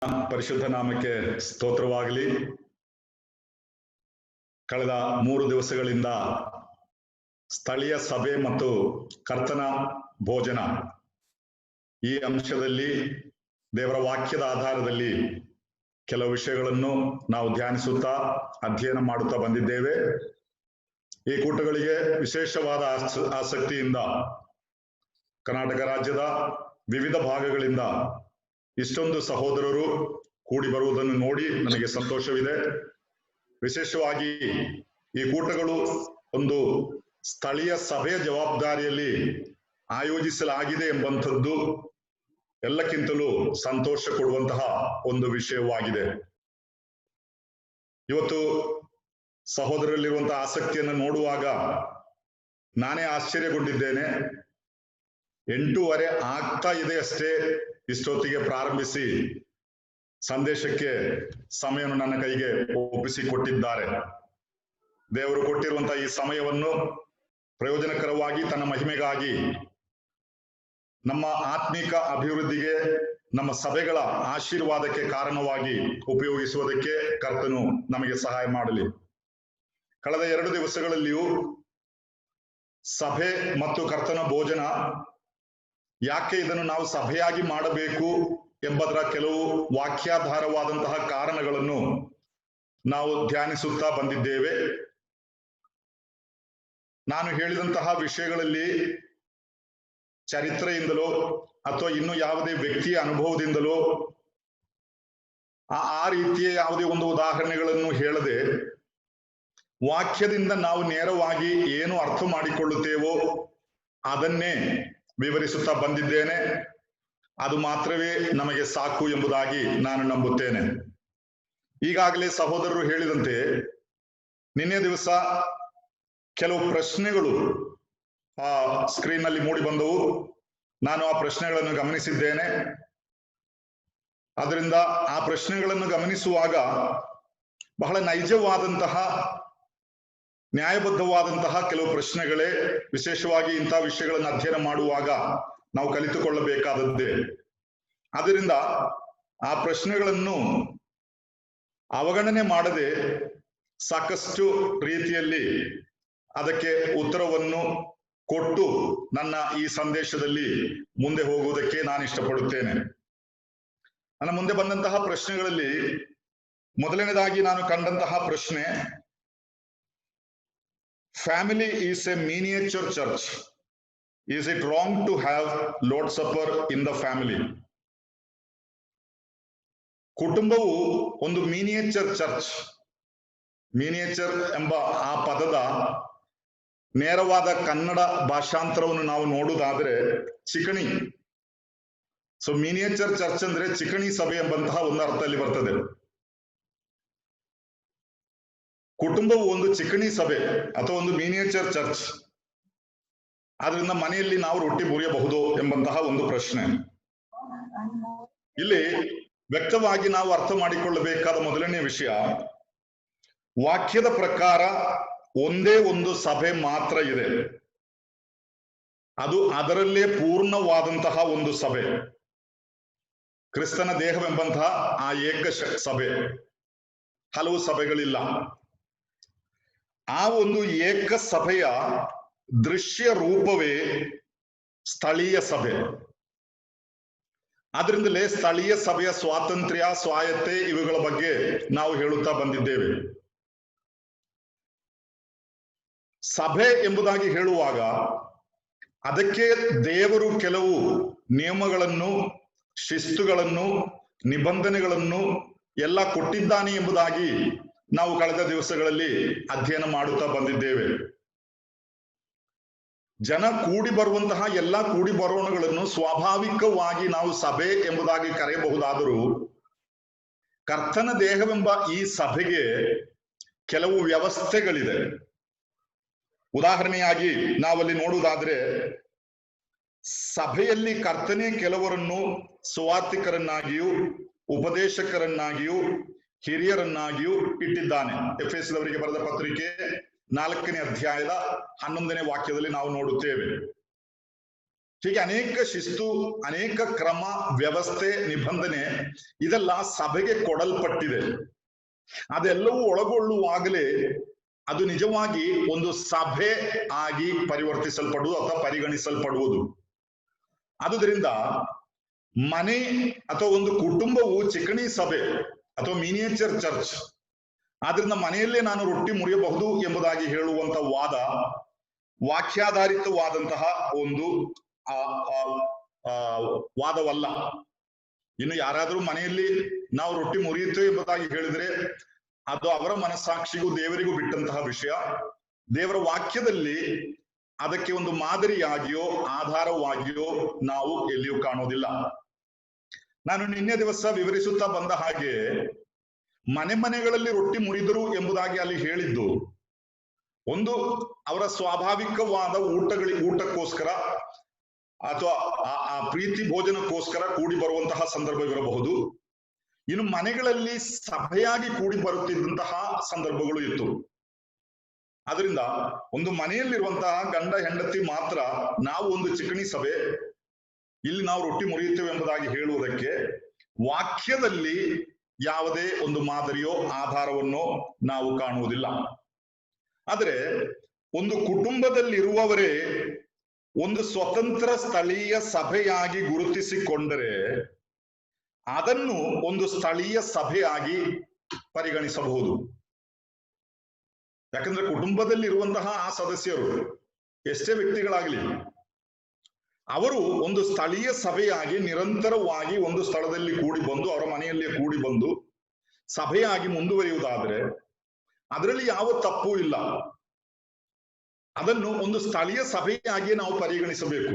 ಪರಿಶುದ್ಧ ನಾಮಕ್ಕೆ ಸ್ತೋತ್ರವಾಗಲಿ. ಕಳೆದ 3 ದಿವಸಗಳಿಂದ ಸ್ಥಳೀಯ ಸಭೆ ಮತ್ತು ಕರ್ತನ ಭೋಜನ ಈ ಅಂಶದಲ್ಲಿ ದೇವರ ವಾಕ್ಯದ ಆಧಾರದಲ್ಲಿ ಕೆಲವು ವಿಷಯಗಳನ್ನು ನಾವು ಧ್ಯಾನಿಸುತ್ತಾ ಅಧ್ಯಯನ ಮಾಡುತ್ತಾ ಬಂದಿದ್ದೇವೆ. ಈ ಕೂಟಗಳಿಗೆ ವಿಶೇಷವಾದ ಆಸಕ್ತಿಯಿಂದ ಕರ್ನಾಟಕ ರಾಜ್ಯದ ವಿವಿಧ ಭಾಗಗಳಿಂದ ಇಷ್ಟೊಂದು ಸಹೋದರರು ಕೂಡಿ ಬರುವುದನ್ನು ನೋಡಿ ನನಗೆ ಸಂತೋಷವಿದೆ. ವಿಶೇಷವಾಗಿ ಈ ಕೂಟಗಳು ಒಂದು ಸ್ಥಳೀಯ ಸಭೆಯ ಜವಾಬ್ದಾರಿಯಲ್ಲಿ ಆಯೋಜಿಸಲಾಗಿದೆ ಎಂಬಂಥದ್ದು ಎಲ್ಲಕ್ಕಿಂತಲೂ ಸಂತೋಷ ಕೊಡುವಂತಹ ಒಂದು ವಿಷಯವಾಗಿದೆ. ಇವತ್ತು ಸಹೋದರರಲ್ಲಿರುವಂತಹ ಆಸಕ್ತಿಯನ್ನು ನೋಡುವಾಗ ನಾನೇ ಆಶ್ಚರ್ಯಗೊಂಡಿದ್ದೇನೆ. 8:15 ಆಗ್ತಾ ಇದೆ ಅಷ್ಟೇ, ಇಷ್ಟೊತ್ತಿಗೆ ಪ್ರಾರಂಭಿಸಿ ಸಂದೇಶಕ್ಕೆ ಸಮಯವನ್ನು ನನ್ನ ಕೈಗೆ ಒಪ್ಪಿಸಿಕೊಟ್ಟಿದ್ದಾರೆ. ದೇವರು ಕೊಟ್ಟಿರುವಂತಹ ಈ ಸಮಯವನ್ನು ಪ್ರಯೋಜನಕರವಾಗಿ ತನ್ನ ಮಹಿಮೆಗಾಗಿ, ನಮ್ಮ ಆತ್ಮಿಕ ಅಭಿವೃದ್ಧಿಗೆ, ನಮ್ಮ ಸಭೆಗಳ ಆಶೀರ್ವಾದಕ್ಕೆ ಕಾರಣವಾಗಿ ಉಪಯೋಗಿಸುವುದಕ್ಕೆ ಕರ್ತನು ನಮಗೆ ಸಹಾಯ ಮಾಡಲಿ. ಕಳೆದ 2 ದಿವಸಗಳಲ್ಲಿಯೂ ಸಭೆ ಮತ್ತು ಕರ್ತನ ಭೋಜನ, ಯಾಕೆ ಇದನ್ನು ನಾವು ಸಭೆಯಾಗಿ ಮಾಡಬೇಕು ಎಂಬುದರ ಕೆಲವು ವಾಕ್ಯಾಧಾರವಾದಂತಹ ಕಾರಣಗಳನ್ನು ನಾವು ಧ್ಯಾನಿಸುತ್ತಾ ಬಂದಿದ್ದೇವೆ. ನಾನು ಹೇಳಿದಂತಹ ವಿಷಯಗಳಲ್ಲಿ ಚರಿತ್ರೆಯಿಂದಲೋ ಅಥವಾ ಇನ್ನು ಯಾವುದೇ ವ್ಯಕ್ತಿಯ ಅನುಭವದಿಂದಲೋ ಆ ರೀತಿಯ ಯಾವುದೇ ಒಂದು ಉದಾಹರಣೆಗಳನ್ನು ಹೇಳದೆ ವಾಕ್ಯದಿಂದ ನಾವು ನೇರವಾಗಿ ಏನು ಅರ್ಥ ಮಾಡಿಕೊಳ್ಳುತ್ತೇವೋ ಅದನ್ನೇ ವಿವರಿಸುತ್ತಾ ಬಂದಿದ್ದೇನೆ. ಅದು ಮಾತ್ರವೇ ನಮಗೆ ಸಾಕು ಎಂಬುದಾಗಿ ನಾನು ನಂಬುತ್ತೇನೆ. ಈಗಾಗಲೇ ಸಹೋದರರು ಹೇಳಿದಂತೆ ನಿನ್ನೆ ದಿವಸ ಕೆಲವು ಪ್ರಶ್ನೆಗಳು ಸ್ಕ್ರೀನ್ ನಲ್ಲಿ ಮೂಡಿ ಬಂದವು. ನಾನು ಆ ಪ್ರಶ್ನೆಗಳನ್ನು ಗಮನಿಸಿದ್ದೇನೆ. ಅದರಿಂದ ಆ ಪ್ರಶ್ನೆಗಳನ್ನು ಗಮನಿಸುವಾಗ ಬಹಳ ನೈಜವಾದಂತಹ, ನ್ಯಾಯಬದ್ಧವಾದಂತಹ ಕೆಲವು ಪ್ರಶ್ನೆಗಳೇ ವಿಶೇಷವಾಗಿ ಇಂತಹ ವಿಷಯಗಳನ್ನು ಅಧ್ಯಯನ ಮಾಡುವಾಗ ನಾವು ಕಲಿತುಕೊಳ್ಳಬೇಕಾದದ್ದೇ. ಆದ್ದರಿಂದ ಆ ಪ್ರಶ್ನೆಗಳನ್ನು ಅವಗಣನೆ ಮಾಡದೆ ಸಾಕಷ್ಟು ರೀತಿಯಲ್ಲಿ ಅದಕ್ಕೆ ಉತ್ತರವನ್ನು ಕೊಟ್ಟು ನನ್ನ ಈ ಸಂದೇಶದಲ್ಲಿ ಮುಂದೆ ಹೋಗುವುದಕ್ಕೆ ನಾನು ಇಷ್ಟಪಡುತ್ತೇನೆ. ನನ್ನ ಮುಂದೆ ಬಂದಂತಹ ಪ್ರಶ್ನೆಗಳಲ್ಲಿ ಮೊದಲನೇದಾಗಿ ನಾನು ಕಂಡಂತಹ ಪ್ರಶ್ನೆ, family is A miniature church. Is it wrong to have Lord's Supper in the family? ಕುಟುಂಬವು ಒಂದು ಮಿನಿಯೇಚರ್ ಚರ್ಚ್. ಮಿನಿಯೇಚರ್ ಎಂಬ ಆ ಪದದ ನೇರವಾದ ಕನ್ನಡ ಭಾಷಾಂತರವನ್ನು ನಾವು ನೋಡುವುದಾದ್ರೆ ಚಿಕಣಿ. ಸೊ ಮಿನಿಯೇಚರ್ ಚರ್ಚ್ ಅಂದ್ರೆ ಚಿಕಣಿ ಸಭೆ ಎಂಬಂತಹ ಒಂದು ಅರ್ಥದಲ್ಲಿ ಬರ್ತದೆ. ಕುಟುಂಬವು ಒಂದು ಚಿಕಣಿ ಸಭೆ ಅಥವಾ ಒಂದು ಮಿನಿಯೇಚರ್ ಚರ್ಚ್. ಆದ್ರಿಂದ ಮನೆಯಲ್ಲಿ ನಾವು ರೊಟ್ಟಿ ಮುರಿಯಬಹುದು ಎಂಬಂತಹ ಒಂದು ಪ್ರಶ್ನೆ. ಇಲ್ಲಿ ವ್ಯಕ್ತವಾಗಿ ನಾವು ಅರ್ಥ ಮಾಡಿಕೊಳ್ಳಬೇಕಾದ ಮೊದಲನೇ ವಿಷಯ, ವಾಕ್ಯದ ಪ್ರಕಾರ ಒಂದೇ ಒಂದು ಸಭೆ ಮಾತ್ರ ಇದೆ. ಅದು ಅದರಲ್ಲೇ ಪೂರ್ಣವಾದಂತಹ ಒಂದು ಸಭೆ, ಕ್ರಿಸ್ತನ ದೇಹವೆಂಬಂತಹ ಆ ಏಕ ಸಭೆ. ಹಲವು ಸಭೆಗಳಿಲ್ಲ. ಆ ಒಂದು ಏಕ ಸಭೆಯ ದೃಶ್ಯ ರೂಪವೇ ಸ್ಥಳೀಯ ಸಭೆ. ಆದ್ರಿಂದಲೇ ಸ್ಥಳೀಯ ಸಭೆಯ ಸ್ವಾತಂತ್ರ್ಯ, ಸ್ವಾಯತ್ತೆ ಇವುಗಳ ಬಗ್ಗೆ ನಾವು ಹೇಳುತ್ತಾ ಬಂದಿದ್ದೇವೆ. ಸಭೆ ಎಂಬುದಾಗಿ ಹೇಳುವಾಗ ಅದಕ್ಕೆ ದೇವರು ಕೆಲವು ನಿಯಮಗಳನ್ನು, ಶಿಸ್ತುಗಳನ್ನು, ನಿಬಂಧನೆಗಳನ್ನು ಎಲ್ಲ ಕೊಟ್ಟಿದ್ದಾನೆ ಎಂಬುದಾಗಿ ನಾವು ಕಳೆದ ದಿವಸಗಳಲ್ಲಿ ಅಧ್ಯಯನ ಮಾಡುತ್ತಾ ಬಂದಿದ್ದೇವೆ. ಜನ ಕೂಡಿ ಬರುವಂತಹ ಎಲ್ಲ ಕೂಡಿ ಬರೋಣಗಳನ್ನು ಸ್ವಾಭಾವಿಕವಾಗಿ ನಾವು ಸಭೆ ಎಂಬುದಾಗಿ ಕರೆಯಬಹುದಾದರೂ ಕರ್ತನ ದೇಹವೆಂಬ ಈ ಸಭೆಗೆ ಕೆಲವು ವ್ಯವಸ್ಥೆಗಳಿದೆ. ಉದಾಹರಣೆಯಾಗಿ ನಾವಲ್ಲಿ ನೋಡುವುದಾದ್ರೆ, ಸಭೆಯಲ್ಲಿ ಕರ್ತನೆ ಕೆಲವರನ್ನು ಸುವಾರ್ತಿಕರನ್ನಾಗಿಯೂ ಉಪದೇಶಕರನ್ನಾಗಿಯೂ ಹಿರಿಯರನ್ನಾಗಿಯೂ ಇಟ್ಟಿದ್ದಾನೆ. ಎಫೆಸದವರಿಗೆ ಬರೆದ ಪತ್ರಿಕೆ 4ನೇ ಅಧ್ಯಾಯದ 11ನೇ ವಾಕ್ಯದಲ್ಲಿ ನಾವು ನೋಡುತ್ತೇವೆ. ಹೀಗೆ ಅನೇಕ ಶಿಸ್ತು, ಅನೇಕ ಕ್ರಮ, ವ್ಯವಸ್ಥೆ, ನಿಬಂಧನೆ ಇದೆಲ್ಲ ಸಭೆಗೆ ಕೊಡಲ್ಪಟ್ಟಿದೆ. ಅದೆಲ್ಲವೂ ಒಳಗೊಳ್ಳುವಾಗಲೇ ಅದು ನಿಜವಾಗಿ ಒಂದು ಸಭೆ ಆಗಿ ಪರಿವರ್ತಿಸಲ್ಪಡುವುದು ಅಥವಾ ಪರಿಗಣಿಸಲ್ಪಡುವುದು. ಆದುದರಿಂದ ಮನೆ ಅಥವಾ ಒಂದು ಕುಟುಂಬವು ಚಿಕಣಿ ಸಭೆ ಅಥವಾ ಮಿನಿಯೇಚರ್ ಚರ್ಚ್, ಆದ್ರಿಂದ ಮನೆಯಲ್ಲೇ ನಾನು ರೊಟ್ಟಿ ಮುರಿಯಬಹುದು ಎಂಬುದಾಗಿ ಹೇಳುವಂತ ವಾದ ವಾಕ್ಯಾಧಾರಿತವಾದಂತಹ ಒಂದು ವಾದವಲ್ಲ. ಇನ್ನು ಯಾರಾದ್ರೂ ಮನೆಯಲ್ಲಿ ನಾವು ರೊಟ್ಟಿ ಮುರಿಯುತ್ತೇವೆ ಎಂಬುದಾಗಿ ಹೇಳಿದ್ರೆ ಅದು ಅವರ ಮನಸ್ಸಾಕ್ಷಿಗೂ ದೇವರಿಗೂ ಬಿಟ್ಟಂತಹ ವಿಷಯ. ದೇವರ ವಾಕ್ಯದಲ್ಲಿ ಅದಕ್ಕೆ ಒಂದು ಮಾದರಿಯಾಗಿಯೋ ಆಧಾರವಾಗಿಯೋ ನಾವು ಎಲ್ಲಿಯೂ ಕಾಣೋದಿಲ್ಲ. ನಾನು ನಿನ್ನೆ ದಿವಸ ವಿವರಿಸುತ್ತಾ ಬಂದ ಹಾಗೆ ಮನೆ ಮನೆಗಳಲ್ಲಿ ರೊಟ್ಟಿ ಮುರಿದರು ಎಂಬುದಾಗಿ ಅಲ್ಲಿ ಹೇಳಿದ್ದು ಒಂದು ಅವರ ಸ್ವಾಭಾವಿಕವಾದ ಊಟಕ್ಕೋಸ್ಕರ ಅಥವಾ ಆ ಪ್ರೀತಿ ಭೋಜನಕ್ಕೋಸ್ಕರ ಕೂಡಿ ಬರುವಂತಹ ಸಂದರ್ಭವಿರಬಹುದು. ಇನ್ನು ಮನೆಗಳಲ್ಲಿ ಸಭೆಯಾಗಿ ಕೂಡಿ ಬರುತ್ತಿದ್ದಂತಹ ಸಂದರ್ಭಗಳು ಇತ್ತು. ಅದರಿಂದ ಒಂದು ಮನೆಯಲ್ಲಿರುವಂತಹ ಗಂಡ ಹೆಂಡತಿ ಮಾತ್ರ ನಾವು ಒಂದು ಚಿಕಣಿ ಸಭೆ, ಇಲ್ಲಿ ನಾವು ರೊಟ್ಟಿ ಮುರಿಯುತ್ತೇವೆ ಎಂಬುದಾಗಿ ಹೇಳುವುದಕ್ಕೆ ವಾಕ್ಯದಲ್ಲಿ ಯಾವುದೇ ಒಂದು ಮಾದರಿಯೋ ಆಧಾರವನ್ನೋ ನಾವು ಕಾಣುವುದಿಲ್ಲ. ಆದರೆ ಒಂದು ಕುಟುಂಬದಲ್ಲಿರುವವರೇ ಒಂದು ಸ್ವತಂತ್ರ ಸ್ಥಳೀಯ ಸಭೆಯಾಗಿ ಗುರುತಿಸಿಕೊಂಡರೆ ಅದನ್ನು ಒಂದು ಸ್ಥಳೀಯ ಸಭೆಯಾಗಿ ಪರಿಗಣಿಸಬಹುದು. ಯಾಕಂದ್ರೆ ಕುಟುಂಬದಲ್ಲಿರುವಂತಹ ಆ ಸದಸ್ಯರು ಎಷ್ಟೇ ವ್ಯಕ್ತಿಗಳಾಗಲಿ ಅವರು ಒಂದು ಸ್ಥಳೀಯ ಸಭೆಯಾಗಿ ನಿರಂತರವಾಗಿ ಒಂದು ಸ್ಥಳದಲ್ಲಿ ಕೂಡಿ ಬಂದು ಅವರ ಮನೆಯಲ್ಲಿಯೇ ಕೂಡಿ ಬಂದು ಸಭೆಯಾಗಿ ಮುಂದುವರಿಯುವುದಾದ್ರೆ ಅದರಲ್ಲಿ ಯಾವ ತಪ್ಪು ಇಲ್ಲ. ಅದನ್ನು ಒಂದು ಸ್ಥಳೀಯ ಸಭೆಯಾಗಿಯೇ ನಾವು ಪರಿಗಣಿಸಬೇಕು.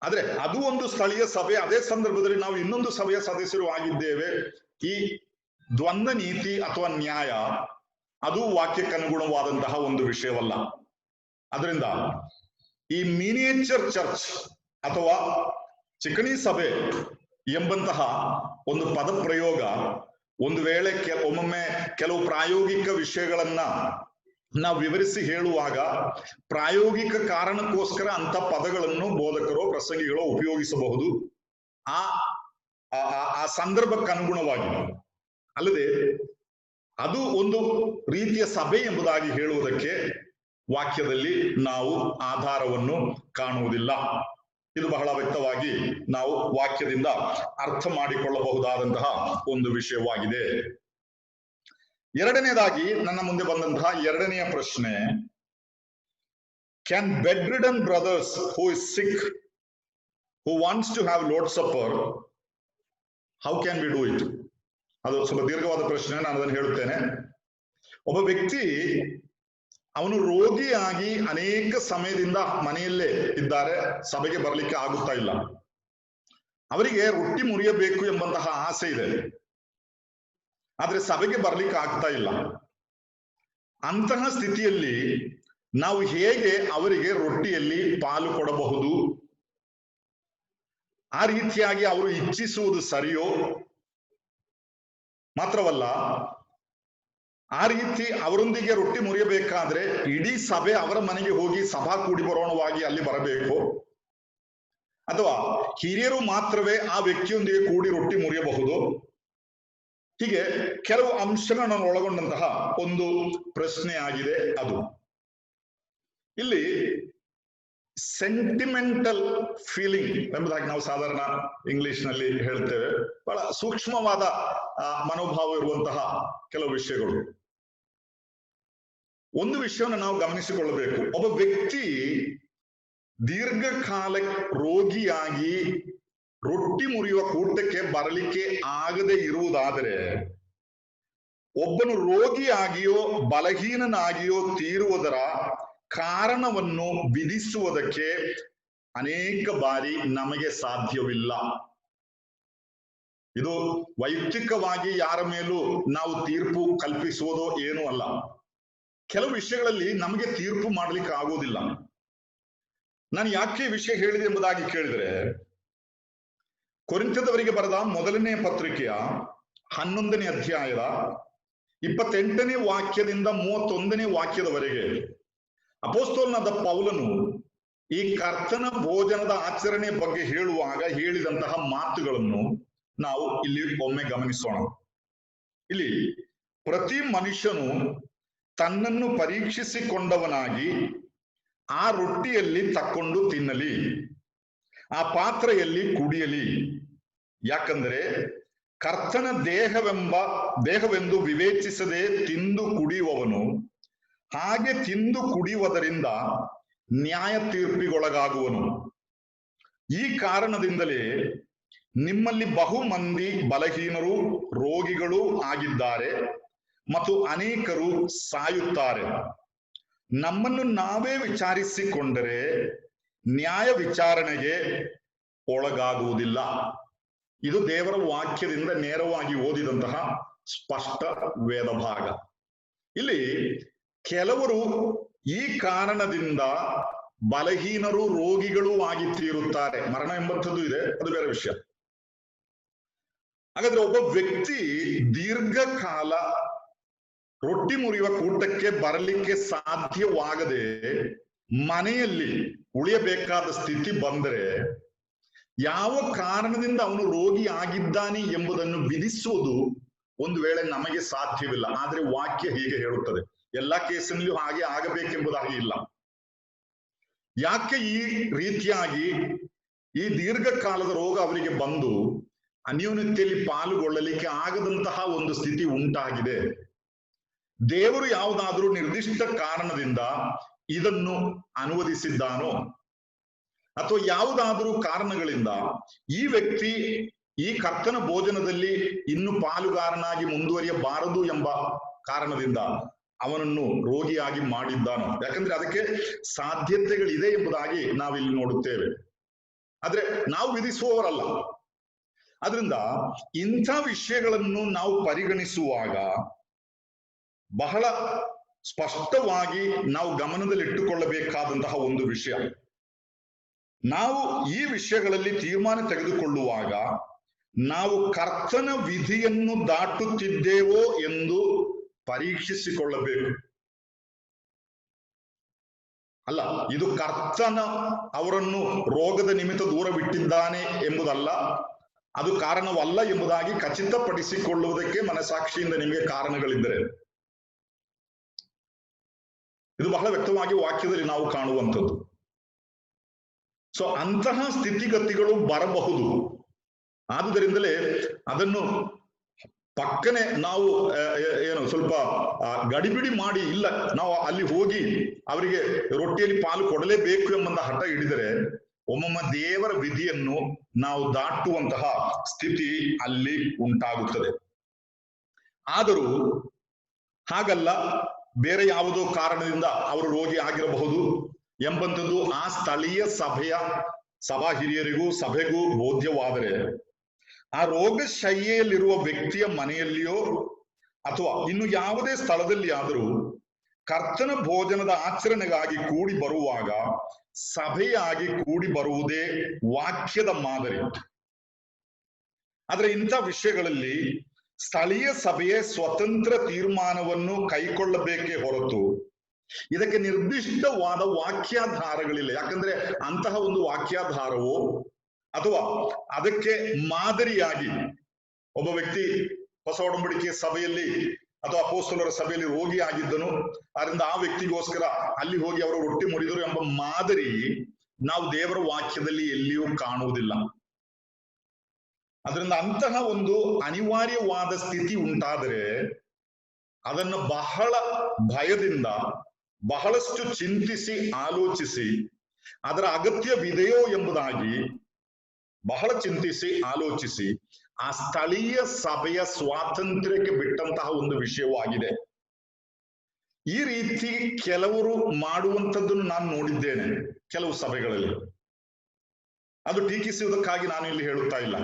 ಆದ್ರೆ ಅದು ಒಂದು ಸ್ಥಳೀಯ ಸಭೆ, ಅದೇ ಸಂದರ್ಭದಲ್ಲಿ ನಾವು ಇನ್ನೊಂದು ಸಭೆಯ ಸದಸ್ಯರು ಆಗಿದ್ದೇವೆ, ಈ ದ್ವಂದ್ವ ನೀತಿ ಅಥವಾ ನ್ಯಾಯ ಅದು ವಾಕ್ಯಕ್ಕನುಗುಣವಾದಂತಹ ಒಂದು ವಿಷಯವಲ್ಲ. ಅದರಿಂದ ಈ ಮಿನಿಯೇಚರ್ ಚರ್ಚ್ ಅಥವಾ ಚಿಕಣಿ ಸಭೆ ಎಂಬಂತಹ ಒಂದು ಪದ ಪ್ರಯೋಗ ಒಂದು ವೇಳೆ ಒಮ್ಮೊಮ್ಮೆ ಕೆಲವು ಪ್ರಾಯೋಗಿಕ ವಿಷಯಗಳನ್ನ ನಾವು ವಿವರಿಸಿ ಹೇಳುವಾಗ ಪ್ರಾಯೋಗಿಕ ಕಾರಣಕ್ಕೋಸ್ಕರ ಅಂತ ಪದಗಳನ್ನು ಬೋಧಕರೋ ಪ್ರಸಂಗಿಗಳೋ ಉಪಯೋಗಿಸಬಹುದು ಆ ಸಂದರ್ಭಕ್ಕನುಗುಣವಾಗಿ. ಅಲ್ಲದೆ ಅದು ಒಂದು ರೀತಿಯ ಸಭೆ ಎಂಬುದಾಗಿ ಹೇಳುವುದಕ್ಕೆ ವಾಕ್ಯದಲ್ಲಿ ನಾವು ಆಧಾರವನ್ನು ಕಾಣುವುದಿಲ್ಲ. ಇದು ಬಹಳ ವ್ಯಕ್ತವಾಗಿ ನಾವು ವಾಕ್ಯದಿಂದ ಅರ್ಥ ಮಾಡಿಕೊಳ್ಳಬಹುದಾದಂತಹ ಒಂದು ವಿಷಯವಾಗಿದೆ. ಎರಡನೇದಾಗಿ ನನ್ನ ಮುಂದೆ ಬಂದಂತಹ ಎರಡನೆಯ ಪ್ರಶ್ನೆ, can bedridden brothers who is sick who wants to have Lord supper, how can we do it? ಅದು ಸ್ವಲ್ಪ ದೀರ್ಘವಾದ ಪ್ರಶ್ನೆ, ನಾನು ಅದನ್ನು ಹೇಳುತ್ತೇನೆ. ಒಬ್ಬ ವ್ಯಕ್ತಿ ಅವನು ರೋಗಿಯಾಗಿ ಅನೇಕ ಸಮಯದಿಂದ ಮನೆಯಲ್ಲೇ ಇದ್ದಾರೆ, ಸಭೆಗೆ ಬರಲಿಕ್ಕೆ ಆಗುತ್ತಾ ಇಲ್ಲ, ಅವರಿಗೆ ರೊಟ್ಟಿ ಮುರಿಯಬೇಕು ಎಂಬಂತಹ ಆಸೆ ಇದೆ, ಆದ್ರೆ ಸಭೆಗೆ ಬರ್ಲಿಕ್ಕೆ ಆಗ್ತಾ ಇಲ್ಲ. ಅಂತಹ ಸ್ಥಿತಿಯಲ್ಲಿ ನಾವು ಹೇಗೆ ಅವರಿಗೆ ರೊಟ್ಟಿಯಲ್ಲಿ ಪಾಲು ಕೊಡಬಹುದು? ಆ ರೀತಿಯಾಗಿ ಅವರು ಇಚ್ಛಿಸುವುದು ಸರಿಯೋ? ಮಾತ್ರವಲ್ಲ, ಆ ರೀತಿ ಅವರೊಂದಿಗೆ ರೊಟ್ಟಿ ಮುರಿಯಬೇಕಾದ್ರೆ ಇಡೀ ಸಭೆ ಅವರ ಮನೆಗೆ ಹೋಗಿ ಸಭಾ ಕೂಡಿ ಬರೋಣವಾಗಿ ಅಲ್ಲಿ ಬರಬೇಕು, ಅಥವಾ ಹಿರಿಯರು ಮಾತ್ರವೇ ಆ ವ್ಯಕ್ತಿಯೊಂದಿಗೆ ಕೂಡಿ ರೊಟ್ಟಿ ಮುರಿಯಬಹುದು? ಹೀಗೆ ಕೆಲವು ಅಂಶಗಳನ್ನು ಒಳಗೊಂಡಂತಹ ಒಂದು ಪ್ರಶ್ನೆ ಆಗಿದೆ ಅದು. ಇಲ್ಲಿ ಸೆಂಟಿಮೆಂಟಲ್ ಫೀಲಿಂಗ್ ಎಂಬುದಾಗಿ ನಾವು ಸಾಧಾರಣ ಇಂಗ್ಲಿಷ್ ನಲ್ಲಿ ಹೇಳ್ತೇವೆ, ಬಹಳ ಸೂಕ್ಷ್ಮವಾದ ಮನೋಭಾವ ಇರುವಂತಹ ಕೆಲವು ವಿಷಯಗಳು. ಒಂದು ವಿಷಯವನ್ನು ನಾವು ಗಮನಿಸಿಕೊಳ್ಳಬೇಕು, ಒಬ್ಬ ವ್ಯಕ್ತಿ ದೀರ್ಘಕಾಲ ರೋಗಿಯಾಗಿ ರೊಟ್ಟಿ ಮುರಿಯುವ ಕೂಟಕ್ಕೆ ಬರಲಿಕ್ಕೆ ಆಗದೆ ಇರುವುದಾದರೆ, ಒಬ್ಬನು ರೋಗಿಯಾಗಿಯೋ ಬಲಹೀನನಾಗಿಯೋ ತೀರುವುದರ ಕಾರಣವನ್ನು ವಿಧಿಸುವುದಕ್ಕೆ ಅನೇಕ ಬಾರಿ ನಮಗೆ ಸಾಧ್ಯವಿಲ್ಲ. ಇದು ವೈಯಕ್ತಿಕವಾಗಿ ಯಾರ ಮೇಲೂ ನಾವು ತೀರ್ಪು ಕಲ್ಪಿಸುವುದೋ ಏನೂ ಅಲ್ಲ. ಕೆಲವು ವಿಷಯಗಳಲ್ಲಿ ನಮಗೆ ತೀರ್ಪು ಮಾಡ್ಲಿಕ್ಕೆ ಆಗೋದಿಲ್ಲ. ನಾನು ಯಾಕೆ ವಿಷಯ ಹೇಳಿದೆ ಎಂಬುದಾಗಿ ಕೇಳಿದ್ರೆ, ಕೊರಿಂಥದವರಿಗೆ ಬರೆದ ಮೊದಲನೇ ಪತ್ರಿಕೆಯ 11ನೇ ಅಧ್ಯಾಯದ 28ನೇ ವಾಕ್ಯದಿಂದ 31ನೇ ವಾಕ್ಯದವರೆಗೆ ಅಪೊಸ್ತಲನಾದ ಪೌಲನು ಈ ಕರ್ತನ ಭೋಜನದ ಆಚರಣೆ ಬಗ್ಗೆ ಹೇಳುವಾಗ ಹೇಳಿದಂತಹ ಮಾತುಗಳನ್ನು ನಾವು ಇಲ್ಲಿ ಒಮ್ಮೆ ಗಮನಿಸೋಣ. ಇಲ್ಲಿ ಪ್ರತಿ ಮನುಷ್ಯನು ತನ್ನನ್ನು ಪರೀಕ್ಷಿಸಿಕೊಂಡವನಾಗಿ ಆ ರೊಟ್ಟಿಯಲ್ಲಿ ತಕ್ಕೊಂಡು ತಿನ್ನಲಿ, ಆ ಪಾತ್ರೆಯಲ್ಲಿ ಕುಡಿಯಲಿ. ಯಾಕಂದರೆ ಕರ್ತನ ದೇಹವೆಂದು ವಿವೇಚಿಸದೆ ತಿಂದು ಕುಡಿಯುವವನು ಹಾಗೆ ತಿಂದು ಕುಡಿಯುವುದರಿಂದ ನ್ಯಾಯ ತೀರ್ಪಿಗೊಳಗಾಗುವನು. ಈ ಕಾರಣದಿಂದಲೇ ನಿಮ್ಮಲ್ಲಿ ಬಹು ಮಂದಿ ಬಲಹೀನರು, ರೋಗಿಗಳು ಆಗಿದ್ದಾರೆ ಮತ್ತು ಅನೇಕರು ಸಾಯುತ್ತಾರೆ. ನಮ್ಮನ್ನು ನಾವೇ ವಿಚಾರಿಸಿಕೊಂಡರೆ ನ್ಯಾಯ ವಿಚಾರಣೆಗೆ ಒಳಗಾಗುವುದಿಲ್ಲ. ಇದು ದೇವರ ವಾಕ್ಯದಿಂದ ನೇರವಾಗಿ ಓದಿದಂತಹ ಸ್ಪಷ್ಟ ವೇದ ಭಾಗ. ಇಲ್ಲಿ ಕೆಲವರು ಈ ಕಾರಣದಿಂದ ಬಲಹೀನರು, ರೋಗಿಗಳು ಆಗಿ ತೀರುತ್ತಾರೆ. ಮರಣ ಎಂಬಂಥದ್ದು ಇದೆ, ಅದು ಬೇರೆ ವಿಷಯ. ಹಾಗಾದ್ರೆ ಒಬ್ಬ ವ್ಯಕ್ತಿ ದೀರ್ಘಕಾಲ ರೊಟ್ಟಿ ಮುರಿಯುವ ಕೂಟಕ್ಕೆ ಬರಲಿಕ್ಕೆ ಸಾಧ್ಯವಾಗದೆ ಮನೆಯಲ್ಲಿ ಉಳಿಯಬೇಕಾದ ಸ್ಥಿತಿ ಬಂದರೆ ಯಾವ ಕಾರಣದಿಂದ ಅವನು ರೋಗಿ ಆಗಿದ್ದಾನೆ ಎಂಬುದನ್ನು ವಿಧಿಸುವುದು ಒಂದು ವೇಳೆ ನಮಗೆ ಸಾಧ್ಯವಿಲ್ಲ. ಆದ್ರೆ ವಾಕ್ಯ ಹೀಗೆ ಹೇಳುತ್ತದೆ. ಎಲ್ಲಾ ಕೇಸಿನಲ್ಲೂ ಹಾಗೆ ಆಗಬೇಕೆಂಬುದಾಗಿ ಇಲ್ಲ. ಯಾಕೆ ಈ ರೀತಿಯಾಗಿ ಈ ದೀರ್ಘಕಾಲದ ರೋಗ ಅವರಿಗೆ ಬಂದು ಅನ್ಯೋನ್ಯತೆಯಲ್ಲಿ ಪಾಲ್ಗೊಳ್ಳಲಿಕ್ಕೆ ಆಗದಂತಹ ಒಂದು ಸ್ಥಿತಿ ಉಂಟಾಗಿದೆ? ದೇವರು ಯಾವುದಾದ್ರೂ ನಿರ್ದಿಷ್ಟ ಕಾರಣದಿಂದ ಇದನ್ನು ಅನುವದಿಸಿದ್ದಾನೋ ಅಥವಾ ಯಾವುದಾದ್ರೂ ಕಾರಣಗಳಿಂದ ಈ ವ್ಯಕ್ತಿ ಈ ಕರ್ತನ ಭೋಜನದಲ್ಲಿ ಇನ್ನು ಪಾಲುಗಾರನಾಗಿ ಮುಂದುವರಿಯಬಾರದು ಎಂಬ ಕಾರಣದಿಂದ ಅವನನ್ನು ರೋಗಿಯಾಗಿ ಮಾಡಿದ್ದಾನೋ? ಯಾಕಂದ್ರೆ ಅದಕ್ಕೆ ಸಾಧ್ಯತೆಗಳಿದೆ ಎಂಬುದಾಗಿ ನಾವಿಲ್ಲಿ ನೋಡುತ್ತೇವೆ. ಆದ್ರೆ ನಾವು ವಿಧಿಸುವವರಲ್ಲ. ಆದ್ರಿಂದ ಇಂಥ ವಿಷಯಗಳನ್ನು ನಾವು ಪರಿಗಣಿಸುವಾಗ ಬಹಳ ಸ್ಪಷ್ಟವಾಗಿ ನಾವು ಗಮನದಲ್ಲಿಟ್ಟುಕೊಳ್ಳಬೇಕಾದಂತಹ ಒಂದು ವಿಷಯ, ನಾವು ಈ ವಿಷಯಗಳಲ್ಲಿ ತೀರ್ಮಾನ ತೆಗೆದುಕೊಳ್ಳುವಾಗ ನಾವು ಕರ್ತನ ವಿಧಿಯನ್ನು ದಾಟುತ್ತಿದ್ದೇವೋ ಎಂದು ಪರೀಕ್ಷಿಸಿಕೊಳ್ಳಬೇಕು. ಅಲ್ಲ, ಇದು ಕರ್ತನ ಅವರನ್ನು ರೋಗದ ನಿಮಿತ್ತ ದೂರವಿಟ್ಟಿದ್ದಾನೆ ಎಂಬುದಲ್ಲ, ಅದು ಕಾರಣವಲ್ಲ ಎಂಬುದಾಗಿ ಖಚಿತಪಡಿಸಿಕೊಳ್ಳುವುದಕ್ಕೆ ಮನಸಾಕ್ಷಿಯಿಂದ ನಿಮಗೆ ಕಾರಣಗಳಿದ್ದರೆ ಇದು ಬಹಳ ವ್ಯಕ್ತವಾಗಿ ವಾಕ್ಯದಲ್ಲಿ ನಾವು ಕಾಣುವಂಥದ್ದು. ಸೊ ಅಂತಹ ಸ್ಥಿತಿಗತಿಗಳು ಬರಬಹುದು. ಆದುದರಿಂದಲೇ ಅದನ್ನು ಪಕ್ಕನೆ ನಾವು ಸ್ವಲ್ಪ ಗಡಿಬಿಡಿ ಮಾಡಿ ಇಲ್ಲ ನಾವು ಅಲ್ಲಿ ಹೋಗಿ ಅವರಿಗೆ ರೊಟ್ಟಿಯಲ್ಲಿ ಪಾಲು ಕೊಡಲೇಬೇಕು ಎಂಬ ಹಠ ಹಿಡಿದರೆ ಒಮ್ಮೊಮ್ಮೆ ದೇವರ ವಿಧಿಯನ್ನು ನಾವು ದಾಟುವಂತಹ ಸ್ಥಿತಿ ಅಲ್ಲಿ ಉಂಟಾಗುತ್ತದೆ. ಆದರೂ ಹಾಗಲ್ಲ, ಬೇರೆ ಯಾವುದೋ ಕಾರಣದಿಂದ ಅವರು ರೋಗಿ ಆಗಿರಬಹುದು ಎಂಬಂಥದ್ದು ಆ ಸ್ಥಳೀಯ ಸಭಾ ಹಿರಿಯರಿಗೂ ಸಭೆಗೂ ಬೋಧ್ಯವಾದರೆ ಆ ರೋಗ ಶಯ್ಯೆಯಲ್ಲಿರುವ ವ್ಯಕ್ತಿಯ ಮನೆಯಲ್ಲಿಯೋ ಅಥವಾ ಇನ್ನು ಯಾವುದೇ ಸ್ಥಳದಲ್ಲಿ ಆದರೂ ಕರ್ತನ ಭೋಜನದ ಆಚರಣೆಗಾಗಿ ಕೂಡಿ ಬರುವಾಗ ಸಭೆಯಾಗಿ ಕೂಡಿ ಬರುವುದೇ ವಾಕ್ಯದ ಮಾದರಿ. ಆದ್ರೆ ಇಂಥ ವಿಷಯಗಳಲ್ಲಿ ಸ್ಥಳೀಯ ಸಭೆಯ ಸ್ವತಂತ್ರ ತೀರ್ಮಾನವನ್ನು ಕೈಗೊಳ್ಳಬೇಕೇ ಹೊರತು ಇದಕ್ಕೆ ನಿರ್ದಿಷ್ಟವಾದ ವಾಕ್ಯಾಧಾರಗಳಿಲ್ಲ. ಯಾಕಂದ್ರೆ ಅಂತಹ ಒಂದು ವಾಕ್ಯಾಧಾರವು ಅಥವಾ ಅದಕ್ಕೆ ಮಾದರಿಯಾಗಿ ಒಬ್ಬ ವ್ಯಕ್ತಿ ಹೊಸ ಒಡಂಬಡಿಕೆಯ ಸಭೆಯಲ್ಲಿ ಅಥವಾ ಅಪೊಸ್ತಲರ ಸಭೆಯಲ್ಲಿ ರೋಗಿ ಆಗಿದ್ದನು, ಅದರಿಂದ ಆ ವ್ಯಕ್ತಿಗೋಸ್ಕರ ಅಲ್ಲಿ ಹೋಗಿ ಅವರು ರೊಟ್ಟಿ ಮುರಿದರು ಎಂಬ ಮಾದರಿ ನಾವು ದೇವರ ವಾಕ್ಯದಲ್ಲಿ ಎಲ್ಲಿಯೂ ಕಾಣುವುದಿಲ್ಲ. ಅದರಿಂದ ಅಂತಹ ಒಂದು ಅನಿವಾರ್ಯವಾದ ಸ್ಥಿತಿ ಉಂಟಾದರೆ ಅದನ್ನು ಬಹಳ ಭಯದಿಂದ ಬಹಳಷ್ಟು ಚಿಂತಿಸಿ ಆಲೋಚಿಸಿ ಅದರ ಅಗತ್ಯವಿದೆಯೋ ಎಂಬುದಾಗಿ ಬಹಳ ಚಿಂತಿಸಿ ಆಲೋಚಿಸಿ ಆ ಸ್ಥಳೀಯ ಸಭೆಯ ಸ್ವಾತಂತ್ರ್ಯಕ್ಕೆ ಬಿಟ್ಟಂತಹ ಒಂದು ವಿಷಯವಾಗಿದೆ. ಈ ರೀತಿ ಕೆಲವರು ಮಾಡುವಂಥದ್ದನ್ನು ನಾನು ನೋಡಿದ್ದೇನೆ ಕೆಲವು ಸಭೆಗಳಲ್ಲಿ. ಅದು ಟೀಕಿಸುವುದಕ್ಕಾಗಿ ನಾನು ಇಲ್ಲಿ ಹೇಳುತ್ತಾ ಇಲ್ಲ.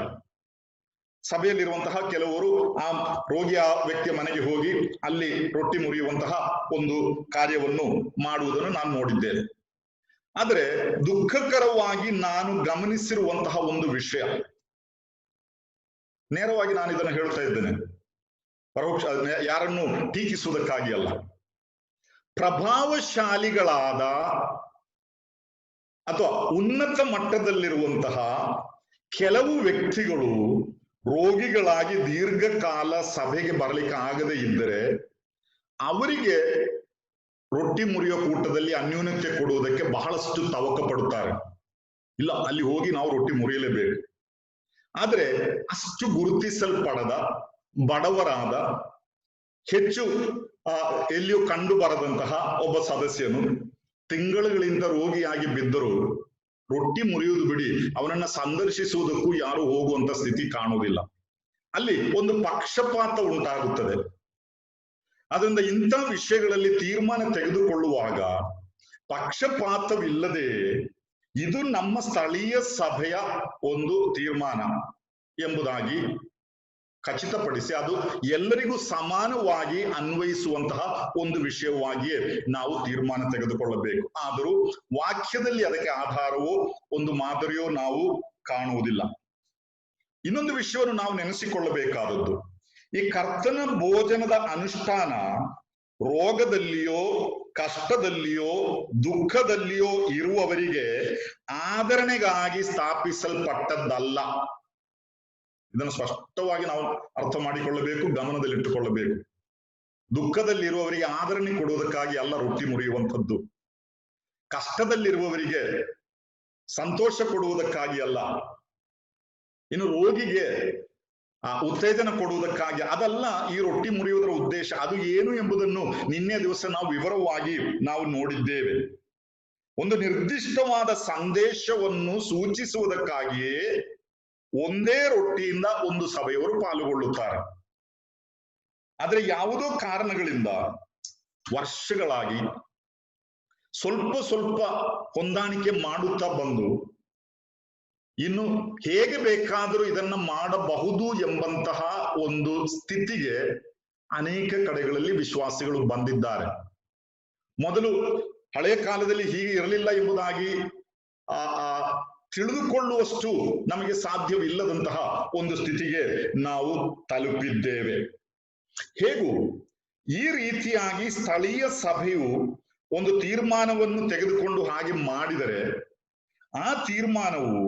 ಸಭೆಯಲ್ಲಿರುವಂತಹ ಕೆಲವರು ಆ ರೋಗಿಯ ವ್ಯಕ್ತಿಯ ಮನೆಗೆ ಹೋಗಿ ಅಲ್ಲಿ ರೊಟ್ಟಿ ಮುರಿಯುವಂತಹ ಒಂದು ಕಾರ್ಯವನ್ನು ಮಾಡುವುದನ್ನು ನಾನು ನೋಡಿದ್ದೇನೆ. ಆದರೆ ದುಃಖಕರವಾಗಿ ನಾನು ಗಮನಿಸಿರುವಂತಹ ಒಂದು ವಿಷಯ, ನೇರವಾಗಿ ನಾನು ಇದನ್ನು ಹೇಳ್ತಾ ಇದ್ದೇನೆ, ಪರೋಕ್ಷ ಯಾರನ್ನು ಟೀಕಿಸುವುದಕ್ಕಾಗಿ ಅಲ್ಲ. ಪ್ರಭಾವಶಾಲಿಗಳಾದ ಅಥವಾ ಉನ್ನತ ಮಟ್ಟದಲ್ಲಿರುವಂತಹ ಕೆಲವು ವ್ಯಕ್ತಿಗಳು ರೋಗಿಗಳಾಗಿ ದೀರ್ಘಕಾಲ ಸಭೆಗೆ ಬರಲಿಕ್ಕೆ ಆಗದೆ ಇದ್ದರೆ ಅವರಿಗೆ ರೊಟ್ಟಿ ಮುರಿಯೋ ಕೂಟದಲ್ಲಿ ಅನ್ಯೂನ್ಯತೆ ಕೊಡುವುದಕ್ಕೆ ಬಹಳಷ್ಟು ತವಕ ಪಡುತ್ತಾರೆ. ಇಲ್ಲ, ಅಲ್ಲಿ ಹೋಗಿ ನಾವು ರೊಟ್ಟಿ ಮುರಿಯಲೇಬೇಕು. ಆದ್ರೆ ಅಷ್ಟು ಗುರುತಿಸಲ್ಪಡದ ಬಡವರಾದ ಹೆಚ್ಚು ಎಲ್ಲಿಯೂ ಕಂಡು ಬರದಂತಹ ಒಬ್ಬ ಸದಸ್ಯನು ತಿಂಗಳುಗಳಿಂದ ರೋಗಿಯಾಗಿ ಬಿದ್ದರೂ ರೊಟ್ಟಿ ಮುರಿಯುವುದು ಬಿಡಿ, ಅವನನ್ನ ಸಂದರ್ಶಿಸುವುದಕ್ಕೂ ಯಾರು ಹೋಗುವಂತ ಸ್ಥಿತಿ ಕಾಣುವುದಿಲ್ಲ. ಅಲ್ಲಿ ಒಂದು ಪಕ್ಷಪಾತ ಉಂಟಾಗುತ್ತದೆ. ಅದರಿಂದ ಇಂಥ ವಿಷಯಗಳಲ್ಲಿ ತೀರ್ಮಾನ ತೆಗೆದುಕೊಳ್ಳುವಾಗ ಪಕ್ಷಪಾತವಿಲ್ಲದೆ ಇದು ನಮ್ಮ ಸ್ಥಳೀಯ ಸಭೆಯ ಒಂದು ತೀರ್ಮಾನ ಎಂಬುದಾಗಿ ಖಚಿತಪಡಿಸಿ ಅದು ಎಲ್ಲರಿಗೂ ಸಮಾನವಾಗಿ ಅನ್ವಯಿಸುವಂತಹ ಒಂದು ವಿಷಯವಾಗಿಯೇ ನಾವು ತೀರ್ಮಾನ ತೆಗೆದುಕೊಳ್ಳಬೇಕು. ಆದರೂ ವಾಕ್ಯದಲ್ಲಿ ಅದಕ್ಕೆ ಆಧಾರವೋ ಒಂದು ಮಾದರಿಯೋ ನಾವು ಕಾಣುವುದಿಲ್ಲ. ಇನ್ನೊಂದು ವಿಷಯವನ್ನು ನಾವು ನೆನೆಸಿಕೊಳ್ಳಬೇಕಾದದ್ದು, ಈ ಕರ್ತನ ಭೋಜನದ ಅನುಷ್ಠಾನ ರೋಗದಲ್ಲಿಯೋ ಕಷ್ಟದಲ್ಲಿಯೋ ದುಃಖದಲ್ಲಿಯೋ ಇರುವವರಿಗೆ ಆದರಣೆಗಾಗಿ ಸ್ಥಾಪಿಸಲ್ಪಟ್ಟದ್ದಲ್ಲ. ಇದನ್ನು ಸ್ಪಷ್ಟವಾಗಿ ನಾವು ಅರ್ಥ ಮಾಡಿಕೊಳ್ಳಬೇಕು, ಗಮನದಲ್ಲಿಟ್ಟುಕೊಳ್ಳಬೇಕು. ದುಃಖದಲ್ಲಿರುವವರಿಗೆ ಆದರಣೆ ಕೊಡುವುದಕ್ಕಾಗಿ ಅಲ್ಲ ರೊಟ್ಟಿ ಮುರಿಯುವಂಥದ್ದು. ಕಷ್ಟದಲ್ಲಿರುವವರಿಗೆ ಸಂತೋಷ ಕೊಡುವುದಕ್ಕಾಗಿ ಅಲ್ಲ. ಇನ್ನು ರೋಗಿಗೆ ಉತ್ತೇಜನ ಕೊಡುವುದಕ್ಕಾಗಿ ಅದಲ್ಲ ಈ ರೊಟ್ಟಿ ಮುರಿಯುವುದರ ಉದ್ದೇಶ. ಅದು ಏನು ಎಂಬುದನ್ನು ನಿನ್ನೆ ದಿವಸ ನಾವು ವಿವರವಾಗಿ ನಾವು ನೋಡಿದ್ದೇವೆ. ಒಂದು ನಿರ್ದಿಷ್ಟವಾದ ಸಂದೇಶವನ್ನು ಸೂಚಿಸುವುದಕ್ಕಾಗಿಯೇ ಒಂದೇ ರೊಟ್ಟಿಯಿಂದ ಒಂದು ಸಭೆಯವರು ಪಾಲ್ಗೊಳ್ಳುತ್ತಾರೆ. ಆದ್ರೆ ಯಾವುದೋ ಕಾರಣಗಳಿಂದ ವರ್ಷಗಳಾಗಿ ಸ್ವಲ್ಪ ಸ್ವಲ್ಪ ಹೊಂದಾಣಿಕೆ ಮಾಡುತ್ತಾ ಬಂದು ಇನ್ನು ಹೇಗೆ ಬೇಕಾದರೂ ಇದನ್ನ ಮಾಡಬಹುದು ಎಂಬಂತಹ ಒಂದು ಸ್ಥಿತಿಗೆ ಅನೇಕ ಕಡೆಗಳಲ್ಲಿ ವಿಶ್ವಾಸಿಗಳು ಬಂದಿದ್ದಾರೆ. ಮೊದಲು ಹಳೆಯ ಕಾಲದಲ್ಲಿ ಹೀಗೆ ಇರಲಿಲ್ಲ ಎಂಬುದಾಗಿ ತಿಳಿದುಕೊಳ್ಳುವಷ್ಟು ನಮಗೆ ಸಾಧ್ಯವಿಲ್ಲದಂತಹ ಒಂದು ಸ್ಥಿತಿಗೆ ನಾವು ತಲುಪಿದ್ದೇವೆ. ಹೇಗೂ ಈ ರೀತಿಯಾಗಿ ಸ್ಥಳೀಯ ಸಭೆಯು ಒಂದು ತೀರ್ಮಾನವನ್ನು ತೆಗೆದುಕೊಂಡು ಹಾಗೆ ಮಾಡಿದರೆ ಆ ತೀರ್ಮಾನವು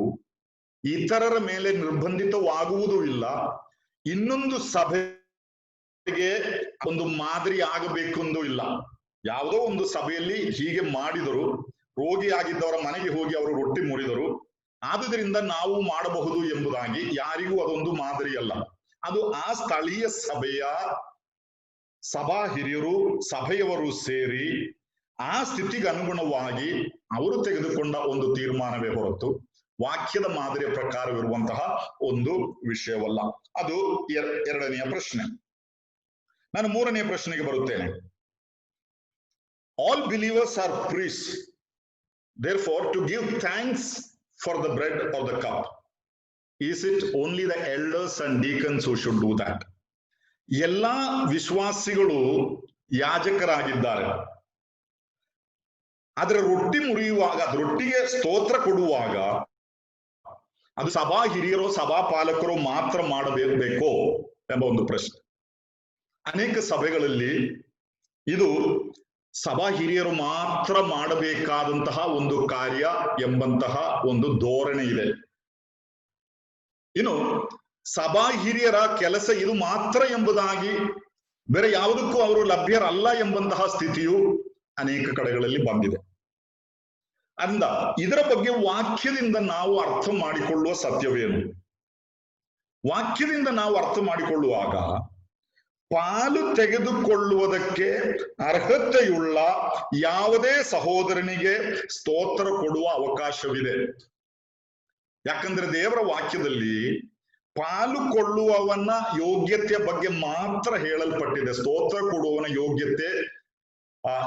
ಇತರರ ಮೇಲೆ ನಿರ್ಬಂಧಿತವಾಗುವುದೂ ಇಲ್ಲ. ಇನ್ನೊಂದು ಸಭೆಗೆ ಒಂದು ಮಾದರಿ ಆಗಬೇಕೆಂದೂ ಇಲ್ಲ. ಯಾವುದೋ ಒಂದು ಸಭೆಯಲ್ಲಿ ಹೀಗೆ ಮಾಡಿದರು, ರೋಗಿಯಾಗಿದ್ದವರ ಮನೆಗೆ ಹೋಗಿ ಅವರು ರೊಟ್ಟಿ ಮುರಿದರು, ಆದುದರಿಂದ ನಾವು ಮಾಡಬಹುದು ಎಂಬುದಾಗಿ ಯಾರಿಗೂ ಅದೊಂದು ಮಾದರಿ ಅಲ್ಲ. ಅದು ಆ ಸ್ಥಳೀಯ ಸಭೆಯ ಸಭಾ ಹಿರಿಯರು ಸಭೆಯವರು ಸೇರಿ ಆ ಸ್ಥಿತಿಗೆ ಅನುಗುಣವಾಗಿ ಅವರು ತೆಗೆದುಕೊಂಡ ಒಂದು ತೀರ್ಮಾನವೇ ಹೊರತು ವಾಕ್ಯದ ಮಾದರಿಯ ಪ್ರಕಾರವಿರುವಂತಹ ಒಂದು ವಿಷಯವಲ್ಲ. ಅದು ಎರಡನೆಯ ಪ್ರಶ್ನೆ. ನಾನು ಮೂರನೆಯ ಪ್ರಶ್ನೆಗೆ ಬರುತ್ತೇನೆ. All believers are priests, therefore to give thanks for the bread or the cup, is it only the elders and deacons who should do that? ಎಲ್ಲಾ ವಿಶ್ವಾಸಿಗಳು ಯಾಜಕರಾಗಿದ್ದಾರೆ. ಆದ್ರೆ ರೊಟ್ಟಿ ಮುರಿಯುವಾಗ, ರೊಟ್ಟಿಗೆ ಸ್ತೋತ್ರ ಕೊಡುವಾಗ ಅದು ಸಭಾ ಹಿರಿಯರೋ ಸಭಾ ಪಾಲಕರು ಮಾತ್ರ ಮಾಡಬೇಕೋ ಎಂಬ ಒಂದು ಪ್ರಶ್ನೆ. ಅನೇಕ ಸಭೆಗಳಲ್ಲಿ ಇದು ಸಭಾ ಹಿರಿಯರು ಮಾತ್ರ ಮಾಡಬೇಕಾದಂತಹ ಒಂದು ಕಾರ್ಯ ಎಂಬಂತಹ ಒಂದು ಧೋರಣೆ ಇದೆ. ಇನ್ನು ಸಭಾ ಹಿರಿಯರ ಕೆಲಸ ಇದು ಮಾತ್ರ ಎಂಬುದಾಗಿ ಬೇರೆ ಯಾವುದಕ್ಕೂ ಅವರು ಲಭ್ಯರಲ್ಲ ಎಂಬಂತಹ ಸ್ಥಿತಿಯು ಅನೇಕ ಕಡೆಗಳಲ್ಲಿ ಬಂದಿದೆ. ಅಂದ ಇದರ ಬಗ್ಗೆ ವಾಕ್ಯದಿಂದ ನಾವು ಅರ್ಥ ಮಾಡಿಕೊಳ್ಳುವ ಸತ್ಯವೇನು? ವಾಕ್ಯದಿಂದ ನಾವು ಅರ್ಥ ಮಾಡಿಕೊಳ್ಳುವಾಗ ಪಾಲು ತೆಗೆದುಕೊಳ್ಳುವುದಕ್ಕೆ ಅರ್ಹತೆಯುಳ್ಳ ಯಾವುದೇ ಸಹೋದರನಿಗೆ ಸ್ತೋತ್ರ ಕೊಡುವ ಅವಕಾಶವಿದೆ. ಯಾಕಂದ್ರೆ ದೇವರ ವಾಕ್ಯದಲ್ಲಿ ಪಾಲು ಕೊಳ್ಳುವವನ ಯೋಗ್ಯತೆಯ ಬಗ್ಗೆ ಮಾತ್ರ ಹೇಳಲ್ಪಟ್ಟಿದೆ. ಸ್ತೋತ್ರ ಕೊಡುವವನ ಯೋಗ್ಯತೆ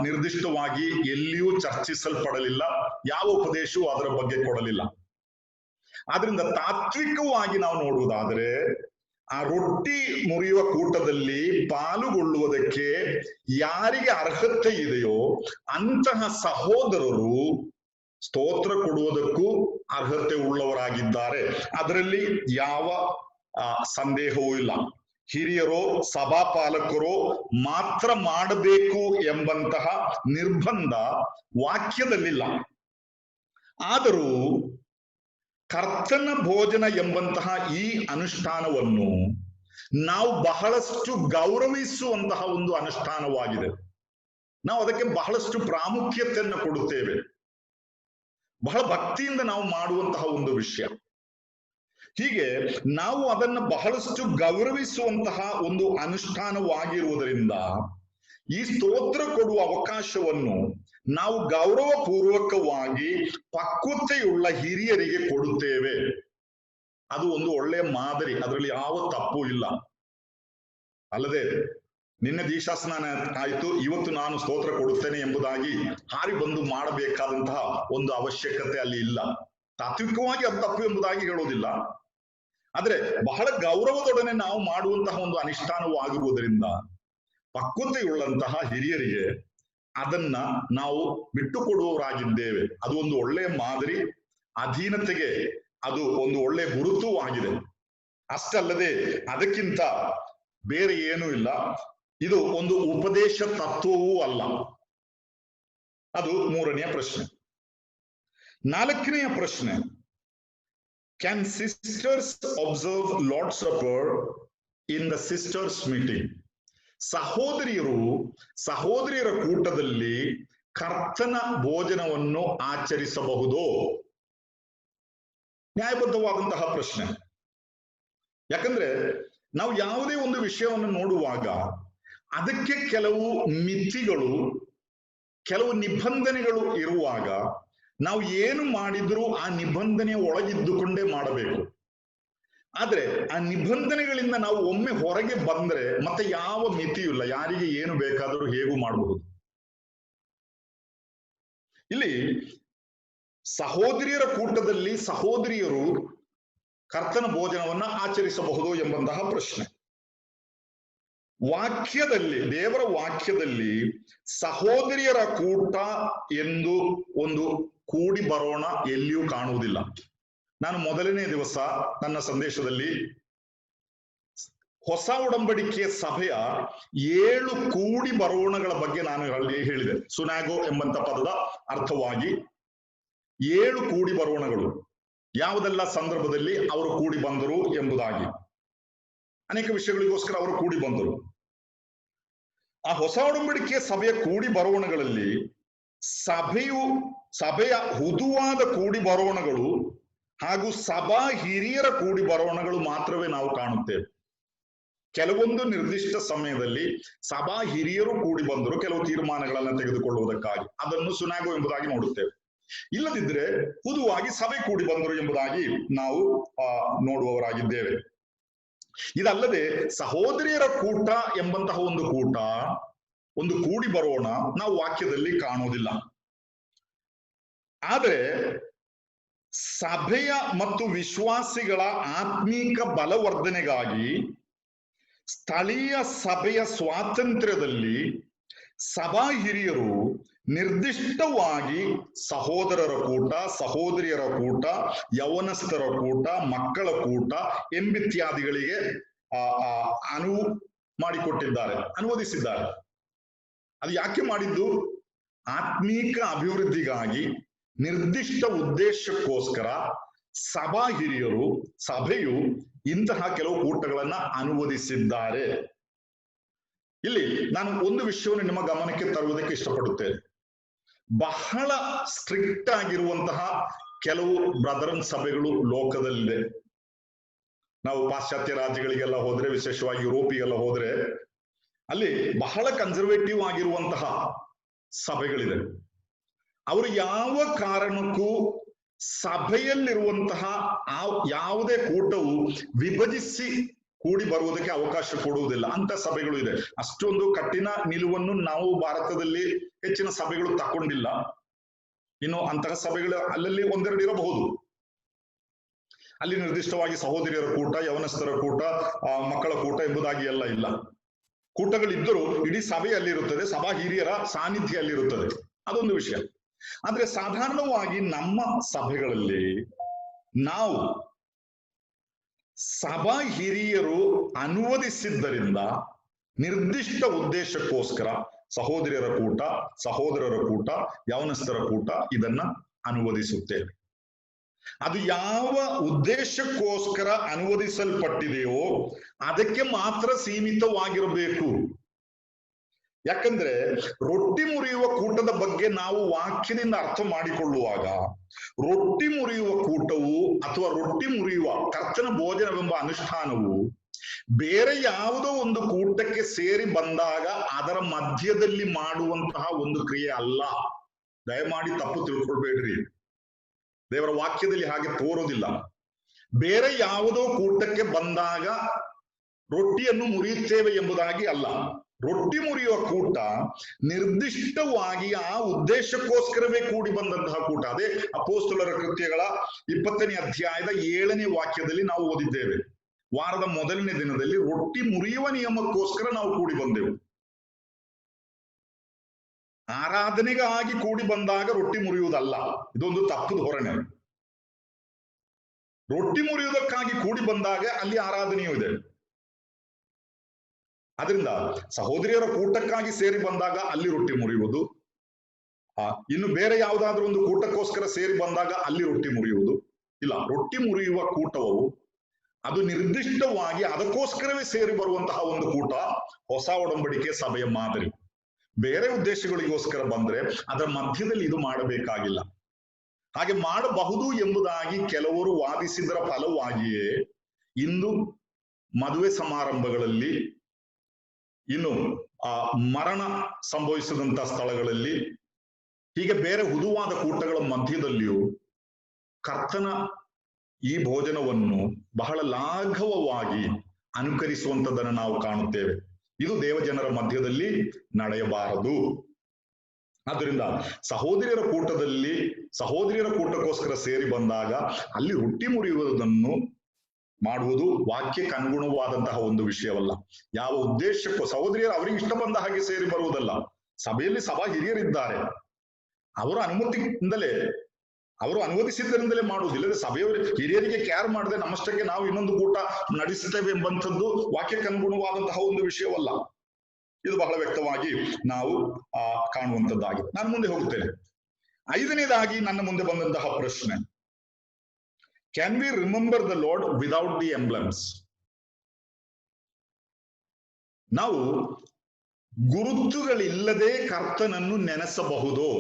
ನಿರ್ದಿಷ್ಟವಾಗಿ ಎಲ್ಲಿಯೂ ಚರ್ಚಿಸಲ್ಪಡಲಿಲ್ಲ. ಯಾವ ಉಪದೇಶವೂ ಅದರ ಬಗ್ಗೆ ಕೊಡಲಿಲ್ಲ. ಆದ್ರಿಂದ ತಾತ್ವಿಕವಾಗಿ ನಾವು ನೋಡುವುದಾದರೆ ಆ ರೊಟ್ಟಿ ಮುರಿಯುವ ಕೂಟದಲ್ಲಿ ಪಾಲುಗೊಳ್ಳುವುದಕ್ಕೆ ಯಾರಿಗೆ ಅರ್ಹತೆ ಇದೆಯೋ ಅಂತಹ ಸಹೋದರರು ಸ್ತೋತ್ರ ಕೊಡುವುದಕ್ಕೂ ಅರ್ಹತೆ ಉಳ್ಳವರಾಗಿದ್ದಾರೆ. ಅದರಲ್ಲಿ ಯಾವ ಸಂದೇಹವೂ ಇಲ್ಲ. ಹಿರಿಯರೋ ಸಭಾಪಾಲಕರೋ ಮಾತ್ರ ಮಾಡಬೇಕು ಎಂಬಂತಹ ನಿರ್ಬಂಧ ವಾಕ್ಯದಲ್ಲಿಲ್ಲ. ಆದರೂ ಕರ್ತನ ಭೋಜನ ಎಂಬಂತಹ ಈ ಅನುಷ್ಠಾನವನ್ನು ನಾವು ಬಹಳಷ್ಟು ಗೌರವಿಸುವಂತಹ ಒಂದು ಅನುಷ್ಠಾನವಾಗಿದೆ. ನಾವು ಅದಕ್ಕೆ ಬಹಳಷ್ಟು ಪ್ರಾಮುಖ್ಯತೆಯನ್ನು ಕೊಡುತ್ತೇವೆ. ಬಹಳ ಭಕ್ತಿಯಿಂದ ನಾವು ಮಾಡುವಂತಹ ಒಂದು ವಿಷಯ. ಹೀಗೆ ನಾವು ಅದನ್ನು ಬಹಳಷ್ಟು ಗೌರವಿಸುವಂತಹ ಒಂದು ಅನುಷ್ಠಾನವಾಗಿರುವುದರಿಂದ ಈ ಸ್ತೋತ್ರ ಕೊಡುವ ಅವಕಾಶವನ್ನು ನಾವು ಗೌರವ ಪೂರ್ವಕವಾಗಿ ಪಕ್ವತೆಯುಳ್ಳ ಹಿರಿಯರಿಗೆ ಕೊಡುತ್ತೇವೆ. ಅದು ಒಂದು ಒಳ್ಳೆಯ ಮಾದರಿ, ಅದರಲ್ಲಿ ಯಾವ ತಪ್ಪು ಇಲ್ಲ. ಅಲ್ಲದೆ ನಿನ್ನೆ ದೀಕ್ಷಾಸ್ನಾನ ಆಯಿತು, ಇವತ್ತು ನಾನು ಸ್ತೋತ್ರ ಕೊಡುತ್ತೇನೆ ಎಂಬುದಾಗಿ ಹಾರಿ ಬಂದು ಮಾಡಬೇಕಾದಂತಹ ಒಂದು ಅವಶ್ಯಕತೆ ಅಲ್ಲಿ ಇಲ್ಲ. ತಾತ್ವಿಕವಾಗಿ ಅದು ತಪ್ಪು ಎಂಬುದಾಗಿ ಹೇಳೋದಿಲ್ಲ. ಆದ್ರೆ ಬಹಳ ಗೌರವದೊಡನೆ ನಾವು ಮಾಡುವಂತಹ ಒಂದು ಅನುಷ್ಠಾನವಾಗಿರುವುದರಿಂದ ಪಕ್ವತೆಯುಳ್ಳಂತಹ ಹಿರಿಯರಿಗೆ ಅದನ್ನ ನಾವು ಬಿಟ್ಟುಕೊಡುವವರಾಗಿದ್ದೇವೆ. ಅದು ಒಂದು ಒಳ್ಳೆಯ ಮಾದರಿ, ಅಧೀನತೆಗೆ ಅದು ಒಂದು ಒಳ್ಳೆಯ ಗುರುತೂ ಆಗಿದೆ. ಅಷ್ಟಲ್ಲದೆ ಅದಕ್ಕಿಂತ ಬೇರೆ ಏನೂ ಇಲ್ಲ. ಇದು ಒಂದು ಉಪದೇಶ ತತ್ವವೂ ಅಲ್ಲ. ಅದು ಮೂರನೆಯ ಪ್ರಶ್ನೆ. ನಾಲ್ಕನೆಯ ಪ್ರಶ್ನೆ, can sisters observe Lord's supper in the sisters meeting? ಸಹೋದರಿಯರ ಕೂಟದಲ್ಲಿ ಕರ್ತನ ಭೋಜನವನ್ನು ಆಚರಿಸಬಹುದೋ? ನ್ಯಾಯಬದ್ಧವಾದಂತಹ ಪ್ರಶ್ನೆ. ಯಾಕಂದ್ರೆ ನಾವು ಯಾವುದೇ ಒಂದು ವಿಷಯವನ್ನು ನೋಡುವಾಗ ಅದಕ್ಕೆ ಕೆಲವು ಮಿತಿಗಳು, ಕೆಲವು ನಿಬಂಧನೆಗಳು ಇರುವಾಗ ನಾವು ಏನು ಮಾಡಿದ್ರೂ ಆ ನಿಬಂಧನೆಯ ಒಳಗಿದ್ದುಕೊಂಡೇ ಮಾಡಬೇಕು. ಆದ್ರೆ ಆ ನಿಬಂಧನೆಗಳಿಂದ ನಾವು ಒಮ್ಮೆ ಹೊರಗೆ ಬಂದ್ರೆ ಮತ್ತೆ ಯಾವ ಮಿತಿಯೂ ಇಲ್ಲ, ಯಾರಿಗೆ ಏನು ಬೇಕಾದರೂ ಹೇಗೂ ಮಾಡಬಹುದು. ಇಲ್ಲಿ ಸಹೋದರಿಯರ ಕೂಟದಲ್ಲಿ ಸಹೋದರಿಯರು ಕರ್ತನ ಭೋಜನವನ್ನ ಆಚರಿಸಬಹುದು ಎಂಬಂತಹ ಪ್ರಶ್ನೆ. ವಾಕ್ಯದಲ್ಲಿ, ದೇವರ ವಾಕ್ಯದಲ್ಲಿ ಸಹೋದರಿಯರ ಕೂಟ ಎಂದು ಒಂದು ಕೂಡಿ ಬರೋಣ ಎಲ್ಲಿಯೂ ಕಾಣುವುದಿಲ್ಲ. ನಾನು ಮೊದಲನೇ ದಿವಸ ನನ್ನ ಸಂದೇಶದಲ್ಲಿ ಹೊಸ ಒಡಂಬಡಿಕೆಯ ಸಭೆಯ 7 ಕೂಡಿ ಬರೋಣಗಳ ಬಗ್ಗೆ ನಾನು ಹೇಳಿದೆ. ಸುನಾಗೋ ಎಂಬಂತ ಪದದ ಅರ್ಥವಾಗಿ 7 ಕೂಡಿ ಬರೋಣಗಳು, ಯಾವುದೆಲ್ಲ ಸಂದರ್ಭದಲ್ಲಿ ಅವರು ಕೂಡಿ ಬಂದರು ಎಂಬುದಾಗಿ, ಅನೇಕ ವಿಷಯಗಳಿಗೋಸ್ಕರ ಅವರು ಕೂಡಿ ಬಂದರು. ಆ ಹೊಸ ಒಡಂಬಡಿಕೆಯ ಸಭೆಯ ಕೂಡಿ ಬರೋಣಗಳಲ್ಲಿ ಸಭೆಯ ಹುದುವಾದ ಕೂಡಿ ಬರೋಣಗಳು ಹಾಗೂ ಸಭಾ ಹಿರಿಯರ ಕೂಡಿ ಬರೋಣಗಳು ಮಾತ್ರವೇ ನಾವು ಕಾಣುತ್ತೇವೆ. ಕೆಲವೊಂದು ನಿರ್ದಿಷ್ಟ ಸಮಯದಲ್ಲಿ ಸಭಾ ಹಿರಿಯರು ಕೂಡಿ ಬಂದರು ಕೆಲವು ತೀರ್ಮಾನಗಳನ್ನು ತೆಗೆದುಕೊಳ್ಳುವುದಕ್ಕಾಗಿ, ಅದನ್ನು ಸುನಾಗೋ ಎಂಬುದಾಗಿ ನೋಡುತ್ತೇವೆ. ಇಲ್ಲದಿದ್ರೆ ಹುದುವಾಗಿ ಸಭೆ ಕೂಡಿ ಬಂದರು ಎಂಬುದಾಗಿ ನಾವು ನೋಡುವವರಾಗಿದ್ದೇವೆ. ಇದಲ್ಲದೆ ಸಹೋದರಿಯರ ಕೂಟ ಎಂಬಂತಹ ಒಂದು ಕೂಟ, ಒಂದು ಕೂಡಿ ಬರೋಣ ನಾವು ವಾಕ್ಯದಲ್ಲಿ ಕಾಣುವುದಿಲ್ಲ. ಆದರೆ ಸಭೆಯ ಮತ್ತು ವಿಶ್ವಾಸಿಗಳ ಆತ್ಮೀಕ ಬಲವರ್ಧನೆಗಾಗಿ ಸ್ಥಳೀಯ ಸಭೆಯ ಸ್ವಾತಂತ್ರ್ಯದಲ್ಲಿ ಸಭಾ ಹಿರಿಯರು ನಿರ್ದಿಷ್ಟವಾಗಿ ಸಹೋದರರ ಕೂಟ, ಸಹೋದರಿಯರ ಕೂಟ, ಯೌವನಸ್ಥರ ಕೂಟ, ಮಕ್ಕಳ ಕೂಟ ಎಂಬಿತ್ಯಾದಿಗಳಿಗೆ ಅನುವದಿಸಿದ್ದಾರೆ. ಅದು ಯಾಕೆ ಮಾಡಿದ್ದು? ಆತ್ಮೀಕ ಅಭಿವೃದ್ಧಿಗಾಗಿ ನಿರ್ದಿಷ್ಟ ಉದ್ದೇಶಕ್ಕೋಸ್ಕರ ಸಭಾ ಹಿರಿಯರು, ಸಭೆಯು ಇಂತಹ ಕೆಲವು ಕೂಟಗಳನ್ನ ಅನುವದಿಸಿದ್ದಾರೆ. ಇಲ್ಲಿ ನಾನು ಒಂದು ವಿಷಯವನ್ನು ನಿಮ್ಮ ಗಮನಕ್ಕೆ ತರುವುದಕ್ಕೆ ಇಷ್ಟಪಡುತ್ತೇನೆ. ಬಹಳ ಸ್ಟ್ರಿಕ್ಟ್ ಆಗಿರುವಂತಹ ಕೆಲವು ಬ್ರದರನ್ ಸಭೆಗಳು ಲೋಕದಲ್ಲಿದೆ. ನಾವು ಪಾಶ್ಚಾತ್ಯ ರಾಜ್ಯಗಳಿಗೆಲ್ಲ ಹೋದ್ರೆ, ವಿಶೇಷವಾಗಿ ಯುರೋಪಿಗೆಲ್ಲ ಹೋದ್ರೆ, ಅಲ್ಲಿ ಬಹಳ ಕನ್ಸರ್ವೇಟಿವ್ ಆಗಿರುವಂತಹ ಸಭೆಗಳಿದೆ. ಅವರು ಯಾವ ಕಾರಣಕ್ಕೂ ಸಭೆಯಲ್ಲಿರುವಂತಹ ಯಾವುದೇ ಕೂಟವು ವಿಭಜಿಸಿ ಕೂಡಿ ಬರುವುದಕ್ಕೆ ಅವಕಾಶ ಕೊಡುವುದಿಲ್ಲ. ಅಂತ ಸಭೆಗಳು ಇದೆ. ಅಷ್ಟೊಂದು ಕಠಿಣ ನಿಲುವನ್ನು ನಾವು ಭಾರತದಲ್ಲಿ ಹೆಚ್ಚಿನ ಸಭೆಗಳು ತಕ್ಕೊಂಡಿಲ್ಲ. ಇನ್ನು ಅಂತಹ ಸಭೆಗಳು ಅಲ್ಲಲ್ಲಿ ಒಂದೆರಡು ಇರಬಹುದು. ಅಲ್ಲಿ ನಿರ್ದಿಷ್ಟವಾಗಿ ಸಹೋದರಿಯರ ಕೂಟ, ಯೌವನಸ್ಥರ ಕೂಟ, ಮಕ್ಕಳ ಕೂಟ ಎಂಬುದಾಗಿ ಎಲ್ಲ ಇಲ್ಲ. ಕೂಟಗಳಿದ್ದರೂ ಇಡೀ ಸಭೆಯಲ್ಲಿರುತ್ತದೆ, ಸಭಾ ಹಿರಿಯರ ಸಾನ್ನಿಧ್ಯ ಅಲ್ಲಿರುತ್ತದೆ. ಅದೊಂದು ವಿಷಯ. ಆದ್ರೆ ಸಾಧಾರಣವಾಗಿ ನಮ್ಮ ಸಭೆಗಳಲ್ಲಿ ನಾವು ಸಭಾ ಹಿರಿಯರು ಅನುವದಿಸಿದ್ದರಿಂದ ನಿರ್ದಿಷ್ಟ ಉದ್ದೇಶಕ್ಕೋಸ್ಕರ ಸಹೋದರಿಯರ ಕೂಟ, ಸಹೋದರರ ಕೂಟ, ಯೌವನಸ್ಥರ ಕೂಟ ಇದನ್ನ ಅನುವದಿಸುತ್ತೇವೆ. ಅದು ಯಾವ ಉದ್ದೇಶಕ್ಕೋಸ್ಕರ ಅನುವದಿಸಲ್ಪಟ್ಟಿದೆಯೋ ಅದಕ್ಕೆ ಮಾತ್ರ ಸೀಮಿತವಾಗಿರಬೇಕು. ಯಾಕಂದ್ರೆ ರೊಟ್ಟಿ ಮುರಿಯುವ ಕೂಟದ ಬಗ್ಗೆ ನಾವು ವಾಕ್ಯದಿಂದ ಅರ್ಥ ಮಾಡಿಕೊಳ್ಳುವಾಗ, ರೊಟ್ಟಿ ಮುರಿಯುವ ಕೂಟವು ಅಥವಾ ರೊಟ್ಟಿ ಮುರಿಯುವ ಕರ್ತನ ಭೋಜನವೆಂಬ ಅನುಷ್ಠಾನವು ಬೇರೆ ಯಾವುದೋ ಒಂದು ಕೂಟಕ್ಕೆ ಸೇರಿ ಬಂದಾಗ ಅದರ ಮಧ್ಯದಲ್ಲಿ ಮಾಡುವಂತಹ ಒಂದು ಕ್ರಿಯೆ ಅಲ್ಲ. ದಯಮಾಡಿ ತಪ್ಪು ತಿಳ್ಕೊಳ್ಬೇಡ್ರಿ. ದೇವರ ವಾಕ್ಯದಲ್ಲಿ ಹಾಗೆ ತೋರೋದಿಲ್ಲ. ಬೇರೆ ಯಾವುದೋ ಕೂಟಕ್ಕೆ ಬಂದಾಗ ರೊಟ್ಟಿಯನ್ನು ಮುರಿಯುತ್ತೇವೆ ಎಂಬುದಾಗಿ ಅಲ್ಲ. ರೊಟ್ಟಿ ಮುರಿಯುವ ಕೂಟ ನಿರ್ದಿಷ್ಟವಾಗಿ ಆ ಉದ್ದೇಶಕ್ಕೋಸ್ಕರವೇ ಕೂಡಿ ಬಂದಂತಹ ಕೂಟ. ಅದೇ ಅಪೊಸ್ತಲರ ಕೃತ್ಯಗಳ 20ನೇ ಅಧ್ಯಾಯದ 7ನೇ ವಾಕ್ಯದಲ್ಲಿ ನಾವು ಓದಿದ್ದೇವೆ. ವಾರದ ಮೊದಲನೇ ದಿನದಲ್ಲಿ ರೊಟ್ಟಿ ಮುರಿಯುವ ನಿಯಮಕ್ಕೋಸ್ಕರ ನಾವು ಕೂಡಿ ಬಂದೆವು. ಆರಾಧನೆಗಾಗಿ ಕೂಡಿ ಬಂದಾಗ ರೊಟ್ಟಿ ಮುರಿಯುವುದಲ್ಲ. ಇದೊಂದು ತಪ್ಪು ಧೋರಣೆ. ರೊಟ್ಟಿ ಮುರಿಯುವುದಕ್ಕಾಗಿ ಕೂಡಿ ಬಂದಾಗ ಅಲ್ಲಿ ಆರಾಧನೆಯೂ ಇದೆ. ಅದರಿಂದ ಸಹೋದರಿಯರ ಕೂಟಕ್ಕಾಗಿ ಸೇರಿ ಬಂದಾಗ ಅಲ್ಲಿ ರೊಟ್ಟಿ ಮುರಿಯುವುದು, ಇನ್ನು ಬೇರೆ ಯಾವುದಾದ್ರೂ ಒಂದು ಕೂಟಕ್ಕೋಸ್ಕರ ಸೇರಿ ಬಂದಾಗ ಅಲ್ಲಿ ರೊಟ್ಟಿ ಮುರಿಯುವುದು ಇಲ್ಲ. ರೊಟ್ಟಿ ಮುರಿಯುವ ಕೂಟವು ಅದು ನಿರ್ದಿಷ್ಟವಾಗಿ ಅದಕ್ಕೋಸ್ಕರವೇ ಸೇರಿ ಬರುವಂತಹ ಒಂದು ಕೂಟ ಹೊಸ ಒಡಂಬಡಿಕೆ ಸಭೆಯ ಮಾದರಿ. ಬೇರೆ ಉದ್ದೇಶಗಳಿಗೋಸ್ಕರ ಬಂದ್ರೆ ಅದರ ಮಧ್ಯದಲ್ಲಿ ಇದು ಮಾಡಬೇಕಾಗಿಲ್ಲ. ಹಾಗೆ ಮಾಡಬಹುದು ಎಂಬುದಾಗಿ ಕೆಲವರು ವಾದಿಸಿದರ ಫಲವಾಗಿಯೇ ಇಂದು ಮದುವೆ ಸಮಾರಂಭಗಳಲ್ಲಿ, ಇನ್ನು ಮರಣ ಸಂಭವಿಸಿದಂತಹ ಸ್ಥಳಗಳಲ್ಲಿ, ಹೀಗೆ ಬೇರೆ ಹುದುವಾದ ಕೂಟಗಳ ಮಧ್ಯದಲ್ಲಿಯೂ ಕರ್ತನ ಈ ಭೋಜನವನ್ನು ಬಹಳ ಲಾಘವವಾಗಿ ಅನುಕರಿಸುವಂತದನ್ನು ನಾವು ಕಾಣುತ್ತೇವೆ. ಇದು ದೇವಜನರ ಮಧ್ಯದಲ್ಲಿ ನಡೆಯಬಾರದು. ಆದ್ದರಿಂದ ಸಹೋದರಿಯರ ಕೂಟಕ್ಕೋಸ್ಕರ ಸೇರಿ ಬಂದಾಗ ಅಲ್ಲಿ ರೊಟ್ಟಿ ಮುರಿಯುವುದನ್ನು ಮಾಡುವುದು ವಾಕ್ಯಕ್ಕೆ ಅನುಗುಣವಾದಂತಹ ಒಂದು ವಿಷಯವಲ್ಲ. ಯಾವ ಉದ್ದೇಶಕ್ಕೂ ಸಹೋದರಿಯರು ಅವರಿಗೆ ಇಷ್ಟ ಬಂದ ಹಾಗೆ ಸೇರಿ ಬರುವುದಲ್ಲ. ಸಭೆಯಲ್ಲಿ ಸಭಾ ಹಿರಿಯರಿದ್ದಾರೆ, ಅವರ ಅನುಮತಿಯಿಂದಲೇ, ಅವರು ಅನುವದಿಸಿದ್ದರಿಂದಲೇ ಮಾಡುವುದಿಲ್ಲ. ಸಭೆಯವರು ಹಿರಿಯರಿಗೆ ಕೇರ್ ಮಾಡದೆ ನಮ್ಮಷ್ಟಕ್ಕೆ ನಾವು ಇನ್ನೊಂದು ಕೂಟ ನಡೆಸುತ್ತೇವೆ ಎಂಬಂಥದ್ದು ವಾಕ್ಯಕ್ಕೆ ಅನುಗುಣವಾದಂತಹ ಒಂದು ವಿಷಯವಲ್ಲ. ಇದು ಬಹಳ ವ್ಯಕ್ತವಾಗಿ ನಾವು ಕಾಣುವಂತದ್ದಾಗಿದೆ. ನಾನು ಮುಂದೆ ಹೋಗುತ್ತೇನೆ. 5ನೇದಾಗಿ ನನ್ನ ಮುಂದೆ ಬಂದಂತಹ ಪ್ರಶ್ನೆ, can we remember the lord without the emblems? ನಾವು ಗುರುತುಗಳಿಲ್ಲದೆ ಕರ್ತನನ್ನು ನೆನೆಸಬಹುದೋ?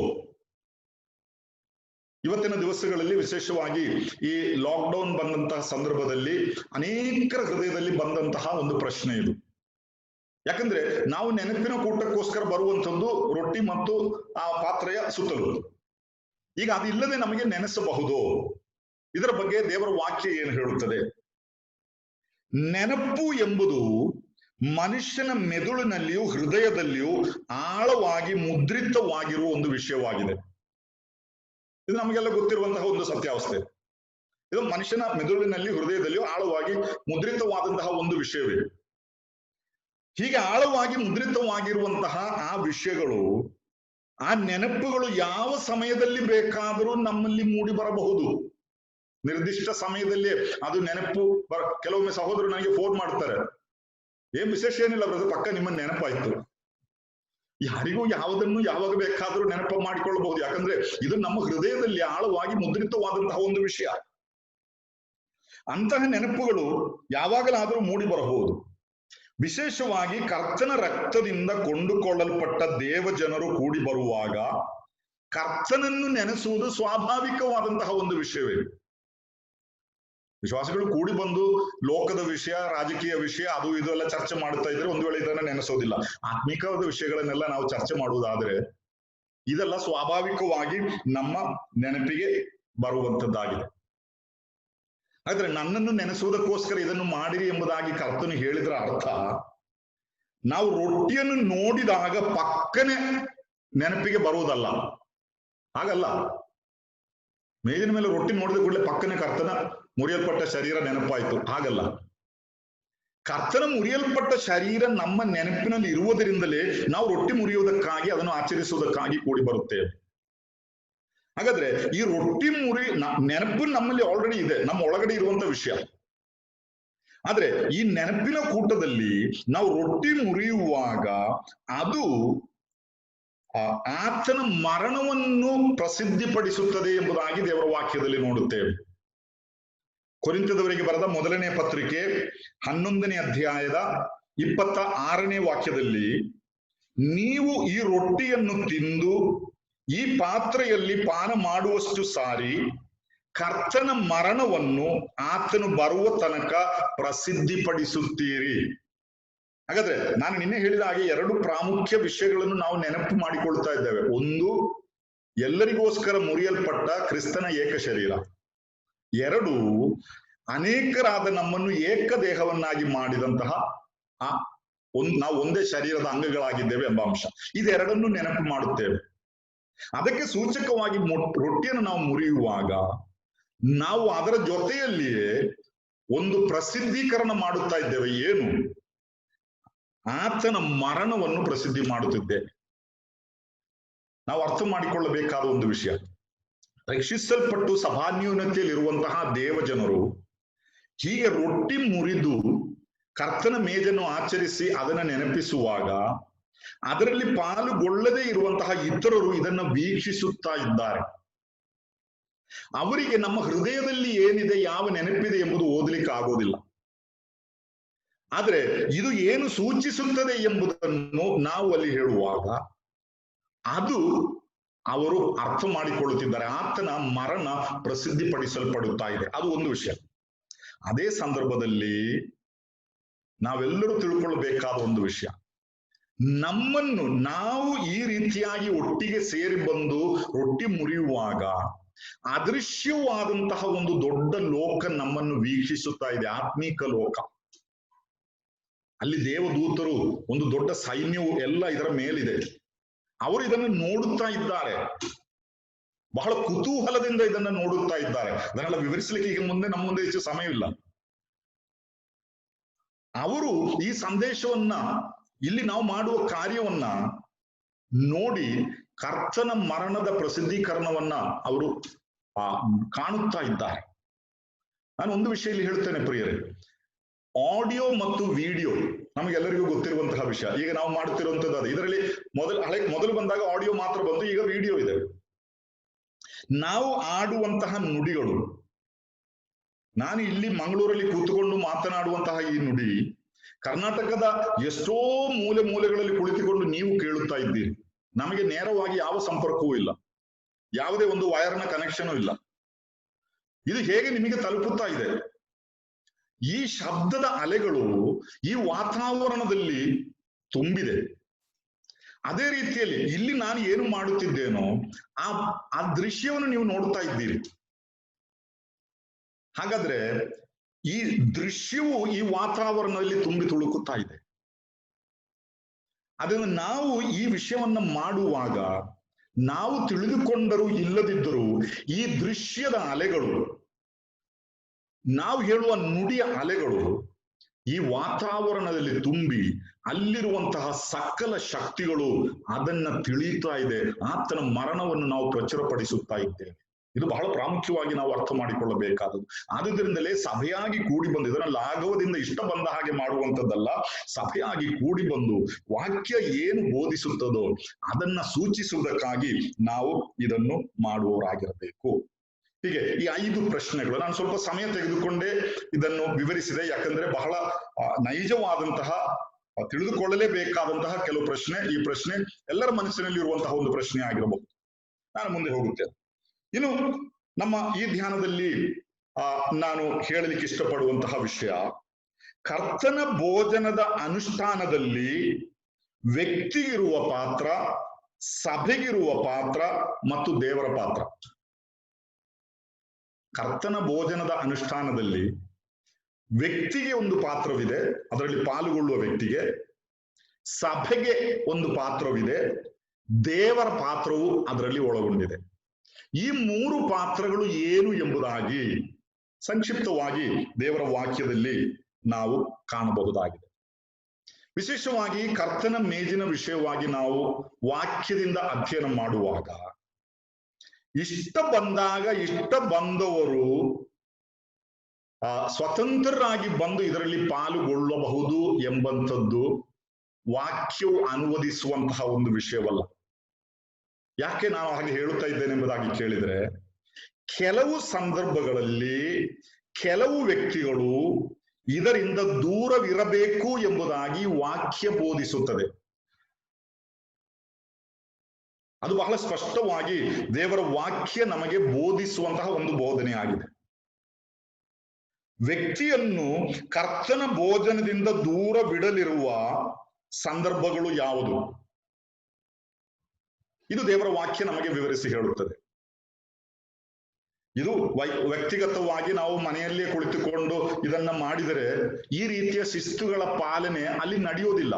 ಇವತ್ತಿನ ದಿವಸಗಳಲ್ಲಿ ವಿಶೇಷವಾಗಿ ಈ ಲಾಕ್ಡೌನ್ ಬಂದಂತಹ ಸಂದರ್ಭದಲ್ಲಿ ಅನೇಕರ ಹೃದಯದಲ್ಲಿ ಬಂದಂತಹ ಒಂದು ಪ್ರಶ್ನೆ ಇದು. ಯಾಕಂದ್ರೆ ನಾವು ನೆನಪಿನ ಕೂಟಕ್ಕೋಸ್ಕರ ಬರುವಂಥದ್ದು ರೊಟ್ಟಿ ಮತ್ತು ಆ ಪಾತ್ರೆಯ ಸುತ್ತಲೂ. ಈಗ ಅದಿಲ್ಲದೆ ನಮಗೆ ನೆನೆಸಬಹುದೋ? ಇದರ ಬಗ್ಗೆ ದೇವರ ವಾಕ್ಯ ಏನು ಹೇಳುತ್ತದೆ? ನೆನಪು ಎಂಬುದು ಮನುಷ್ಯನ ಮೆದುಳಿನಲ್ಲಿಯೂ ಹೃದಯದಲ್ಲಿಯೂ ಆಳವಾಗಿ ಮುದ್ರಿತವಾಗಿರುವ ಒಂದು ವಿಷಯವಾಗಿದೆ. ಇದು ನಮಗೆಲ್ಲ ಗೊತ್ತಿರುವಂತಹ ಒಂದು ಸತ್ಯಾವಸ್ಥೆ. ಇದು ಮನುಷ್ಯನ ಮೆದುಳಿನಲ್ಲಿ ಹೃದಯದಲ್ಲಿಯೂ ಆಳವಾಗಿ ಮುದ್ರಿತವಾದಂತಹ ಒಂದು ವಿಷಯವೇ. ಹೀಗೆ ಆಳವಾಗಿ ಮುದ್ರಿತವಾಗಿರುವಂತಹ ಆ ವಿಷಯಗಳು, ಆ ನೆನಪುಗಳು ಯಾವ ಸಮಯದಲ್ಲಿ ಬೇಕಾದರೂ ನಮ್ಮಲ್ಲಿ ಮೂಡಿ ಬರಬಹುದು. ನಿರ್ದಿಷ್ಟ ಸಮಯದಲ್ಲಿ ಅದು ನೆನಪು ಕೆಲವೊಮ್ಮೆ ಸಹೋದರರು ನನಗೆ ಫೋನ್ ಮಾಡ್ತಾರೆ, ಏನ್ ವಿಶೇಷ ಏನಿಲ್ಲ ಬ್ರದರ್, ಪಕ್ಕ ನಿಮ್ಮ ನೆನಪಾಯ್ತು. ಯಾರಿಗೂ ಯಾವುದನ್ನು ಯಾವಾಗ ಬೇಕಾದರೂ ನೆನಪು ಮಾಡಿಕೊಳ್ಳಬಹುದು. ಯಾಕಂದ್ರೆ ಇದು ನಮ್ಮ ಹೃದಯದಲ್ಲಿ ಆಳವಾಗಿ ಮುದ್ರಿತವಾದಂತಹ ಒಂದು ವಿಷಯ. ಅಂತಹ ನೆನಪುಗಳು ಯಾವಾಗಲಾದರೂ ಮೂಡಿ ಬರಬಹುದು. ವಿಶೇಷವಾಗಿ ಕರ್ತನ ರಕ್ತದಿಂದ ಕೊಂಡುಕೊಳ್ಳಲ್ಪಟ್ಟ ದೇವ ಜನರು ಕೂಡಿ ಬರುವಾಗ ಕರ್ತನನ್ನು ನೆನೆಸುವುದು ಸ್ವಾಭಾವಿಕವಾದಂತಹ ಒಂದು ವಿಷಯವೇ. ವಿಶ್ವಾಸಿಗಳು ಕೂಡಿ ಬಂದು ಲೋಕದ ವಿಷಯ, ರಾಜಕೀಯ ವಿಷಯ, ಅದು ಇದು ಎಲ್ಲ ಚರ್ಚೆ ಮಾಡ್ತಾ ಇದ್ರೆ ಒಂದು ವೇಳೆ ಇದನ್ನ ನೆನೆಸೋದಿಲ್ಲ. ಆತ್ಮಿಕವಾದ ವಿಷಯಗಳನ್ನೆಲ್ಲ ನಾವು ಚರ್ಚೆ ಮಾಡುವುದಾದ್ರೆ ಇದೆಲ್ಲ ಸ್ವಾಭಾವಿಕವಾಗಿ ನಮ್ಮ ನೆನಪಿಗೆ ಬರುವಂತದ್ದಾಗಿದೆ. ಆದ್ರೆ ನನ್ನನ್ನು ನೆನೆಸುವುದಕ್ಕೋಸ್ಕರ ಇದನ್ನು ಮಾಡಿರಿ ಎಂಬುದಾಗಿ ಕರ್ತನು ಹೇಳಿದ್ರ ಅರ್ಥ, ನಾವು ರೊಟ್ಟಿಯನ್ನು ನೋಡಿದಾಗ ಪಕ್ಕನೆ ನೆನಪಿಗೆ ಬರುವುದಲ್ಲ. ಹಾಗಲ್ಲ. ಮೇಜಿನ ಮೇಲೆ ರೊಟ್ಟಿ ನೋಡಿದ ಕೂಡಲೇ ಪಕ್ಕನೆ ಕರ್ತನ ಮುರಿಯಲ್ಪಟ್ಟ ಶರೀರ ನೆನಪಾಯ್ತು, ಹಾಗಲ್ಲ. ಕರ್ತನ ಮುರಿಯಲ್ಪಟ್ಟ ಶರೀರ ನಮ್ಮ ನೆನಪಿನಲ್ಲಿ ಇರುವುದರಿಂದಲೇ ನಾವು ರೊಟ್ಟಿ ಮುರಿಯುವುದಕ್ಕಾಗಿ, ಅದನ್ನು ಆಚರಿಸುವುದಕ್ಕಾಗಿ ಕೂಡಿ ಬರುತ್ತೇವೆ. ಹಾಗಾದ್ರೆ ಈ ರೊಟ್ಟಿ ನೆನಪು ನಮ್ಮಲ್ಲಿ ಆಲ್ರೆಡಿ ಇದೆ, ನಮ್ಮ ಒಳಗಡೆ ಇರುವಂತ ವಿಷಯ. ಆದ್ರೆ ಈ ನೆನಪಿನ ಕೂಟದಲ್ಲಿ ನಾವು ರೊಟ್ಟಿ ಮುರಿಯುವಾಗ ಅದು ಆತನ ಮರಣವನ್ನು ಪ್ರಸಿದ್ಧಿಪಡಿಸುತ್ತದೆ ಎಂಬುದಾಗಿ ದೇವರ ವಾಕ್ಯದಲ್ಲಿ ನೋಡುತ್ತೇವೆ. ಕೊರಿಂಥದವರಿಗೆ ಬರೆದ ಮೊದಲನೇ ಪತ್ರಿಕೆ 11ನೇ ಅಧ್ಯಾಯದ 26ನೇ ವಾಕ್ಯದಲ್ಲಿ, ನೀವು ಈ ರೊಟ್ಟಿಯನ್ನು ತಿಂದು ಈ ಪಾತ್ರೆಯಲ್ಲಿ ಪಾನ ಮಾಡುವಷ್ಟು ಸಾರಿ ಕರ್ತನ ಮರಣವನ್ನು ಆತನು ಬರುವ ತನಕ ಪ್ರಸಿದ್ಧಿಪಡಿಸುತ್ತೀರಿ. ಹಾಗಾದ್ರೆ ನಾನು ನಿನ್ನೆ ಹೇಳಿದ ಹಾಗೆ ಎರಡು ಪ್ರಾಮುಖ್ಯ ವಿಷಯಗಳನ್ನು ನಾವು ನೆನಪು ಮಾಡಿಕೊಳ್ತಾ ಇದ್ದೇವೆ. ಒಂದು, ಎಲ್ಲರಿಗೋಸ್ಕರ ಮುರಿಯಲ್ಪಟ್ಟ ಕ್ರಿಸ್ತನ ಏಕ ಶರೀರ. ಎರಡು, ಅನೇಕರಾದ ನಮ್ಮನ್ನು ಏಕ ದೇಹವನ್ನಾಗಿ ಮಾಡಿದಂತಹ ನಾವು ಒಂದೇ ಶರೀರದ ಅಂಗಗಳಾಗಿದ್ದೇವೆ ಎಂಬ ಅಂಶ. ಇದೆರಡನ್ನು ನೆನಪು ಮಾಡುತ್ತೇವೆ. ಅದಕ್ಕೆ ಸೂಚಕವಾಗಿ ರೊಟ್ಟಿಯನ್ನು ನಾವು ಮುರಿಯುವಾಗ ನಾವು ಅದರ ಜೊತೆಯಲ್ಲಿಯೇ ಒಂದು ಪ್ರಸಿದ್ಧೀಕರಣ ಮಾಡುತ್ತಾ ಇದ್ದೇವೆ. ಏನು? ಆತನ ಮರಣವನ್ನು ಪ್ರಸಿದ್ಧಿ ಮಾಡುತ್ತಿದ್ದೇವೆ. ನಾವು ಅರ್ಥ ಮಾಡಿಕೊಳ್ಳಬೇಕಾದ ಒಂದು ವಿಷಯ, ರಕ್ಷಿಸಲ್ಪಟ್ಟು ಸಭಾನ್ಯೂನತೆಯಲ್ಲಿರುವಂತಹ ದೇವಜನರು ಹೀಗೆ ರೊಟ್ಟಿ ಮುರಿದು ಕರ್ತನ ಮೇಜನ್ನು ಆಚರಿಸಿ ಅದನ್ನು ನೆನಪಿಸುವಾಗ ಅದರಲ್ಲಿ ಪಾಲುಗೊಳ್ಳದೇ ಇರುವಂತಹ ಇತರರು ಇದನ್ನು ವೀಕ್ಷಿಸುತ್ತಾ ಇದ್ದಾರೆ. ಅವರಿಗೆ ನಮ್ಮ ಹೃದಯದಲ್ಲಿ ಏನಿದೆ, ಯಾವ ನೆನಪಿದೆ ಎಂಬುದು ಓದಲಿಕ್ಕೆ ಆಗೋದಿಲ್ಲ. ಆದ್ರೆ ಇದು ಏನು ಸೂಚಿಸುತ್ತದೆ ಎಂಬುದನ್ನು ನಾವು ಅಲ್ಲಿ ಹೇಳುವಾಗ ಅದು ಅವರು ಅರ್ಥ ಮಾಡಿಕೊಳ್ಳುತ್ತಿದ್ದಾರೆ. ಆತನ ಮರಣ ಪ್ರಸಿದ್ಧಿಪಡಿಸಲ್ಪಡುತ್ತಾ ಇದೆ. ಅದು ಒಂದು ವಿಷಯ. ಅದೇ ಸಂದರ್ಭದಲ್ಲಿ ನಾವೆಲ್ಲರೂ ತಿಳ್ಕೊಳ್ಬೇಕಾದ ಒಂದು ವಿಷಯ, ನಮ್ಮನ್ನು ನಾವು ಈ ರೀತಿಯಾಗಿ ಒಟ್ಟಿಗೆ ಸೇರಿ ಬಂದು ರೊಟ್ಟಿ ಮುರಿಯುವಾಗ ಅದೃಶ್ಯವಾದಂತಹ ಒಂದು ದೊಡ್ಡ ಲೋಕ ನಮ್ಮನ್ನು ವೀಕ್ಷಿಸುತ್ತಾ ಇದೆ, ಆತ್ಮೀಕ ಲೋಕ. ಅಲ್ಲಿ ದೇವದೂತರು, ಒಂದು ದೊಡ್ಡ ಸೈನ್ಯವು ಎಲ್ಲ ಇದರ ಮೇಲಿದೆ. ಅವರು ಇದನ್ನು ನೋಡುತ್ತಾ ಇದ್ದಾರೆ, ಬಹಳ ಕುತೂಹಲದಿಂದ ಇದನ್ನು ನೋಡುತ್ತಾ ಇದ್ದಾರೆ. ಅದನ್ನೆಲ್ಲ ವಿವರಿಸಲಿಕ್ಕೆ ಈಗ ನಮ್ಮ ಮುಂದೆ ಹೆಚ್ಚು ಸಮಯವಿಲ್ಲ. ಅವರು ಈ ಸಂದೇಶವನ್ನ, ಇಲ್ಲಿ ನಾವು ಮಾಡುವ ಕಾರ್ಯವನ್ನ ನೋಡಿ ಕರ್ತನ ಮರಣದ ಪ್ರಸಿದ್ಧೀಕರಣವನ್ನ ಅವರು ಕಾಣುತ್ತಾ ಇದ್ದಾರೆ. ನಾನು ಒಂದು ವಿಷಯ ಇಲ್ಲಿ ಹೇಳ್ತೇನೆ ಪ್ರಿಯರೇ, ಆಡಿಯೋ ಮತ್ತು ವಿಡಿಯೋ ನಮಗೆಲ್ಲರಿಗೂ ಗೊತ್ತಿರುವಂತಹ ವಿಷಯ. ಈಗ ನಾವು ಮಾಡುತ್ತಿರುವಂತದ್ದು ಅದು. ಇದರಲ್ಲಿ ಮೊದಲು ಬಂದಾಗ ಆಡಿಯೋ ಮಾತ್ರ ಬಂತು, ಈಗ ವಿಡಿಯೋ ಇದೆ. ನಾವು ಆಡುವಂತಹ ನುಡಿಗಳು, ನಾನು ಇಲ್ಲಿ ಮಂಗಳೂರಲ್ಲಿ ಕೂತುಕೊಂಡು ಮಾತನಾಡುವಂತಹ ಈ ನುಡಿ ಕರ್ನಾಟಕದ ಎಷ್ಟೋ ಮೂಲೆಗಳಲ್ಲಿ ಕುಳಿತುಕೊಂಡು ನೀವು ಕೇಳುತ್ತಾ ಇದ್ದೀರಿ. ನಮಗೆ ನೇರವಾಗಿ ಯಾವ ಸಂಪರ್ಕವೂ ಇಲ್ಲ, ಯಾವುದೇ ಒಂದು ವೈರ್ನ ಕನೆಕ್ಷನ್ ಇಲ್ಲ. ಇದು ಹೇಗೆ ನಿಮಗೆ ತಲುಪುತ್ತಾ ಇದೆ? ಈ ಶಬ್ದದ ಅಲೆಗಳು ಈ ವಾತಾವರಣದಲ್ಲಿ ತುಂಬಿದೆ. ಅದೇ ರೀತಿಯಲ್ಲಿ ಇಲ್ಲಿ ನಾನು ಏನು ಮಾಡುತ್ತಿದ್ದೇನೋ ಆ ದೃಶ್ಯವನ್ನು ನೀವು ನೋಡ್ತಾ ಇದ್ದೀರಿ. ಹಾಗಾದ್ರೆ ಈ ದೃಶ್ಯವು ಈ ವಾತಾವರಣದಲ್ಲಿ ತುಂಬಿ ತುಳುಕುತ್ತಾ ಇದೆ. ಅದನ್ನು ನಾವು ಈ ವಿಷಯವನ್ನ ಮಾಡುವಾಗ ನಾವು ತಿಳಿದುಕೊಂಡರೂ ಇಲ್ಲದಿದ್ದರೂ ಈ ದೃಶ್ಯದ ಅಲೆಗಳು, ನಾವು ಹೇಳುವ ನುಡಿಯ ಅಲೆಗಳು ಈ ವಾತಾವರಣದಲ್ಲಿ ತುಂಬಿ ಅಲ್ಲಿರುವಂತಹ ಸಕಲ ಶಕ್ತಿಗಳು ಅದನ್ನ ತಿಳಿಯುತ್ತಾ ಇದೆ. ಆತನ ಮರಣವನ್ನು ನಾವು ಪ್ರಚುರಪಡಿಸುತ್ತಾ ಇದ್ದೇವೆ. ಇದು ಬಹಳ ಪ್ರಾಮುಖ್ಯವಾಗಿ ನಾವು ಅರ್ಥ ಮಾಡಿಕೊಳ್ಳಬೇಕಾದದ್ದು. ಆದುದರಿಂದಲೇ ಸಭೆಯಾಗಿ ಕೂಡಿ ಬಂದು, ಇದನ್ನ ಲಾಘವದಿಂದ ಇಷ್ಟ ಬಂದ ಹಾಗೆ ಮಾಡುವಂಥದ್ದಲ್ಲ, ಸಭೆಯಾಗಿ ಕೂಡಿ ಬಂದು ವಾಕ್ಯ ಏನು ಬೋಧಿಸುತ್ತದೋ ಅದನ್ನ ಸೂಚಿಸುವುದಕ್ಕಾಗಿ ನಾವು ಇದನ್ನು ಮಾಡುವವರಾಗಿರಬೇಕು. ಹೀಗೆ ಈ 5 ಪ್ರಶ್ನೆಗಳು ನಾನು ಸ್ವಲ್ಪ ಸಮಯ ತೆಗೆದುಕೊಂಡೇ ಇದನ್ನು ವಿವರಿಸಿದೆ. ಯಾಕಂದ್ರೆ ಬಹಳ ನೈಜವಾದಂತಹ, ತಿಳಿದುಕೊಳ್ಳಲೇಬೇಕಾದಂತಹ ಕೆಲವು ಪ್ರಶ್ನೆ. ಈ ಪ್ರಶ್ನೆ ಎಲ್ಲರ ಮನಸ್ಸಿನಲ್ಲಿ ಇರುವಂತಹ ಒಂದು ಪ್ರಶ್ನೆ ಆಗಿರಬಹುದು. ನಾನು ಮುಂದೆ ಹೋಗುತ್ತೇನೆ. ಇನ್ನು ನಮ್ಮ ಈ ಧ್ಯಾನದಲ್ಲಿ ನಾನು ಹೇಳಲಿಕ್ಕೆ ಇಷ್ಟಪಡುವಂತಹ ವಿಷಯ, ಕರ್ತನ ಭೋಜನದ ಅನುಷ್ಠಾನದಲ್ಲಿ ವ್ಯಕ್ತಿಗಿರುವ ಪಾತ್ರ, ಸಭೆಗಿರುವ ಪಾತ್ರ ಮತ್ತು ದೇವರ ಪಾತ್ರ. ಕರ್ತನ ಭೋಜನದ ಅನುಷ್ಠಾನದಲ್ಲಿ ವ್ಯಕ್ತಿಗೆ ಒಂದು ಪಾತ್ರವಿದೆ, ಅದರಲ್ಲಿ ಪಾಲ್ಗೊಳ್ಳುವ ವ್ಯಕ್ತಿಗೆ. ಸಭೆಗೆ ಒಂದು ಪಾತ್ರವಿದೆ, ದೇವರ ಪಾತ್ರವು ಅದರಲ್ಲಿ ಒಳಗೊಂಡಿದೆ. ಈ 3 ಪಾತ್ರಗಳು ಏನು ಎಂಬುದಾಗಿ ಸಂಕ್ಷಿಪ್ತವಾಗಿ ದೇವರ ವಾಕ್ಯದಲ್ಲಿ ನಾವು ಕಾಣಬಹುದಾಗಿದೆ. ವಿಶೇಷವಾಗಿ ಕರ್ತನ ಮೇಜಿನ ವಿಷಯವಾಗಿ ನಾವು ವಾಕ್ಯದಿಂದ ಅಧ್ಯಯನ ಮಾಡುವಾಗ ಇಷ್ಟ ಬಂದವರು ಸ್ವತಂತ್ರರಾಗಿ ಬಂದು ಇದರಲ್ಲಿ ಪಾಲುಗೊಳ್ಳಬಹುದು ಎಂಬಂಥದ್ದು ವಾಕ್ಯವು ಅನುವದಿಸುವಂತಹ ಒಂದು ವಿಷಯವಲ್ಲ. ಯಾಕೆ ನಾನು ಹಾಗೆ ಹೇಳುತ್ತಾ ಇದ್ದೇನೆ ಎಂಬುದಾಗಿ ಕೇಳಿದ್ರೆ, ಕೆಲವು ಸಂದರ್ಭಗಳಲ್ಲಿ ಕೆಲವು ವ್ಯಕ್ತಿಗಳು ಇದರಿಂದ ದೂರವಿರಬೇಕು ಎಂಬುದಾಗಿ ವಾಕ್ಯ ಬೋಧಿಸುತ್ತದೆ. ಅದು ಬಹಳ ಸ್ಪಷ್ಟವಾಗಿ ದೇವರ ವಾಕ್ಯ ನಮಗೆ ಬೋಧಿಸುವಂತಹ ಒಂದು ಬೋಧನೆ ಆಗಿದೆ. ವ್ಯಕ್ತಿಯನ್ನು ಕರ್ತನ ಭೋಜನದಿಂದ ದೂರ ಬಿಡಲಿರುವ ಸಂದರ್ಭಗಳು ಯಾವುದು? ಇದು ದೇವರ ವಾಕ್ಯ ನಮಗೆ ವಿವರಿಸಿ ಹೇಳುತ್ತದೆ. ಇದು ವ್ಯಕ್ತಿಗತವಾಗಿ ನಾವು ಮನೆಯಲ್ಲೇ ಕುಳಿತುಕೊಂಡು ಇದನ್ನ ಮಾಡಿದರೆ ಈ ರೀತಿಯ ಶಿಸ್ತುಗಳ ಪಾಲನೆ ಅಲ್ಲಿ ನಡೆಯೋದಿಲ್ಲ.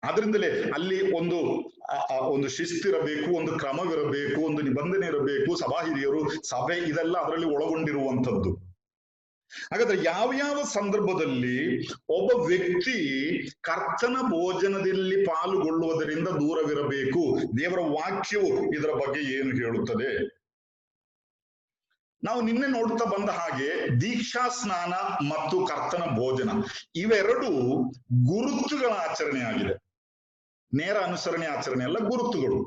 ಆದ್ರಿಂದಲೇ ಅಲ್ಲಿ ಒಂದು ಶಿಸ್ತಿರಬೇಕು, ಒಂದು ಕ್ರಮವಿರಬೇಕು, ಒಂದು ನಿಬಂಧನೆ ಇರಬೇಕು, ಸಭಾ ಹಿರಿಯರು, ಸಭೆ, ಇದೆಲ್ಲ ಅದರಲ್ಲಿ ಒಳಗೊಂಡಿರುವಂಥದ್ದು. ಹಾಗಾದ್ರೆ ಯಾವ ಸಂದರ್ಭದಲ್ಲಿ ಒಬ್ಬ ವ್ಯಕ್ತಿ ಕರ್ತನ ಭೋಜನದಲ್ಲಿ ಪಾಲುಗೊಳ್ಳುವುದರಿಂದ ದೂರವಿರಬೇಕು? ದೇವರ ವಾಕ್ಯವು ಇದರ ಬಗ್ಗೆ ಏನು ಹೇಳುತ್ತದೆ? ನಾವು ನಿನ್ನೆ ನೋಡುತ್ತಾ ಬಂದ ಹಾಗೆ ದೀಕ್ಷಾ ಸ್ನಾನ ಮತ್ತು ಕರ್ತನ ಭೋಜನ ಇವೆರಡು ಗುರುತುಗಳ ಆಚರಣೆ ಆಗಿದೆ. ನೇರ ಅನುಸರಣೆ ಆಚರಣೆ ಅಲ್ಲ, ಗುರುತುಗಳು.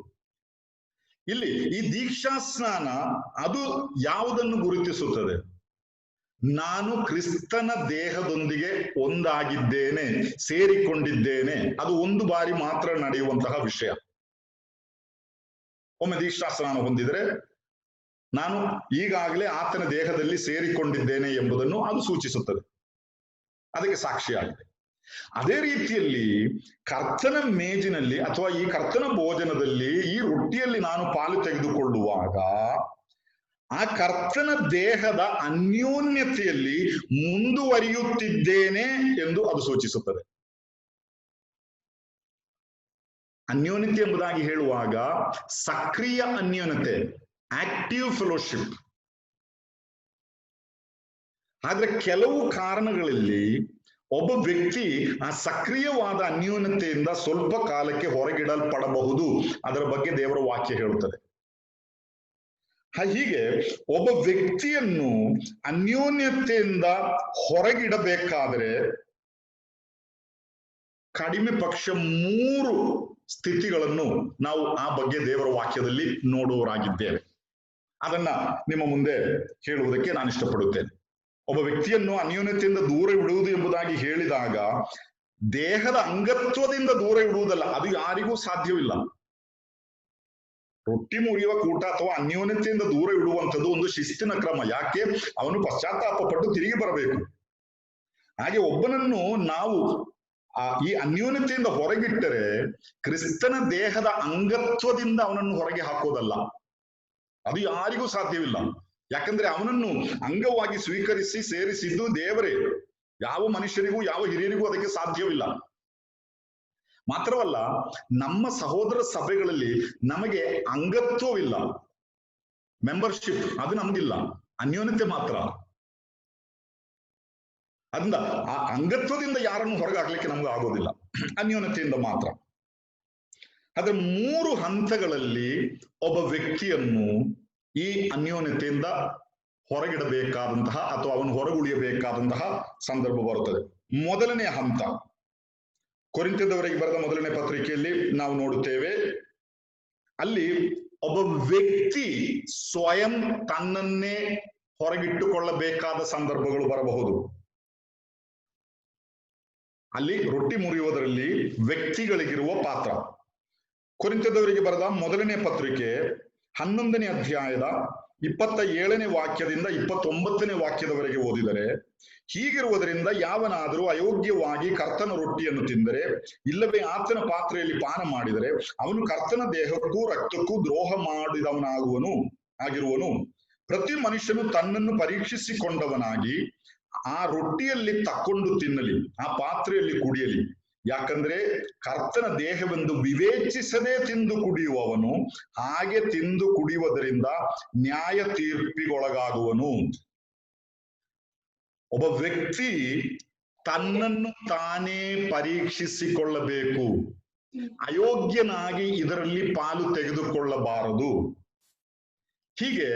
ಇಲ್ಲಿ ಈ ದೀಕ್ಷಾ ಸ್ನಾನ ಅದು ಯಾವುದನ್ನು ಗುರುತಿಸುತ್ತದೆ? ನಾನು ಕ್ರಿಸ್ತನ ದೇಹದೊಂದಿಗೆ ಒಂದಾಗಿದ್ದೇನೆ, ಸೇರಿಕೊಂಡಿದ್ದೇನೆ. ಅದು ಒಂದು ಬಾರಿ ಮಾತ್ರ ನಡೆಯುವಂತಹ ವಿಷಯ. ಒಮ್ಮೆ ದೀಕ್ಷಾ ಸ್ನಾನ ಹೊಂದಿದರೆ ನಾನು ಈಗಾಗಲೇ ಆತನ ದೇಹದಲ್ಲಿ ಸೇರಿಕೊಂಡಿದ್ದೇನೆ ಎಂಬುದನ್ನು ಅದು ಸೂಚಿಸುತ್ತದೆ, ಅದಕ್ಕೆ ಸಾಕ್ಷಿಯಾಗಿದೆ. ಅದೇ ರೀತಿಯಲ್ಲಿ ಕರ್ತನ ಮೇಜಿನಲ್ಲಿ ಅಥವಾ ಈ ಕರ್ತನ ಭೋಜನದಲ್ಲಿ ಈ ರೊಟ್ಟಿಯಲ್ಲಿ ನಾನು ಪಾಲು ತೆಗೆದುಕೊಳ್ಳುವಾಗ ಆ ಕರ್ತನ ದೇಹದ ಅನ್ಯೋನ್ಯತೆಯಲ್ಲಿ ಮುಂದುವರಿಯುತ್ತಿದ್ದೇನೆ ಎಂದು ಅದು ಸೂಚಿಸುತ್ತದೆ. ಅನ್ಯೋನ್ಯತೆ ಎಂಬುದಾಗಿ ಹೇಳುವಾಗ ಸಕ್ರಿಯ ಅನ್ಯೋನ್ಯತೆ, ಆಕ್ಟಿವ್ ಫೆಲೋಶಿಪ್. ಆದ್ರೆ ಕೆಲವು ಕಾರಣಗಳಲ್ಲಿ ಒಬ್ಬ ವ್ಯಕ್ತಿ ಆ ಸಕ್ರಿಯವಾದ ಅನ್ಯೋನ್ಯತೆಯಿಂದ ಸ್ವಲ್ಪ ಕಾಲಕ್ಕೆ ಹೊರಗಿಡಲ್ಪಡಬಹುದು. ಅದರ ಬಗ್ಗೆ ದೇವರ ವಾಕ್ಯ ಹೇಳುತ್ತದೆ. ಹೀಗೆ ಒಬ್ಬ ವ್ಯಕ್ತಿಯನ್ನು ಅನ್ಯೋನ್ಯತೆಯಿಂದ ಹೊರಗಿಡಬೇಕಾದರೆ ಕಡಿಮೆ ಪಕ್ಷ 3 ಸ್ಥಿತಿಗಳನ್ನು ನಾವು ಆ ಬಗ್ಗೆ ದೇವರ ವಾಕ್ಯದಲ್ಲಿ ನೋಡುವವರಾಗಿದ್ದೇವೆ. ಅದನ್ನ ನಿಮ್ಮ ಮುಂದೆ ಹೇಳುವುದಕ್ಕೆ ನಾನು ಇಷ್ಟಪಡುತ್ತೇನೆ. ಒಬ್ಬ ವ್ಯಕ್ತಿಯನ್ನು ಅನ್ಯೋನ್ಯತೆಯಿಂದ ದೂರ ಇಡುವುದು ಎಂಬುದಾಗಿ ಹೇಳಿದಾಗ ದೇಹದ ಅಂಗತ್ವದಿಂದ ದೂರ ಇಡುವುದಲ್ಲ, ಅದು ಯಾರಿಗೂ ಸಾಧ್ಯವಿಲ್ಲ. ರೊಟ್ಟಿ ಮುರಿಯುವ ಕೂಟ ಅಥವಾ ಅನ್ಯೋನ್ಯತೆಯಿಂದ ದೂರ ಇಡುವಂಥದ್ದು ಒಂದು ಶಿಸ್ತಿನ ಕ್ರಮ. ಯಾಕೆ? ಅವನು ಪಶ್ಚಾತ್ತಾಪ ಪಟ್ಟು ತಿರುಗಿ ಬರಬೇಕು. ಹಾಗೆ ಒಬ್ಬನನ್ನು ನಾವು ಈ ಅನ್ಯೋನ್ಯತೆಯಿಂದ ಹೊರಗಿಟ್ಟರೆ ಕ್ರಿಸ್ತನ ದೇಹದ ಅಂಗತ್ವದಿಂದ ಅವನನ್ನು ಹೊರಗೆ ಹಾಕೋದಲ್ಲ, ಅದು ಯಾರಿಗೂ ಸಾಧ್ಯವಿಲ್ಲ. ಯಾಕಂದ್ರೆ ಅವನನ್ನು ಅಂಗವಾಗಿ ಸ್ವೀಕರಿಸಿ ಸೇರಿಸಿದ್ದು ದೇವರೇ. ಯಾವ ಮನುಷ್ಯರಿಗೂ ಯಾವ ಹಿರಿಯರಿಗೂ ಅದಕ್ಕೆ ಸಾಧ್ಯವಿಲ್ಲ. ಮಾತ್ರವಲ್ಲ, ನಮ್ಮ ಸಹೋದರ ಸಭೆಗಳಲ್ಲಿ ನಮಗೆ ಅಂಗತ್ವವಿಲ್ಲ, ಮೆಂಬರ್ಶಿಪ್ ಅದು ನಮ್ಗಿಲ್ಲ, ಅನ್ಯೋನ್ಯತೆ ಮಾತ್ರ. ಅದರಿಂದ ಆ ಅಂಗತ್ವದಿಂದ ಯಾರನ್ನು ಹೊರಗಾಗ್ಲಿಕ್ಕೆ ನಮ್ಗೆ ಆಗೋದಿಲ್ಲ, ಅನ್ಯೋನ್ಯತೆಯಿಂದ ಮಾತ್ರ. ಆದ್ರೆ 3 ಹಂತಗಳಲ್ಲಿ ಒಬ್ಬ ವ್ಯಕ್ತಿಯನ್ನು ಈ ಅನ್ಯೋನ್ಯತೆಯಿಂದ ಹೊರಗಿಡಬೇಕಾದಂತಹ ಅಥವಾ ಅವನು ಹೊರಗುಳಿಯಬೇಕಾದಂತಹ ಸಂದರ್ಭ ಬರುತ್ತದೆ. ಮೊದಲನೆಯ ಹಂತ ಕೊರಿಂಥದವರಿಗೆ ಬರೆದ ಮೊದಲನೇ ಪತ್ರಿಕೆಯಲ್ಲಿ ನಾವು ನೋಡುತ್ತೇವೆ. ಅಲ್ಲಿ ಒಬ್ಬ ವ್ಯಕ್ತಿ ಸ್ವಯಂ ತನ್ನನ್ನೇ ಹೊರಗಿಟ್ಟುಕೊಳ್ಳಬೇಕಾದ ಸಂದರ್ಭಗಳು ಬರಬಹುದು. ಅಲ್ಲಿ ರೊಟ್ಟಿ ಮುರಿಯುವುದರಲ್ಲಿ ವ್ಯಕ್ತಿಗಳಿಗಿರುವ ಪಾತ್ರ. ಕೊರಿಂಥದವರಿಗೆ ಬರೆದ ಮೊದಲನೇ ಪತ್ರಿಕೆ 11ನೇ ಅಧ್ಯಾಯದ 27ನೇ ವಾಕ್ಯದಿಂದ 29ನೇ ವಾಕ್ಯದವರೆಗೆ ಓದಿದರೆ, ಹೀಗಿರುವುದರಿಂದ ಯಾವನಾದರೂ ಅಯೋಗ್ಯವಾಗಿ ಕರ್ತನ ರೊಟ್ಟಿಯನ್ನು ತಿಂದರೆ ಇಲ್ಲವೇ ಆತನ ಪಾತ್ರೆಯಲ್ಲಿ ಪಾನ ಮಾಡಿದರೆ ಅವನು ಕರ್ತನ ದೇಹಕ್ಕೂ ರಕ್ತಕ್ಕೂ ದ್ರೋಹ ಆಗಿರುವನು. ಪ್ರತಿ ಮನುಷ್ಯನು ತನ್ನನ್ನು ಪರೀಕ್ಷಿಸಿಕೊಂಡವನಾಗಿ ಆ ರೊಟ್ಟಿಯಲ್ಲಿ ತಕ್ಕೊಂಡು ತಿನ್ನಲಿ, ಆ ಪಾತ್ರೆಯಲ್ಲಿ ಕುಡಿಯಲಿ. ಯಾಕಂದ್ರೆ ಕರ್ತನ ದೇಹವೆಂದು ವಿವೇಚಿಸದೆ ತಿಂದು ಕುಡಿಯುವವನು ಹಾಗೆ ತಿಂದು ಕುಡಿಯುವುದರಿಂದ ನ್ಯಾಯ ತೀರ್ಪಿಗೊಳಗಾಗುವನು. ಒಬ್ಬ ವ್ಯಕ್ತಿ ತನ್ನನ್ನು ತಾನೇ ಪರೀಕ್ಷಿಸಿಕೊಳ್ಳಬೇಕು. ಅಯೋಗ್ಯನಾಗಿ ಇದರಲ್ಲಿ ಪಾಲು ತೆಗೆದುಕೊಳ್ಳಬಾರದು. ಹೀಗೆ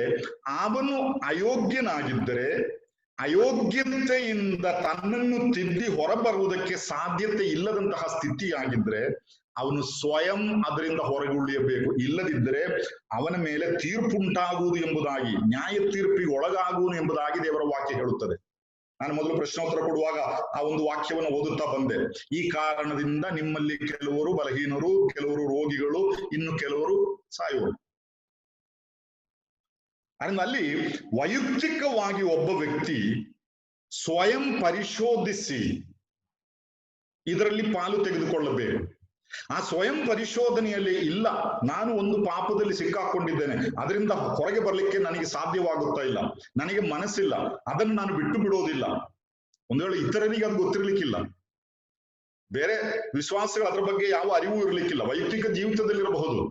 ಅವನು ಅಯೋಗ್ಯನಾಗಿದ್ದರೆ ಅಯೋಗ್ಯತೆಯಿಂದ ತನ್ನನ್ನು ತಿದ್ದಿ ಹೊರಬರುವುದಕ್ಕೆ ಸಾಧ್ಯತೆ ಇಲ್ಲದಂತಹ ಸ್ಥಿತಿಯಾಗಿದ್ರೆ ಅವನು ಸ್ವಯಂ ಅದರಿಂದ ಹೊರಗುಳಿಯಬೇಕು. ಇಲ್ಲದಿದ್ದರೆ ಅವನ ಮೇಲೆ ತೀರ್ಪುಂಟಾಗುವುದು ಎಂಬುದಾಗಿ, ನ್ಯಾಯ ತೀರ್ಪಿಗೆ ಒಳಗಾಗುವುದು ಎಂಬುದಾಗಿ ದೇವರ ವಾಕ್ಯ ಹೇಳುತ್ತದೆ. ನಾನು ಮೊದಲು ಪ್ರಶ್ನೋತ್ತರ ಕೊಡುವಾಗ ಆ ಒಂದು ವಾಕ್ಯವನ್ನು ಓದುತ್ತಾ ಬಂದೆ. ಈ ಕಾರಣದಿಂದ ನಿಮ್ಮಲ್ಲಿ ಕೆಲವರು ಬಲಹೀನರು, ಕೆಲವರು ರೋಗಿಗಳು, ಇನ್ನು ಕೆಲವರು ಸಾಯುವರು. ಅಲ್ಲಿ ವೈಯಕ್ತಿಕವಾಗಿ ಒಬ್ಬ ವ್ಯಕ್ತಿ ಸ್ವಯಂ ಪರಿಶೋಧಿಸಿ ಇದರಲ್ಲಿ ಪಾಲು ತೆಗೆದುಕೊಳ್ಳಬೇಕು. ಆ ಸ್ವಯಂ ಪರಿಶೋಧನೆಯಲ್ಲಿ ಇಲ್ಲ, ನಾನು ಒಂದು ಪಾಪದಲ್ಲಿ ಸಿಕ್ಕಾಕೊಂಡಿದ್ದೇನೆ, ಅದರಿಂದ ಹೊರಗೆ ಬರ್ಲಿಕ್ಕೆ ನನಗೆ ಸಾಧ್ಯವಾಗುತ್ತಾ ಇಲ್ಲ, ನನಗೆ ಮನಸ್ಸಿಲ್ಲ, ಅದನ್ನು ನಾನು ಬಿಟ್ಟು ಬಿಡೋದಿಲ್ಲ. ಒಂದು ವೇಳೆ ಇತರರಿಗೆ ಅದು ಗೊತ್ತಿರ್ಲಿಕ್ಕಿಲ್ಲ, ಬೇರೆ ವಿಶ್ವಾಸಗಳು ಅದರ ಬಗ್ಗೆ ಯಾವ ಅರಿವು ಇರಲಿಕ್ಕಿಲ್ಲ, ವೈಯಕ್ತಿಕ ಜೀವಿತದಲ್ಲಿರಬಹುದು,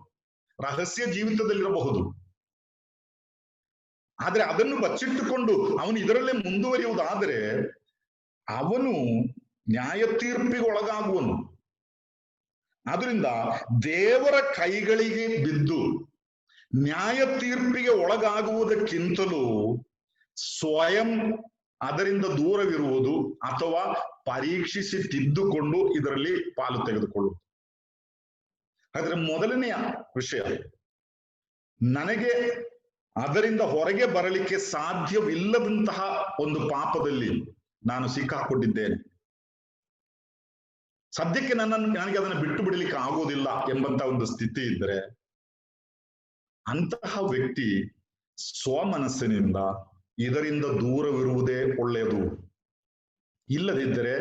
ರಹಸ್ಯ ಜೀವಿತದಲ್ಲಿರಬಹುದು. ಆದ್ರೆ ಅದನ್ನು ಬಚ್ಚಿಟ್ಟುಕೊಂಡು ಅವನು ಇದರಲ್ಲೇ ಮುಂದುವರಿಯುವುದಾದರೆ ಅವನು ನ್ಯಾಯ ತೀರ್ಪಿಗೆ ಒಳಗಾಗುವನು. ಆದ್ರಿಂದ ದೇವರ ಕೈಗಳಿಗೆ ಬಿದ್ದು ನ್ಯಾಯ ತೀರ್ಪಿಗೆ ಒಳಗಾಗುವುದಕ್ಕಿಂತಲೂ ಸ್ವಯಂ ಅದರಿಂದ ದೂರವಿರುವುದು ಅಥವಾ ಪರೀಕ್ಷಿಸಿ ತಿದ್ದುಕೊಂಡು ಇದರಲ್ಲಿ ಪಾಲು ತೆಗೆದುಕೊಳ್ಳುವುದು. ಆದ್ರೆ ಮೊದಲನೆಯ ವಿಷಯ, ನನಗೆ ಅದರಿಂದ ಹೊರಗೆ ಬರಲಿಕ್ಕೆ ಸಾಧ್ಯವಿಲ್ಲದಂತಹ ಒಂದು ಪಾಪದಲ್ಲಿ ನಾನು ಸಿಕ್ಕಾಕೊಂಡಿದ್ದೇನೆ, ಸದ್ಯಕ್ಕೆ ನನಗೆ ಅದನ್ನು ಬಿಟ್ಟು ಬಿಡಲಿಕ್ಕೆ ಆಗೋದಿಲ್ಲ ಎಂಬಂತ ಒಂದು ಸ್ಥಿತಿ ಇದ್ರೆ ಅಂತಹ ವ್ಯಕ್ತಿ ಸ್ವಮನಸ್ಸಿನಿಂದ ಇದರಿಂದ ದೂರವಿರುವುದೇ ಒಳ್ಳೆಯದು. ಇಲ್ಲದಿದ್ದರೆ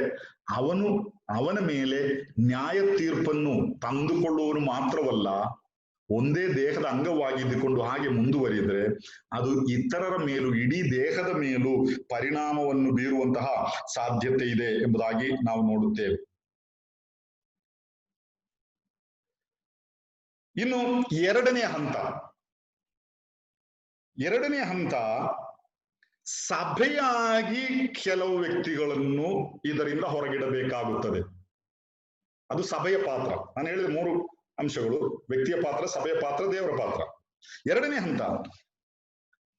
ಅವನ ಮೇಲೆ ನ್ಯಾಯ ತೀರ್ಪನ್ನು ತಂದುಕೊಳ್ಳುವನು ಮಾತ್ರವಲ್ಲ, ಒಂದೇ ದೇಹದ ಅಂಗವಾಗಿದ್ದುಕೊಂಡು ಹಾಗೆ ಮುಂದುವರಿದರೆ ಅದು ಇತರರ ಮೇಲೂ, ಇಡೀ ದೇಹದ ಮೇಲೂ ಪರಿಣಾಮವನ್ನು ಬೀರುವಂತಹ ಸಾಧ್ಯತೆ ಇದೆ ಎಂಬುದಾಗಿ ನಾವು ನೋಡುತ್ತೇವೆ. ಇನ್ನು ಎರಡನೇ ಹಂತ ಸಭೆಯಾಗಿ ಕೆಲವು ವ್ಯಕ್ತಿಗಳನ್ನು ಇದರಿಂದ ಹೊರಗಿಡಬೇಕಾಗುತ್ತದೆ. ಅದು ಸಭೆಯ ಪಾತ್ರ. ನಾನು ಹೇಳಿದ 3 ಅಂಶಗಳು: ವ್ಯಕ್ತಿಯ ಪಾತ್ರ, ಸಭೆಯ ಪಾತ್ರ, ದೇವರ ಪಾತ್ರ. ಎರಡನೇ ಹಂತ,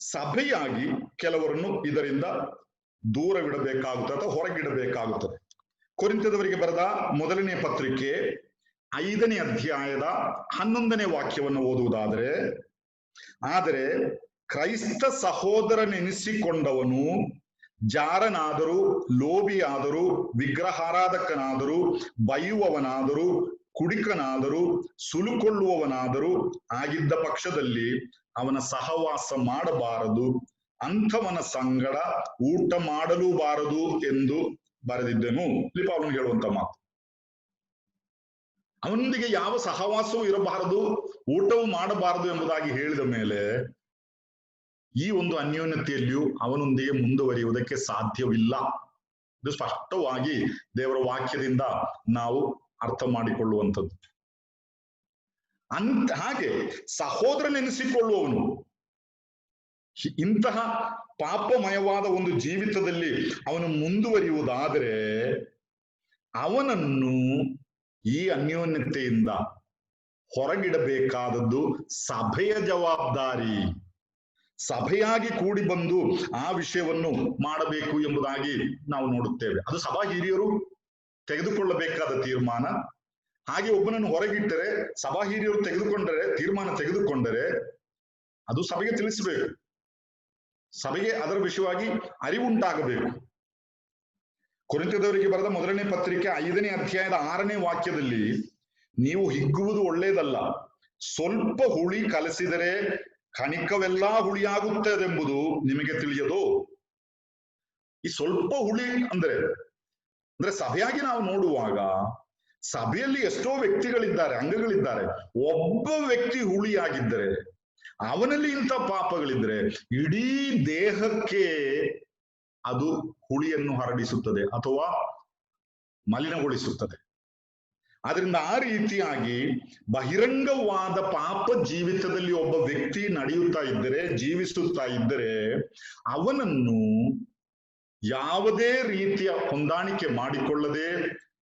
ಸಭೆಯಾಗಿ ಕೆಲವರನ್ನು ಇದರಿಂದ ದೂರವಿಡಬೇಕಾಗುತ್ತದೆ ಅಥವಾ ಹೊರಗಿಡಬೇಕಾಗುತ್ತದೆ. ಕೊರಿಂಥದವರಿಗೆ ಬರೆದ ಮೊದಲನೇ ಪತ್ರಿಕೆ 5ನೇ ಅಧ್ಯಾಯದ 11ನೇ ವಾಕ್ಯವನ್ನು ಓದುವುದಾದರೆ, ಆದರೆ ಕ್ರೈಸ್ತ ಸಹೋದರನೆನಿಸಿಕೊಂಡವನು ಜಾರನಾದರೂ, ಲೋಭಿಯಾದರೂ, ವಿಗ್ರಹಾರಾಧಕನಾದರೂ, ಬೈಯುವವನಾದರೂ, ಕುಡಿಕನಾದರೂ, ಸುಲುಕೊಳ್ಳುವವನಾದರೂ ಆಗಿದ್ದ ಪಕ್ಷದಲ್ಲಿ ಅವನ ಸಹವಾಸ ಮಾಡಬಾರದು, ಅಂಥವನ ಸಂಗಡ ಊಟ ಮಾಡಲೂಬಾರದು ಎಂದು ಬರೆದಿದ್ದೆನು. ಇಲ್ಲಿ ಪೌಲನು ಹೇಳುವಂತ ಮಾತು. ಅವನೊಂದಿಗೆ ಯಾವ ಸಹವಾಸವೂ ಇರಬಾರದು, ಊಟವೂ ಮಾಡಬಾರದು ಎಂಬುದಾಗಿ ಹೇಳಿದ ಮೇಲೆ ಈ ಒಂದು ಅನ್ಯೋನ್ಯತೆಯಲ್ಲಿಯೂ ಅವನೊಂದಿಗೆ ಮುಂದುವರಿಯುವುದಕ್ಕೆ ಸಾಧ್ಯವಿಲ್ಲ. ಇದು ಸ್ಪಷ್ಟವಾಗಿ ದೇವರ ವಾಕ್ಯದಿಂದ ನಾವು ಅರ್ಥ ಮಾಡಿಕೊಳ್ಳುವಂಥದ್ದು. ಹಾಗೆ ಸಹೋದರನೆನಿಸಿಕೊಳ್ಳುವವನು ಇಂತಹ ಪಾಪಮಯವಾದ ಒಂದು ಜೀವಿತದಲ್ಲಿ ಅವನು ಮುಂದುವರಿಯುವುದಾದರೆ ಅವನನ್ನು ಈ ಅನ್ಯೋನ್ಯತೆಯಿಂದ ಹೊರಗಿಡಬೇಕಾದದ್ದು ಸಭೆಯ ಜವಾಬ್ದಾರಿ. ಸಭೆಯಾಗಿ ಕೂಡಿ ಬಂದು ಆ ವಿಷಯವನ್ನು ಮಾಡಬೇಕು ಎಂಬುದಾಗಿ ನಾವು ನೋಡುತ್ತೇವೆ. ಅದು ಸಭಾ ಹಿರಿಯರು ತೆಗೆದುಕೊಳ್ಳಬೇಕಾದ ತೀರ್ಮಾನ. ಹಾಗೆ ಒಬ್ಬನನ್ನು ಹೊರಗಿಟ್ಟರೆ, ಸಭಾ ಹಿರಿಯರು ತೀರ್ಮಾನ ತೆಗೆದುಕೊಂಡರೆ ಅದು ಸಭೆಗೆ ತಿಳಿಸಬೇಕು, ಸಭೆಗೆ ಅದರ ವಿಷಯವಾಗಿ ಅರಿವುಂಟಾಗಬೇಕು. ಕೊರಿಂಥದವರಿಗೆ ಬರೆದ ಮೊದಲನೇ ಪತ್ರಿಕೆ 5ನೇ ಅಧ್ಯಾಯದ 6ನೇ ವಾಕ್ಯದಲ್ಲಿ, ನೀವು ಹಿಗ್ಗುವುದು ಒಳ್ಳೆಯದಲ್ಲ, ಸ್ವಲ್ಪ ಹುಳಿ ಕಲಸಿದರೆ ಕಣಿಕವೆಲ್ಲಾ ಹುಳಿಯಾಗುತ್ತದೆಂಬುದು ನಿಮಗೆ ತಿಳಿಯದು. ಈ ಸ್ವಲ್ಪ ಹುಳಿ ಅಂದ್ರೆ ಸಭೆಯಾಗಿ ನಾವು ನೋಡುವಾಗ ಸಭೆಯಲ್ಲಿ ಎಷ್ಟೋ ವ್ಯಕ್ತಿಗಳಿದ್ದಾರೆ, ಅಂಗಗಳಿದ್ದಾರೆ. ಒಬ್ಬ ವ್ಯಕ್ತಿ ಹುಳಿಯಾಗಿದ್ದರೆ, ಅವನಲ್ಲಿ ಇಂಥ ಪಾಪಗಳಿದ್ರೆ ಇಡೀ ದೇಹಕ್ಕೆ ಅದು ಹುಳಿಯನ್ನು ಹರಡಿಸುತ್ತದೆ ಅಥವಾ ಮಲಿನಗೊಳಿಸುತ್ತದೆ. ಆದ್ರಿಂದ ಆ ರೀತಿಯಾಗಿ ಬಹಿರಂಗವಾದ ಪಾಪ ಜೀವಿತದಲ್ಲಿ ಒಬ್ಬ ವ್ಯಕ್ತಿ ಜೀವಿಸುತ್ತಾ ಇದ್ದರೆ ಅವನನ್ನು ಯಾವುದೇ ರೀತಿಯ ಹೊಂದಾಣಿಕೆ ಮಾಡಿಕೊಳ್ಳದೆ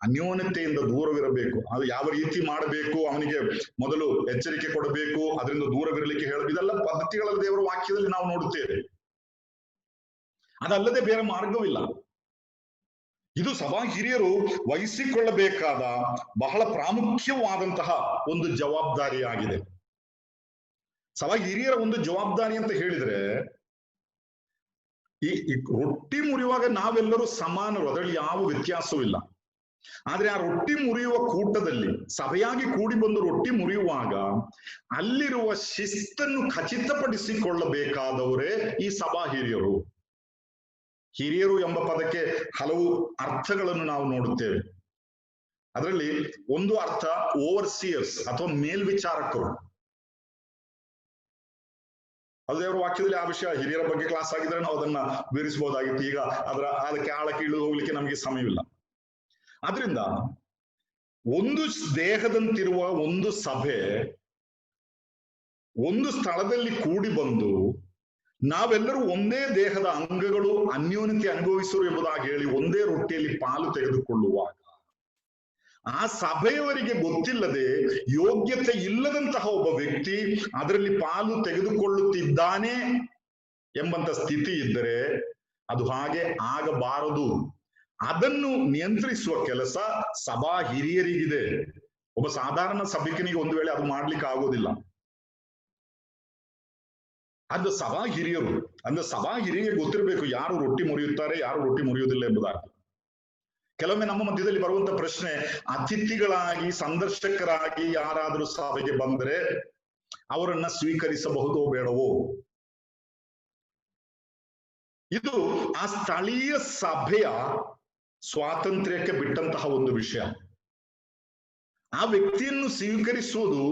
ಅನ್ಯೋನ್ಯತೆಯಿಂದ ದೂರವಿರಬೇಕು. ಅದು ಯಾವ ರೀತಿ ಮಾಡಬೇಕು, ಅವನಿಗೆ ಮೊದಲು ಎಚ್ಚರಿಕೆ ಕೊಡಬೇಕು, ಅದರಿಂದ ದೂರವಿರಲಿಕ್ಕೆ ಹೇಳಬೇಕು. ಇದೆಲ್ಲ ಪದ್ಧತಿಗಳಲ್ಲಿ ದೇವರ ವಾಕ್ಯದಲ್ಲಿ ನಾವು ನೋಡುತ್ತೇವೆ. ಅದಲ್ಲದೆ ಬೇರೆ ಮಾರ್ಗವಿಲ್ಲ. ಇದು ಸಭಾ ಹಿರಿಯರು ವಹಿಸಿಕೊಳ್ಳಬೇಕಾದ ಬಹಳ ಪ್ರಾಮುಖ್ಯವಾದಂತಹ ಒಂದು ಜವಾಬ್ದಾರಿಯಾಗಿದೆ. ಸಭಾ ಹಿರಿಯರ ಒಂದು ಜವಾಬ್ದಾರಿ ಅಂತ ಹೇಳಿದ್ರೆ, ಈ ರೊಟ್ಟಿ ಮುರಿಯುವಾಗ ನಾವೆಲ್ಲರೂ ಸಮಾನರು, ಅದರಲ್ಲಿ ಯಾವ ವ್ಯತ್ಯಾಸವೂ ಇಲ್ಲ. ಆದ್ರೆ ಆ ರೊಟ್ಟಿ ಮುರಿಯುವ ಕೂಟದಲ್ಲಿ ಸಭೆಯಾಗಿ ಕೂಡಿ ಬಂದು ರೊಟ್ಟಿ ಮುರಿಯುವಾಗ ಅಲ್ಲಿರುವ ಶಿಸ್ತನ್ನು ಖಚಿತಪಡಿಸಿಕೊಳ್ಳಬೇಕಾದವರೇ ಈ ಸಭಾ ಹಿರಿಯರು. ಹಿರಿಯರು ಎಂಬ ಪದಕ್ಕೆ ಹಲವು ಅರ್ಥಗಳನ್ನು ನಾವು ನೋಡುತ್ತೇವೆ. ಅದರಲ್ಲಿ ಒಂದು ಅರ್ಥ ಓವರ್ಸಿಯರ್ಸ್ ಅಥವಾ ಮೇಲ್ವಿಚಾರಕರು. ಅದು ದೇವರ ವಾಕ್ಯದಲ್ಲಿ ಆ ವಿಷಯ ಹಿರಿಯರ ಬಗ್ಗೆ ಕ್ಲಾಸ್ ಆಗಿದ್ರೆ ನಾವು ಅದನ್ನ ವಿವರಿಸಬಹುದಾಗಿತ್ತು. ಈಗ ಅದಕ್ಕೆ ಆಳಕ್ಕೆ ಇಳಿದು ಹೋಗ್ಲಿಕ್ಕೆ ನಮಗೆ ಸಮಯವಿಲ್ಲ. ಆದ್ರಿಂದ ಒಂದು ದೇಹದಂತಿರುವ ಒಂದು ಸಭೆ ಒಂದು ಸ್ಥಳದಲ್ಲಿ ಕೂಡಿ ಬಂದು ನಾವೆಲ್ಲರೂ ಒಂದೇ ದೇಹದ ಅಂಗಗಳು, ಅನ್ಯೋನ್ಯತೆ ಅನುಭವಿಸರು ಎಂಬುದಾಗಿ ಹೇಳಿ ಒಂದೇ ರೊಟ್ಟಿಯಲ್ಲಿ ಪಾಲು ತೆಗೆದುಕೊಳ್ಳುವಾಗ ಆ ಸಭೆಯವರಿಗೆ ಗೊತ್ತಿಲ್ಲದೆ ಯೋಗ್ಯತೆ ಇಲ್ಲದಂತಹ ಒಬ್ಬ ವ್ಯಕ್ತಿ ಅದರಲ್ಲಿ ಪಾಲು ತೆಗೆದುಕೊಳ್ಳುತ್ತಿದ್ದಾನೆ ಎಂಬಂತ ಸ್ಥಿತಿ ಇದ್ದರೆ ಅದು ಹಾಗೆ ಆಗಬಾರದು. ಅದನ್ನು ನಿಯಂತ್ರಿಸುವ ಕೆಲಸ ಸಭಾ ಹಿರಿಯರಿಗಿದೆ. ಒಬ್ಬ ಸಾಧಾರಣ ಸಭಿಕನಿಗೆ ಒಂದು ವೇಳೆ ಅದು ಮಾಡ್ಲಿಕ್ಕೆ ಆಗೋದಿಲ್ಲ. ಅದು ಸಭಾ ಹಿರಿಯರು, ಅಂದ್ರೆ ಸಭಾ ಹಿರಿಯರಿಗೆ ಗೊತ್ತಿರಬೇಕು ಯಾರು ರೊಟ್ಟಿ ಮುರಿಯುತ್ತಾರೆ, ಯಾರು ರೊಟ್ಟಿ ಮುರಿಯುವುದಿಲ್ಲ ಎಂಬುದಾಗಿ. ಕೆಲವೊಮ್ಮೆ ನಮ್ಮ ಮಧ್ಯದಲ್ಲಿ ಬರುವಂತ ಪ್ರಶ್ನೆ, ಅತಿಥಿಗಳಾಗಿ ಸಂದರ್ಶಕರಾಗಿ ಯಾರಾದರೂ ಸಭೆಗೆ ಬಂದರೆ ಅವರನ್ನ ಸ್ವೀಕರಿಸಬಹುದೋ ಬೇಡವೋ? ಇದು ಆ ಸ್ಥಳೀಯ ಸಭೆಯ ಸ್ವಾತಂತ್ರ್ಯಕ್ಕೆ ಬಿಟ್ಟಂತಹ ಒಂದು ವಿಷಯ. ಆ ವ್ಯಕ್ತಿಯನ್ನು ಸ್ವೀಕರಿಸುವುದು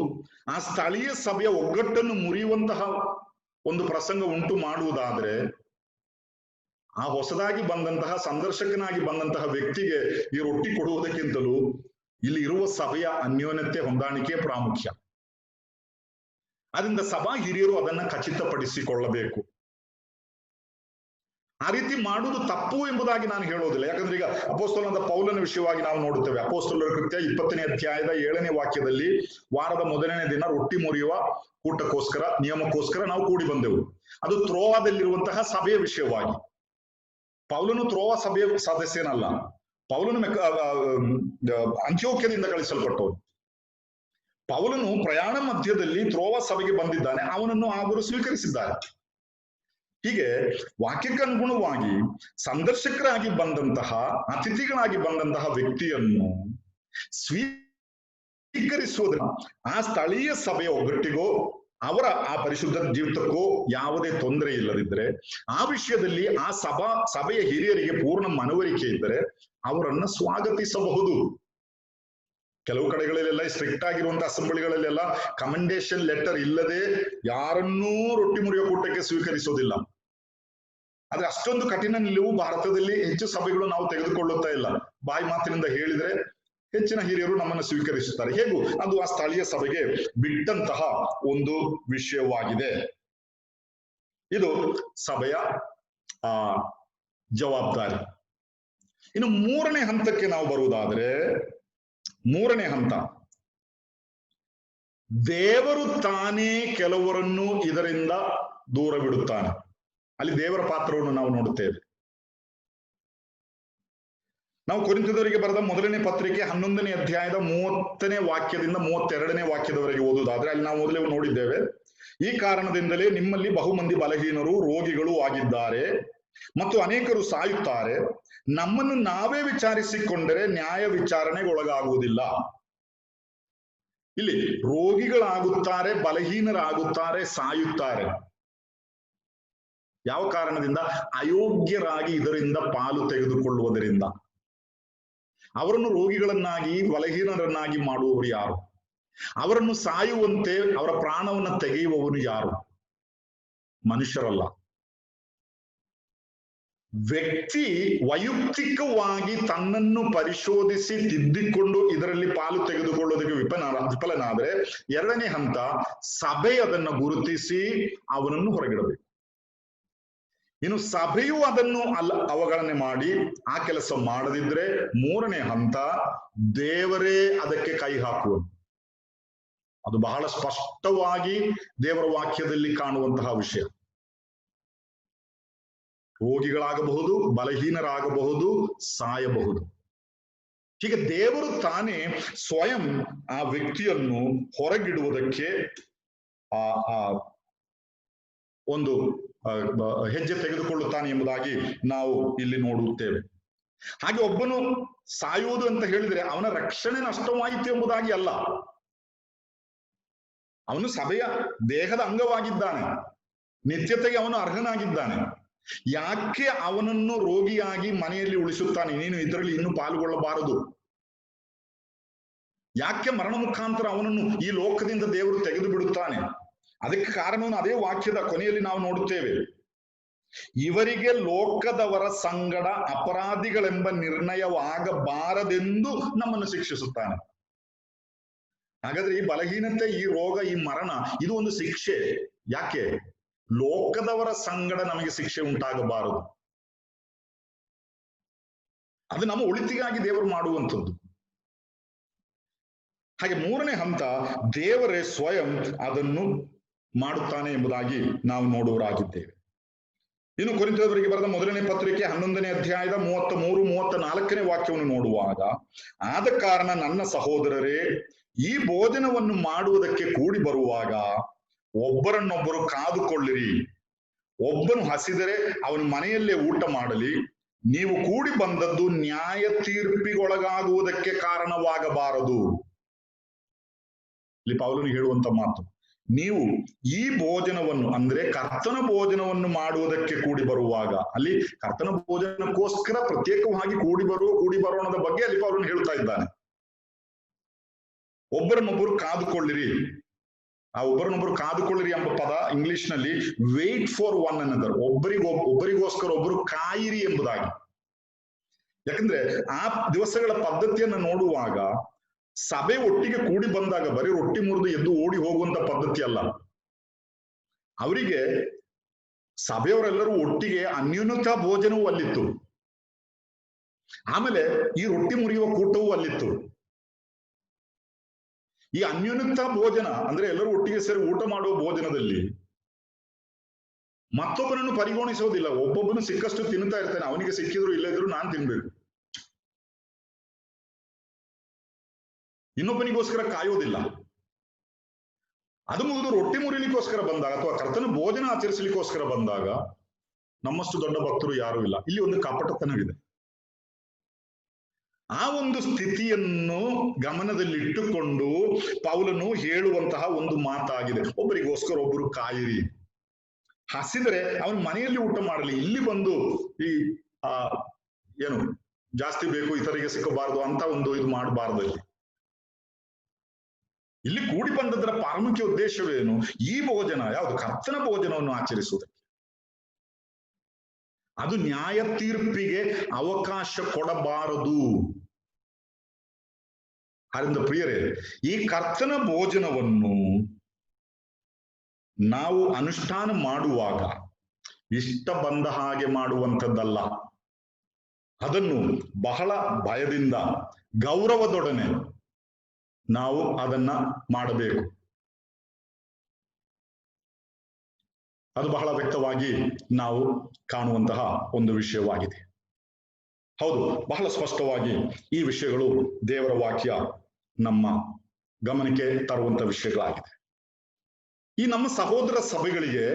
ಆ ಸ್ಥಳೀಯ ಸಭೆಯ ಒಗ್ಗಟ್ಟನ್ನು ಮುರಿಯುವಂತಹ ಒಂದು ಪ್ರಸಂಗ ಉಂಟು ಮಾಡುವುದಾದ್ರೆ ಆ ಹೊಸದಾಗಿ ಬಂದಂತಹ ಸಂದರ್ಶಕನಾಗಿ ಬಂದಂತಹ ವ್ಯಕ್ತಿಗೆ ಈ ರೊಟ್ಟಿ ಕೊಡುವುದಕ್ಕಿಂತಲೂ ಇಲ್ಲಿ ಇರುವ ಸಭೆಯ ಅನ್ಯೋನ್ಯತೆ, ಹೊಂದಾಣಿಕೆ ಪ್ರಾಮುಖ್ಯ. ಅದರಿಂದ ಸಭಾ ಹಿರಿಯರು ಅದನ್ನ ಖಚಿತಪಡಿಸಿಕೊಳ್ಳಬೇಕು. ಆ ರೀತಿ ಮಾಡುವುದು ತಪ್ಪು ಎಂಬುದಾಗಿ ನಾನು ಹೇಳೋದಿಲ್ಲ. ಯಾಕಂದ್ರೆ ಈಗ ಅಪೊಸ್ತಲನಾದ ಪೌಲನ ವಿಷಯವಾಗಿ ನಾವು ನೋಡುತ್ತೇವೆ. ಅಪೊಸ್ತಲರ ಕೃತ್ಯ 20ನೇ ಅಧ್ಯಾಯದ 7ನೇ ವಾಕ್ಯದಲ್ಲಿ ವಾರದ ಮೊದಲನೇ ದಿನ ರೊಟ್ಟಿ ಮುರಿಯುವ ಕೂಟಕ್ಕೋಸ್ಕರ, ನಿಯಮಕ್ಕೋಸ್ಕರ ನಾವು ಕೂಡಿ ಬಂದೆವು. ಅದು ತ್ರೋವಾದಲ್ಲಿರುವಂತಹ ಸಭೆಯ ವಿಷಯವಾಗಿ. ಪೌಲನು ತ್ರೋವಾ ಸಭೆಯ ಸದಸ್ಯನಲ್ಲ. ಪೌಲನು ಅಂತ್ಯೋಕ್ಯದಿಂದ ಕಳಿಸಲ್ಪಟ್ಟವನು. ಪೌಲನು ಪ್ರಯಾಣ ಮಧ್ಯದಲ್ಲಿ ತ್ರೋವಾ ಸಭೆಗೆ ಬಂದಿದ್ದಾನೆ, ಅವನನ್ನು ಅವರು ಸ್ವೀಕರಿಸಿದ್ದಾರೆ. ಹೀಗೆ ವಾಕ್ಯಕ್ಕನುಗುಣವಾಗಿ ಸಂದರ್ಶಕರಾಗಿ ಬಂದಂತಹ, ಅತಿಥಿಗಳಾಗಿ ಬಂದಂತಹ ವ್ಯಕ್ತಿಯನ್ನು ಸ್ವೀಕರಿಸುವುದರ ಆ ಸ್ಥಳೀಯ ಸಭೆಯ ಒಗ್ಗಟ್ಟಿಗೋ ಅವರ ಆ ಪರಿಶುದ್ಧ ಜೀವಿತಕ್ಕೋ ಯಾವುದೇ ತೊಂದರೆ ಇಲ್ಲದಿದ್ದರೆ, ಆ ವಿಷಯದಲ್ಲಿ ಆ ಸಭೆಯ ಹಿರಿಯರಿಗೆ ಪೂರ್ಣ ಮನವರಿಕೆ ಇದ್ದರೆ ಅವರನ್ನ ಸ್ವಾಗತಿಸಬಹುದು. ಕೆಲವು ಕಡೆಗಳಲ್ಲೆಲ್ಲ ಸ್ಟ್ರಿಕ್ಟ್ ಆಗಿರುವಂತಹ ಅಸೆಂಬ್ಲಿಗಳಲ್ಲೆಲ್ಲ ಕಮೆಂಡೇಶನ್ ಲೆಟರ್ ಇಲ್ಲದೆ ಯಾರನ್ನೂ ರೊಟ್ಟಿ ಮುರಿಯೋ ಕೂಟಕ್ಕೆ ಸ್ವೀಕರಿಸೋದಿಲ್ಲ. ಆದ್ರೆ ಅಷ್ಟೊಂದು ಕಠಿಣ ನಿಲುವು ಭಾರತದಲ್ಲಿ ಹೆಚ್ಚು ಸಭೆಗಳು ನಾವು ತೆಗೆದುಕೊಳ್ಳುತ್ತಾ ಇಲ್ಲ. ಬಾಯಿ ಮಾತಿನಿಂದ ಹೇಳಿದ್ರೆ ಹೆಚ್ಚಿನ ಹಿರಿಯರು ನಮ್ಮನ್ನು ಸ್ವೀಕರಿಸುತ್ತಾರೆ. ಹೇಗೂ ಅದು ಆ ಸ್ಥಳೀಯ ಸಭೆಗೆ ಬಿಟ್ಟಂತಹ ಒಂದು ವಿಷಯವಾಗಿದೆ. ಇದು ಸಭೆಯ ಜವಾಬ್ದಾರಿ. ಇನ್ನು ಮೂರನೇ ಹಂತಕ್ಕೆ ನಾವು ಬರುವುದಾದ್ರೆ, ಮೂರನೇ ಹಂತ, ದೇವರು ತಾನೇ ಕೆಲವರನ್ನು ಇದರಿಂದ ದೂರ ಬಿಡುತ್ತಾನೆ. ಅಲ್ಲಿ ದೇವರ ಪಾತ್ರವನ್ನು ನಾವು ನೋಡುತ್ತೇವೆ. ನಾವು ಕೊರಿಂಥದವರಿಗೆ ಬರೆದ ಮೊದಲನೇ ಪತ್ರಿಕೆ 11ನೇ ಅಧ್ಯಾಯದ 30ನೇ ವಾಕ್ಯದಿಂದ 32ನೇ ವಾಕ್ಯದವರೆಗೆ ಓದುವುದಾದ್ರೆ ಅಲ್ಲಿ ನಾವು ಮೊದಲೇ ನೋಡಿದ್ದೇವೆ. ಈ ಕಾರಣದಿಂದಲೇ ನಿಮ್ಮಲ್ಲಿ ಬಹುಮಂದಿ ಬಲಹೀನರು, ರೋಗಿಗಳು ಆಗಿದ್ದಾರೆ ಮತ್ತು ಅನೇಕರು ಸಾಯುತ್ತಾರೆ. ನಮ್ಮನ್ನು ನಾವೇ ವಿಚಾರಿಸಿಕೊಂಡರೆ ನ್ಯಾಯ ವಿಚಾರಣೆಗೆ ಒಳಗಾಗುವುದಿಲ್ಲ. ಇಲ್ಲಿ ರೋಗಿಗಳಾಗುತ್ತಾರೆ, ಬಲಹೀನರಾಗುತ್ತಾರೆ, ಸಾಯುತ್ತಾರೆ. ಯಾವ ಕಾರಣದಿಂದ? ಅಯೋಗ್ಯರಾಗಿ ಇದರಿಂದ ಪಾಲು ತೆಗೆದುಕೊಳ್ಳುವುದರಿಂದ. ಅವರನ್ನು ರೋಗಿಗಳನ್ನಾಗಿ, ಬಲಹೀನರನ್ನಾಗಿ ಮಾಡುವವರು ಯಾರು? ಅವರನ್ನು ಸಾಯುವಂತೆ ಅವರ ಪ್ರಾಣವನ್ನು ತೆಗೆಯುವವನು ಯಾರು? ಮನುಷ್ಯರಲ್ಲ. ವ್ಯಕ್ತಿ ವೈಯಕ್ತಿಕವಾಗಿ ತನ್ನನ್ನು ಪರಿಶೋಧಿಸಿ ತಿದ್ದಿಕೊಂಡು ಇದರಲ್ಲಿ ಪಾಲು ತೆಗೆದುಕೊಳ್ಳೋದಕ್ಕೆ ವಿಫಲನಾದ್ರೆ, ಎರಡನೇ ಹಂತ ಸಭೆ ಅದನ್ನು ಗುರುತಿಸಿ ಅವನನ್ನು ಹೊರಗಿಡಬೇಕು. ಇನ್ನು ಸಭೆಯು ಅದನ್ನು ಅವಗಣನೆ ಮಾಡಿ ಆ ಕೆಲಸ ಮಾಡದಿದ್ರೆ, ಮೂರನೇ ಹಂತ ದೇವರೇ ಅದಕ್ಕೆ ಕೈ ಹಾಕುವುದು. ಅದು ಬಹಳ ಸ್ಪಷ್ಟವಾಗಿ ದೇವರ ವಾಕ್ಯದಲ್ಲಿ ಕಾಣುವಂತಹ ವಿಷಯ. ರೋಗಿಗಳಾಗಬಹುದು, ಬಲಹೀನರಾಗಬಹುದು, ಸಾಯಬಹುದು. ಹೀಗೆ ದೇವರು ತಾನೇ ಸ್ವಯಂ ಆ ವ್ಯಕ್ತಿಯನ್ನು ಹೊರಗಿಡುವುದಕ್ಕೆ ಆ ಒಂದು ಹೆಜ್ಜೆ ತೆಗೆದುಕೊಳ್ಳುತ್ತಾನೆ ಎಂಬುದಾಗಿ ನಾವು ಇಲ್ಲಿ ನೋಡುತ್ತೇವೆ. ಹಾಗೆ ಒಬ್ಬನು ಸಾಯುವುದು ಅಂತ ಹೇಳಿದ್ರೆ ಅವನ ರಕ್ಷಣೆ ನಷ್ಟವಾಯಿತು ಎಂಬುದಾಗಿ ಅಲ್ಲ. ಅವನು ಸಭೆಯ ದೇಹದ ಅಂಗವಾಗಿದ್ದಾನೆ, ನಿತ್ಯತೆಗೆ ಅವನು ಅರ್ಹನಾಗಿದ್ದಾನೆ. ಯಾಕೆ ಅವನನ್ನು ರೋಗಿಯಾಗಿ ಮನೆಯಲ್ಲಿ ಉಳಿಸುತ್ತಾನೆ? ನೀನು ಇದರಲ್ಲಿ ಇನ್ನೂ ಪಾಲ್ಗೊಳ್ಳಬಾರದು. ಯಾಕೆ ಮರಣ ಮುಖಾಂತರ ಅವನನ್ನು ಈ ಲೋಕದಿಂದ ದೇವರು ತೆಗೆದು ಬಿಡುತ್ತಾನೆ? ಅದಕ್ಕೆ ಕಾರಣವನ್ನು ಅದೇ ವಾಕ್ಯದ ಕೊನೆಯಲ್ಲಿ ನಾವು ನೋಡುತ್ತೇವೆ. ಇವರಿಗೆ ಲೋಕದವರ ಸಂಗಡ ಅಪರಾಧಿಗಳೆಂಬ ನಿರ್ಣಯವಾಗಬಾರದೆಂದು ನಮ್ಮನ್ನು ಶಿಕ್ಷಿಸುತ್ತಾನೆ. ಹಾಗಾದ್ರೆ ಈ ಬಲಹೀನತೆ, ಈ ರೋಗ, ಈ ಮರಣ ಇದು ಒಂದು ಶಿಕ್ಷೆ. ಯಾಕೆ? ಲೋಕದವರ ಸಂಗಡ ನಮಗೆ ಶಿಕ್ಷೆ ಉಂಟಾಗಬಾರದು. ಅದು ನಮ್ಮ ಒಳಿತಿಗಾಗಿ ದೇವರು ಮಾಡುವಂಥದ್ದು. ಹಾಗೆ ಮೂರನೇ ಹಂತ, ದೇವರೇ ಸ್ವಯಂ ಅದನ್ನು ಮಾಡುತ್ತಾನೆ ಎಂಬುದಾಗಿ ನಾವು ನೋಡುವರಾಗಿದ್ದೇವೆ. ಇನ್ನು ಕೊರಿಂಥದವರಿಗೆ ಬರೆದ ಮೊದಲನೇ ಪತ್ರಿಕೆ 11ನೇ ಅಧ್ಯಾಯದ 33-34ನೇ ವಾಕ್ಯವನ್ನು ನೋಡುವಾಗ, ಆದ ಕಾರಣ ನನ್ನ ಸಹೋದರರೇ, ಈ ಭೋಜನವನ್ನು ಮಾಡುವುದಕ್ಕೆ ಕೂಡಿ ಬರುವಾಗ ಒಬ್ಬರನ್ನೊಬ್ಬರು ಕಾದುಕೊಳ್ಳಿರಿ. ಒಬ್ಬನು ಹಸಿದರೆ ಅವನ ಮನೆಯಲ್ಲೇ ಊಟ ಮಾಡಲಿ. ನೀವು ಕೂಡಿ ಬಂದದ್ದು ನ್ಯಾಯ ತೀರ್ಪಿಗೊಳಗಾಗುವುದಕ್ಕೆ ಕಾರಣವಾಗಬಾರದು. ಇಲ್ಲಿ ಪೌಲನು ಹೇಳುವಂತ ಮಾತು, ನೀವು ಈ ಭೋಜನವನ್ನು ಅಂದ್ರೆ ಕರ್ತನ ಭೋಜನವನ್ನು ಮಾಡುವುದಕ್ಕೆ ಕೂಡಿ ಬರುವಾಗ, ಅಲ್ಲಿ ಕರ್ತನ ಭೋಜನಕ್ಕೋಸ್ಕರ ಪ್ರತ್ಯೇಕವಾಗಿ ಕೂಡಿ ಬರೋಣದ ಬಗ್ಗೆ ಅಲ್ಲಿ ಪೌಲನು ಹೇಳ್ತಾ ಇದ್ದಾನೆ. ಒಬ್ಬರನ್ನೊಬ್ಬರು ಕಾದುಕೊಳ್ಳಿರಿ. ಆ ಒಬ್ಬರನ್ನೊಬ್ಬರು ಕಾದುಕೊಳ್ಳಿರಿ ಎಂಬ ಪದ ಇಂಗ್ಲಿಷ್ ನಲ್ಲಿ ವೇಟ್ ಫಾರ್ ಒನ್ ಅನದರ್, ಒಬ್ಬರಿಗೋಸ್ಕರ ಒಬ್ಬರು ಕಾಯಿರಿ ಎಂಬುದಾಗಿ. ಯಾಕಂದ್ರೆ ಆ ದಿವಸಗಳ ಪದ್ಧತಿಯನ್ನು ನೋಡುವಾಗ ಸಭೆ ಒಟ್ಟಿಗೆ ಕೂಡಿ ಬಂದಾಗ ಬರೀ ರೊಟ್ಟಿ ಮುರಿದು ಎದ್ದು ಓಡಿ ಹೋಗುವಂತ ಪದ್ಧತಿ ಅಲ್ಲ. ಅವರಿಗೆ ಸಭೆಯವರೆಲ್ಲರೂ ಒಟ್ಟಿಗೆ ಅನ್ಯೋನ್ಯತಾ ಭೋಜನವೂ ಅಲ್ಲಿತ್ತು. ಆಮೇಲೆ ಈ ರೊಟ್ಟಿ ಮುರಿಯುವ ಕೂಟವೂ ಅಲ್ಲಿತ್ತು. ಈ ಅನ್ಯೋನ್ಯತಾ ಭೋಜನ ಅಂದ್ರೆ ಎಲ್ಲರೂ ಒಟ್ಟಿಗೆ ಸೇರಿ ಊಟ ಮಾಡುವ ಭೋಜನದಲ್ಲಿ ಮತ್ತೊಬ್ಬನನ್ನು ಪರಿಗಣಿಸೋದಿಲ್ಲ. ಒಬ್ಬೊಬ್ಬನು ಸಿಕ್ಕಷ್ಟು ತಿನ್ನುತ್ತಾ ಇರ್ತಾನೆ. ಅವನಿಗೆ ಸಿಕ್ಕಿದ್ರು ಇಲ್ಲದಿದ್ರು ನಾನ್ ತಿನ್ಬೇಕು. ಇನ್ನೊಬ್ಬನಿಗೋಸ್ಕರ ಕಾಯೋದಿಲ್ಲ. ಅದು ಮುಗಿದು ರೊಟ್ಟಿ ಮುರಿಲಿಕ್ಕೋಸ್ಕರ ಬಂದಾಗ ಅಥವಾ ಕರ್ತನ ಭೋಜನ ಆಚರಿಸಲಿಕ್ಕೋಸ್ಕರ ಬಂದಾಗ ನಮ್ಮಷ್ಟು ದೊಡ್ಡ ಭಕ್ತರು ಯಾರೂ ಇಲ್ಲ. ಇಲ್ಲಿ ಒಂದು ಕಪಟತನವಿದೆ. ಆ ಒಂದು ಸ್ಥಿತಿಯನ್ನು ಗಮನದಲ್ಲಿಟ್ಟುಕೊಂಡು ಪೌಲನು ಹೇಳುವಂತಹ ಒಂದು ಮಾತಾಗಿದೆ, ಒಬ್ಬರಿಗೋಸ್ಕರ ಒಬ್ಬರು ಕಾಯಿರಿ. ಹಸಿದರೆ ಅವನ ಮನೆಯಲ್ಲಿ ಊಟ ಮಾಡಲಿ. ಇಲ್ಲಿ ಬಂದು ಈ ಏನು ಜಾಸ್ತಿ ಬೇಕು ಇತರಿಗೆ ಸಿಕ್ಕಬಾರದು ಅಂತ ಒಂದು ಇದು ಮಾಡಬಾರ್ದು. ಇಲ್ಲಿ ಕೂಡಿ ಬಂದದರ ಪ್ರಾಮುಖ್ಯ ಉದ್ದೇಶವೇನು? ಈ ಭೋಜನ ಯಾವುದು? ಕರ್ತನ ಭೋಜನವನ್ನು ಆಚರಿಸುವುದಕ್ಕೆ. ಅದು ನ್ಯಾಯ ತೀರ್ಪಿಗೆ ಅವಕಾಶ ಕೊಡಬಾರದು. ಆದ್ದರಿಂದ ಪ್ರಿಯರೇ, ಈ ಕರ್ತನ ಭೋಜನವನ್ನು ನಾವು ಅನುಷ್ಠಾನ ಮಾಡುವಾಗ ಇಷ್ಟ ಬಂದ ಹಾಗೆ ಮಾಡುವಂಥದ್ದಲ್ಲ. ಅದನ್ನು ಬಹಳ ಭಯದಿಂದ, ಗೌರವದೊಡನೆ ನಾವು ಅದನ್ನ ಮಾಡಬೇಕು. ಅದು ಬಹಳ ವ್ಯಕ್ತವಾಗಿ ನಾವು ಕಾಣುವಂತಹ ಒಂದು ವಿಷಯವಾಗಿದೆ. ಹೌದು, ಬಹಳ ಸ್ಪಷ್ಟವಾಗಿ ಈ ವಿಷಯಗಳು ದೇವರ ವಾಕ್ಯ ನಮ್ಮ ಗಮನಕ್ಕೆ ತರುವಂತ ವಿಷಯಗಳಾಗಿದೆ. ಈ ನಮ್ಮ ಸಹೋದರ ಸಭೆಗಳಿಗೆ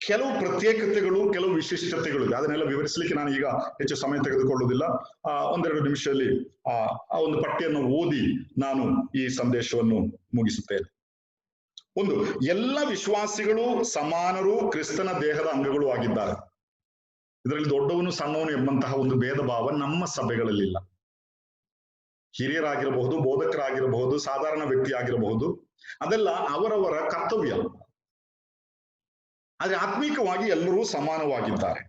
ಕೆಲವು ಪ್ರತ್ಯೇಕತೆಗಳು, ಕೆಲವು ವಿಶಿಷ್ಟತೆಗಳು ಇದೆ. ಅದನ್ನೆಲ್ಲ ವಿವರಿಸಲಿಕ್ಕೆ ನಾನು ಈಗ ಹೆಚ್ಚು ಸಮಯ ತೆಗೆದುಕೊಳ್ಳುವುದಿಲ್ಲ. ಒಂದೆರಡು ನಿಮಿಷದಲ್ಲಿ ಆ ಒಂದು ಪಟ್ಟಿಯನ್ನು ಓದಿ ನಾನು ಈ ಸಂದೇಶವನ್ನು ಮುಗಿಸುತ್ತೇನೆ. ಒಂದು, ಎಲ್ಲ ವಿಶ್ವಾಸಿಗಳು ಸಮಾನರು, ಕ್ರಿಸ್ತನ ದೇಹದ ಅಂಗಗಳು ಆಗಿದ್ದಾರೆ. ಇದರಲ್ಲಿ ದೊಡ್ಡವನು ಸಣ್ಣವನು ಎಂಬಂತಹ ಒಂದು ಭೇದ ಭಾವ ನಮ್ಮ ಸಭೆಗಳಲ್ಲಿಲ್ಲ. ಹಿರಿಯರಾಗಿರಬಹುದು, ಬೋಧಕರಾಗಿರಬಹುದು, ಸಾಧಾರಣ ವ್ಯಕ್ತಿ ಆಗಿರಬಹುದು, ಅದೆಲ್ಲ ಅವರವರ ಕರ್ತವ್ಯ. ಆದ್ರೆ ಆತ್ಮೀಕವಾಗಿ ಎಲ್ಲರೂ ಸಮಾನವಾಗಿದ್ದಾರೆ.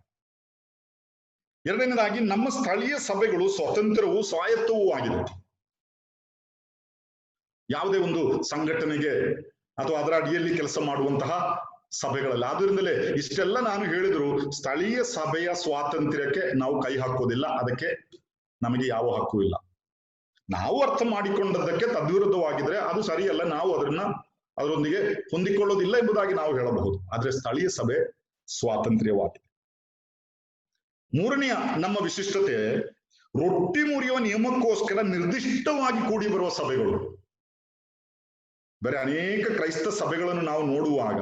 ಎರಡನೇದಾಗಿ, ನಮ್ಮ ಸ್ಥಳೀಯ ಸಭೆಗಳು ಸ್ವತಂತ್ರವೂ ಸ್ವಾಯತ್ತವೂ ಆಗಿದೆ. ಯಾವುದೇ ಒಂದು ಸಂಘಟನೆಗೆ ಅಥವಾ ಅದರ ಅಡಿಯಲ್ಲಿ ಕೆಲಸ ಮಾಡುವಂತಹ ಸಭೆಗಳಲ್ಲಿ. ಆದ್ರಿಂದಲೇ ಇಷ್ಟೆಲ್ಲ ನಾನು ಹೇಳಿದ್ರು ಸ್ಥಳೀಯ ಸಭೆಯ ಸ್ವಾತಂತ್ರ್ಯಕ್ಕೆ ನಾವು ಕೈ ಹಾಕೋದಿಲ್ಲ. ಅದಕ್ಕೆ ನಮಗೆ ಯಾವ ಹಕ್ಕು ಇಲ್ಲ. ನಾವು ಅರ್ಥ ಮಾಡಿಕೊಂಡದ್ದಕ್ಕೆ ತದ್ವಿರುದ್ಧವಾಗಿದ್ರೆ ಅದು ಸರಿಯಲ್ಲ, ನಾವು ಅದರೊಂದಿಗೆ ಹೊಂದಿಕೊಳ್ಳೋದಿಲ್ಲ ಎಂಬುದಾಗಿ ನಾವು ಹೇಳಬಹುದು. ಆದ್ರೆ ಸ್ಥಳೀಯ ಸಭೆ ಸ್ವಾತಂತ್ರ್ಯವಾಗಿದೆ. ಮೂರನೆಯ ನಮ್ಮ ವಿಶಿಷ್ಟತೆ, ರೊಟ್ಟಿ ಮುರಿಯುವ ನಿಯಮಕ್ಕೋಸ್ಕರ ನಿರ್ದಿಷ್ಟವಾಗಿ ಕೂಡಿ ಬರುವ ಸಭೆಗಳು. ಬೇರೆ ಅನೇಕ ಕ್ರೈಸ್ತ ಸಭೆಗಳನ್ನು ನಾವು ನೋಡುವಾಗ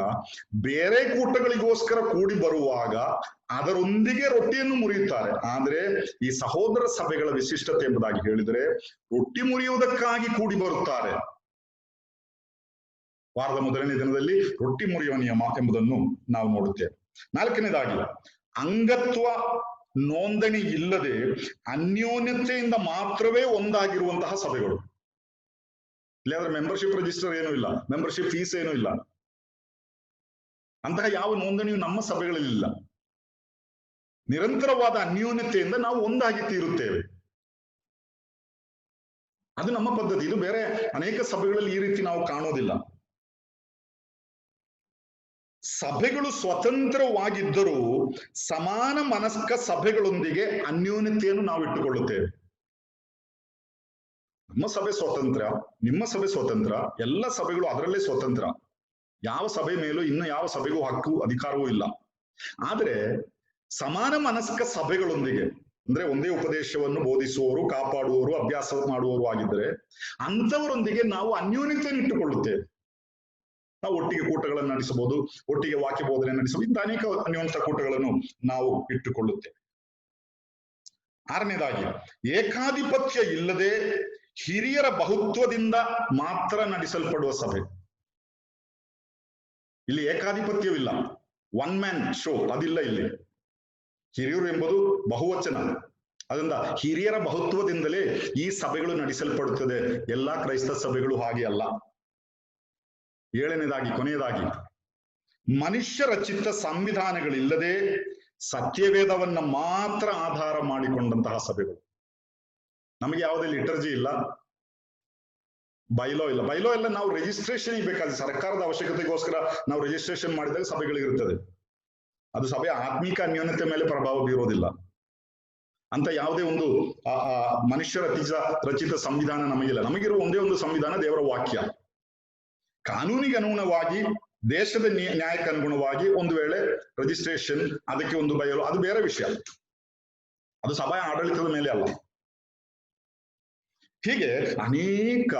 ಬೇರೆ ಕೂಟಗಳಿಗೋಸ್ಕರ ಕೂಡಿ ಬರುವಾಗ ಅದರೊಂದಿಗೆ ರೊಟ್ಟಿಯನ್ನು ಮುರಿಯುತ್ತಾರೆ. ಆದ್ರೆ ಈ ಸಹೋದರ ಸಭೆಗಳ ವಿಶಿಷ್ಟತೆ ಎಂಬುದಾಗಿ ಹೇಳಿದರೆ ರೊಟ್ಟಿ ಮುರಿಯುವುದಕ್ಕಾಗಿ ಕೂಡಿ ಬರುತ್ತಾರೆ. ವಾರದ ಮೊದಲನೇ ದಿನದಲ್ಲಿ ರೊಟ್ಟಿ ಮುರಿಯುವ ನಿಯಮ ಎಂಬುದನ್ನು ನಾವು ನೋಡುತ್ತೇವೆ. ನಾಲ್ಕನೇದಾಗಿ, ಅಂಗತ್ವ ನೋಂದಣಿ ಇಲ್ಲದೆ ಅನ್ಯೋನ್ಯತೆಯಿಂದ ಮಾತ್ರವೇ ಒಂದಾಗಿರುವಂತಹ ಸಭೆಗಳು. ಇಲ್ಲಾಂದ್ರೆ ಮೆಂಬರ್ಶಿಪ್ ರಿಜಿಸ್ಟರ್ ಏನೂ ಇಲ್ಲ, ಮೆಂಬರ್ಶಿಪ್ ಫೀಸ್ ಏನೂ ಇಲ್ಲ, ಅಂತಹ ಯಾವ ನೋಂದಣಿಯು ನಮ್ಮ ಸಭೆಗಳಲ್ಲಿಲ್ಲ. ನಿರಂತರವಾದ ಅನ್ಯೋನ್ಯತೆಯಿಂದ ನಾವು ಒಂದಾಗಿ ತೀರುತ್ತೇವೆ. ಅದು ನಮ್ಮ ಪದ್ಧತಿ. ಇದು ಬೇರೆ ಅನೇಕ ಸಭೆಗಳಲ್ಲಿ ಈ ರೀತಿ ನಾವು ಕಾಣೋದಿಲ್ಲ. ಸಭೆಗಳು ಸ್ವತಂತ್ರವಾಗಿದ್ದರೂ ಸಮಾನ ಮನಸ್ಕ ಸಭೆಗಳೊಂದಿಗೆ ಅನ್ಯೋನ್ಯತೆಯನ್ನು ನಾವು ಇಟ್ಟುಕೊಳ್ಳುತ್ತೇವೆ. ನಮ್ಮ ಸಭೆ ಸ್ವತಂತ್ರ, ನಿಮ್ಮ ಸಭೆ ಸ್ವತಂತ್ರ, ಎಲ್ಲ ಸಭೆಗಳು ಅದರಲ್ಲೇ ಸ್ವತಂತ್ರ. ಯಾವ ಸಭೆ ಮೇಲೂ ಇನ್ನು ಯಾವ ಸಭೆಗೂ ಹಕ್ಕು ಅಧಿಕಾರವೂ ಇಲ್ಲ. ಆದ್ರೆ ಸಮಾನ ಮನಸ್ಕ ಸಭೆಗಳೊಂದಿಗೆ, ಅಂದ್ರೆ ಒಂದೇ ಉಪದೇಶವನ್ನು ಬೋಧಿಸುವವರು, ಕಾಪಾಡುವವರು, ಅಭ್ಯಾಸ ಮಾಡುವವರು ಆಗಿದ್ದರೆ ಅಂಥವರೊಂದಿಗೆ ನಾವು ಅನ್ಯೋನ್ಯತೆಯನ್ನು ಇಟ್ಟುಕೊಳ್ಳುತ್ತೇವೆ. ನಾವು ಒಟ್ಟಿಗೆ ಕೂಟಗಳನ್ನು ನಡೆಸಬಹುದು, ಒಟ್ಟಿಗೆ ವಾಕ್ಯ ಬೋಧನೆ ನಡೆಸಬಹುದು, ಇಂಥ ಅನೇಕ ಅನ್ಯೋನ್ಯತ ಕೂಟಗಳನ್ನು ನಾವು ಇಟ್ಟುಕೊಳ್ಳುತ್ತೇವೆ. ಆರನೇದಾಗಿ, ಏಕಾಧಿಪತ್ಯ ಇಲ್ಲದೆ ಹಿರಿಯರ ಬಹುತ್ವದಿಂದ ಮಾತ್ರ ನಡೆಸಲ್ಪಡುವ ಸಭೆ. ಇಲ್ಲಿ ಏಕಾಧಿಪತ್ಯವಿಲ್ಲ, ಒನ್ ಮ್ಯಾನ್ ಶೋ ಅದಿಲ್ಲ. ಇಲ್ಲಿ ಹಿರಿಯರು ಎಂಬುದು ಬಹುವಚನ. ಅದರಿಂದ ಹಿರಿಯರ ಬಹುತ್ವದಿಂದಲೇ ಈ ಸಭೆಗಳು ನಡೆಸಲ್ಪಡುತ್ತದೆ. ಎಲ್ಲಾ ಕ್ರೈಸ್ತ ಸಭೆಗಳು ಹಾಗೆ ಅಲ್ಲ. ಏಳನೇದಾಗಿ, ಕೊನೆಯದಾಗಿ, ಮನುಷ್ಯ ರಚಿತ ಸಂವಿಧಾನಗಳಿಲ್ಲದೆ ಸತ್ಯವೇದವನ್ನ ಮಾತ್ರ ಆಧಾರ ಮಾಡಿಕೊಂಡಂತಹ ಸಭೆಗಳು. ನಮಗೆ ಯಾವುದೇ ಲಿಟರ್ಜಿ ಇಲ್ಲ, ಬೈಲೋ ಇಲ್ಲ. ಬೈಲೋ ಎಲ್ಲ ನಾವು ರಿಜಿಸ್ಟ್ರೇಷನ್ ಬೇಕಾದ್ರೆ ಸರ್ಕಾರದ ಅವಶ್ಯಕತೆಗೋಸ್ಕರ ನಾವು ರಿಜಿಸ್ಟ್ರೇಷನ್ ಮಾಡಿದಾಗ ಸಭೆಗಳಿರುತ್ತದೆ. ಅದು ಸಭೆಯ ಆತ್ಮಿಕ ಅನ್ಯೋನ್ಯತೆ ಮೇಲೆ ಪ್ರಭಾವ ಬೀರೋದಿಲ್ಲ. ಅಂತ ಯಾವುದೇ ಒಂದು ಮನುಷ್ಯ ರಚಿತ ಸಂವಿಧಾನ ನಮಗಿಲ್ಲ. ನಮಗಿರುವ ಒಂದೇ ಒಂದು ಸಂವಿಧಾನ, ದೇವರ ವಾಕ್ಯ. ಕಾನೂನಿಗೆ ಅನುಗುಣವಾಗಿ, ದೇಶದ ನ್ಯಾಯಕ್ಕೆ ಅನುಗುಣವಾಗಿ ಒಂದು ವೇಳೆ ರಿಜಿಸ್ಟ್ರೇಷನ್, ಅದಕ್ಕೆ ಒಂದು ಬಯಲು, ಅದು ಬೇರೆ ವಿಷಯ. ಅದು ಸಭೆಯ ಆಡಳಿತದ ಮೇಲೆ ಅಲ್ಲ. ಹೀಗೆ ಅನೇಕ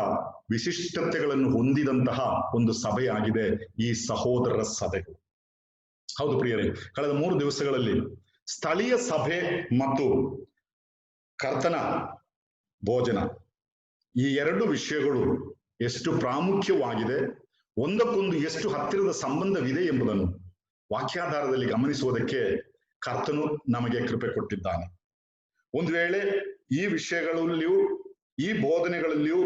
ವಿಶಿಷ್ಟತೆಗಳನ್ನು ಹೊಂದಿದಂತಹ ಒಂದು ಸಭೆಯಾಗಿದೆ ಈ ಸಹೋದರರ ಸಭೆಗಳು. ಹೌದು ಪ್ರಿಯರೇ, ಕಳೆದ 3 ದಿವಸಗಳಲ್ಲಿ ಸ್ಥಳೀಯ ಸಭೆ ಮತ್ತು ಕರ್ತನ ಭೋಜನ, ಈ 2 ವಿಷಯಗಳು ಎಷ್ಟು ಪ್ರಾಮುಖ್ಯವಾಗಿದೆ, ಒಂದಕ್ಕೊಂದು ಎಷ್ಟು ಹತ್ತಿರದ ಸಂಬಂಧವಿದೆ ಎಂಬುದನ್ನು ವಾಕ್ಯಾಧಾರದಲ್ಲಿ ಗಮನಿಸುವುದಕ್ಕೆ ಕರ್ತನು ನಮಗೆ ಕೃಪೆ ಕೊಟ್ಟಿದ್ದಾನೆ. ಒಂದು ವೇಳೆ ಈ ವಿಷಯಗಳಲ್ಲಿಯೂ ಈ ಬೋಧನೆಗಳಲ್ಲಿಯೂ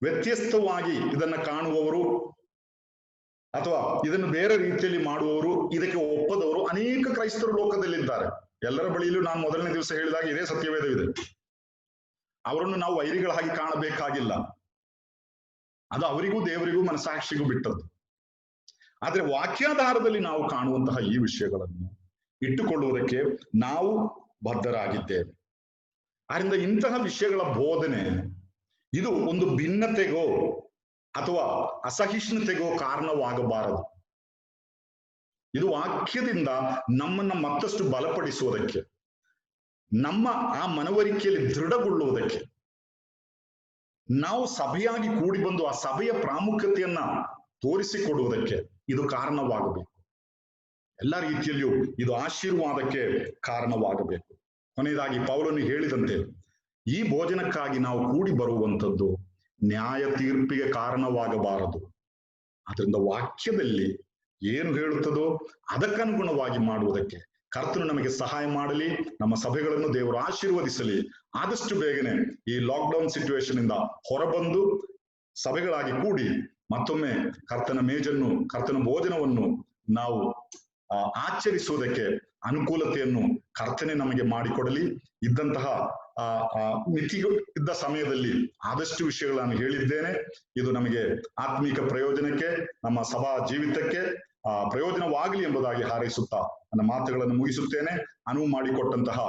ವ್ಯತ್ಯಸ್ತವಾಗಿ ಇದನ್ನ ಕಾಣುವವರು ಅಥವಾ ಇದನ್ನು ಬೇರೆ ರೀತಿಯಲ್ಲಿ ಮಾಡುವವರು, ಇದಕ್ಕೆ ಒಪ್ಪದವರು ಅನೇಕ ಕ್ರೈಸ್ತರು ಲೋಕದಲ್ಲಿದ್ದಾರೆ. ಎಲ್ಲರ ಬಳಿಯಲ್ಲೂ ನಾನು ಮೊದಲನೇ ದಿವಸ ಹೇಳಿದಾಗ ಇದೇ ಸತ್ಯವೇದವಿದೆ. ಅವರನ್ನು ನಾವು ವೈರಿಗಳ ಹಾಗೆ ಕಾಣಬೇಕಾಗಿಲ್ಲ. ಅದು ಅವರಿಗೂ ದೇವರಿಗೂ ಮನಸ್ಸಾಕ್ಷಿಗೂ ಬಿಟ್ಟದ್ದು. ಆದ್ರೆ ವಾಕ್ಯಾಧಾರದಲ್ಲಿ ನಾವು ಕಾಣುವಂತಹ ಈ ವಿಷಯಗಳನ್ನು ಇಟ್ಟುಕೊಳ್ಳುವುದಕ್ಕೆ ನಾವು ಬದ್ಧರಾಗಿದ್ದೇವೆ. ಆದ್ರಿಂದ ಇಂತಹ ವಿಷಯಗಳ ಬೋಧನೆ ಇದು ಒಂದು ಭಿನ್ನತೆಗೋ ಅಥವಾ ಅಸಹಿಷ್ಣುತೆಗೋ ಕಾರಣವಾಗಬಾರದು. ಇದು ವಾಕ್ಯದಿಂದ ನಮ್ಮನ್ನ ಮತ್ತಷ್ಟು ಬಲಪಡಿಸುವುದಕ್ಕೆ, ನಮ್ಮ ಆ ಮನವರಿಕೆಯಲ್ಲಿ ದೃಢಗೊಳ್ಳುವುದಕ್ಕೆ, ನಾವು ಸಭೆಯಾಗಿ ಕೂಡಿ ಬಂದು ಆ ಸಭೆಯ ಪ್ರಾಮುಖ್ಯತೆಯನ್ನ ತೋರಿಸಿಕೊಡುವುದಕ್ಕೆ ಇದು ಕಾರಣವಾಗಬೇಕು. ಎಲ್ಲ ರೀತಿಯಲ್ಲಿಯೂ ಇದು ಆಶೀರ್ವಾದಕ್ಕೆ ಕಾರಣವಾಗಬೇಕು. ಕೊನೆಯದಾಗಿ ಪೌಲನು ಹೇಳಿದಂತೆ ಈ ಭೋಜನಕ್ಕಾಗಿ ನಾವು ಕೂಡಿ ಬರುವಂಥದ್ದು ನ್ಯಾಯ ತೀರ್ಪಿಗೆ ಕಾರಣವಾಗಬಾರದು. ಆದ್ರಿಂದ ವಾಕ್ಯದಲ್ಲಿ ಏನು ಹೇಳುತ್ತದೋ ಅದಕ್ಕನುಗುಣವಾಗಿ ಮಾಡುವುದಕ್ಕೆ ಕರ್ತನು ನಮಗೆ ಸಹಾಯ ಮಾಡಲಿ. ನಮ್ಮ ಸಭೆಗಳನ್ನು ದೇವರು ಆಶೀರ್ವದಿಸಲಿ. ಆದಷ್ಟು ಬೇಗನೆ ಈ ಲಾಕ್ಡೌನ್ ಸಿಚುವೇಶನ್ ಇಂದ ಹೊರಬಂದು ಸಭೆಗಳಾಗಿ ಕೂಡಿ ಮತ್ತೊಮ್ಮೆ ಕರ್ತನ ಮೇಜನ್ನು, ಕರ್ತನ ಭೋಜನವನ್ನು ನಾವು ಆಚರಿಸುವುದಕ್ಕೆ ಅನುಕೂಲತೆಯನ್ನು ಕರ್ತನೆ ನಮಗೆ ಮಾಡಿಕೊಡಲಿ. ಇದ್ದಂತಹ ಮಿತಿಗಳು ಇದ್ದ ಸಮಯದಲ್ಲಿ ಆದಷ್ಟು ವಿಷಯಗಳನ್ನು ಹೇಳಿದ್ದೇನೆ. ಇದು ನಮಗೆ ಆತ್ಮೀಕ ಪ್ರಯೋಜನಕ್ಕೆ, ನಮ್ಮ ಸಭಾ ಜೀವಿತಕ್ಕೆ ಪ್ರಯೋಜನವಾಗಲಿ ಎಂಬುದಾಗಿ ಹಾರೈಸುತ್ತಾ ನನ್ನ ಮಾತುಗಳನ್ನು ಮುಗಿಸುತ್ತೇನೆ. ಅನುವು ಮಾಡಿಕೊಟ್ಟಂತಹ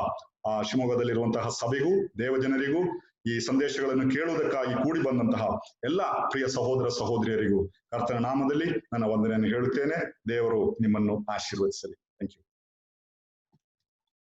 ಶಿವಮೊಗ್ಗದಲ್ಲಿರುವಂತಹ ಸಭೆಗೂ ದೇವಜನರಿಗೂ ಈ ಸಂದೇಶಗಳನ್ನು ಕೇಳುವುದಕ್ಕಾಗಿ ಕೂಡಿ ಬಂದಂತಹ ಎಲ್ಲ ಪ್ರಿಯ ಸಹೋದರ ಸಹೋದರಿಯರಿಗೂ ಕರ್ತನ ನಾಮದಲ್ಲಿ ನನ್ನ ವಂದನೆಯನ್ನು ಹೇಳುತ್ತೇನೆ. ದೇವರು ನಿಮ್ಮನ್ನು ಆಶೀರ್ವದಿಸಲಿ.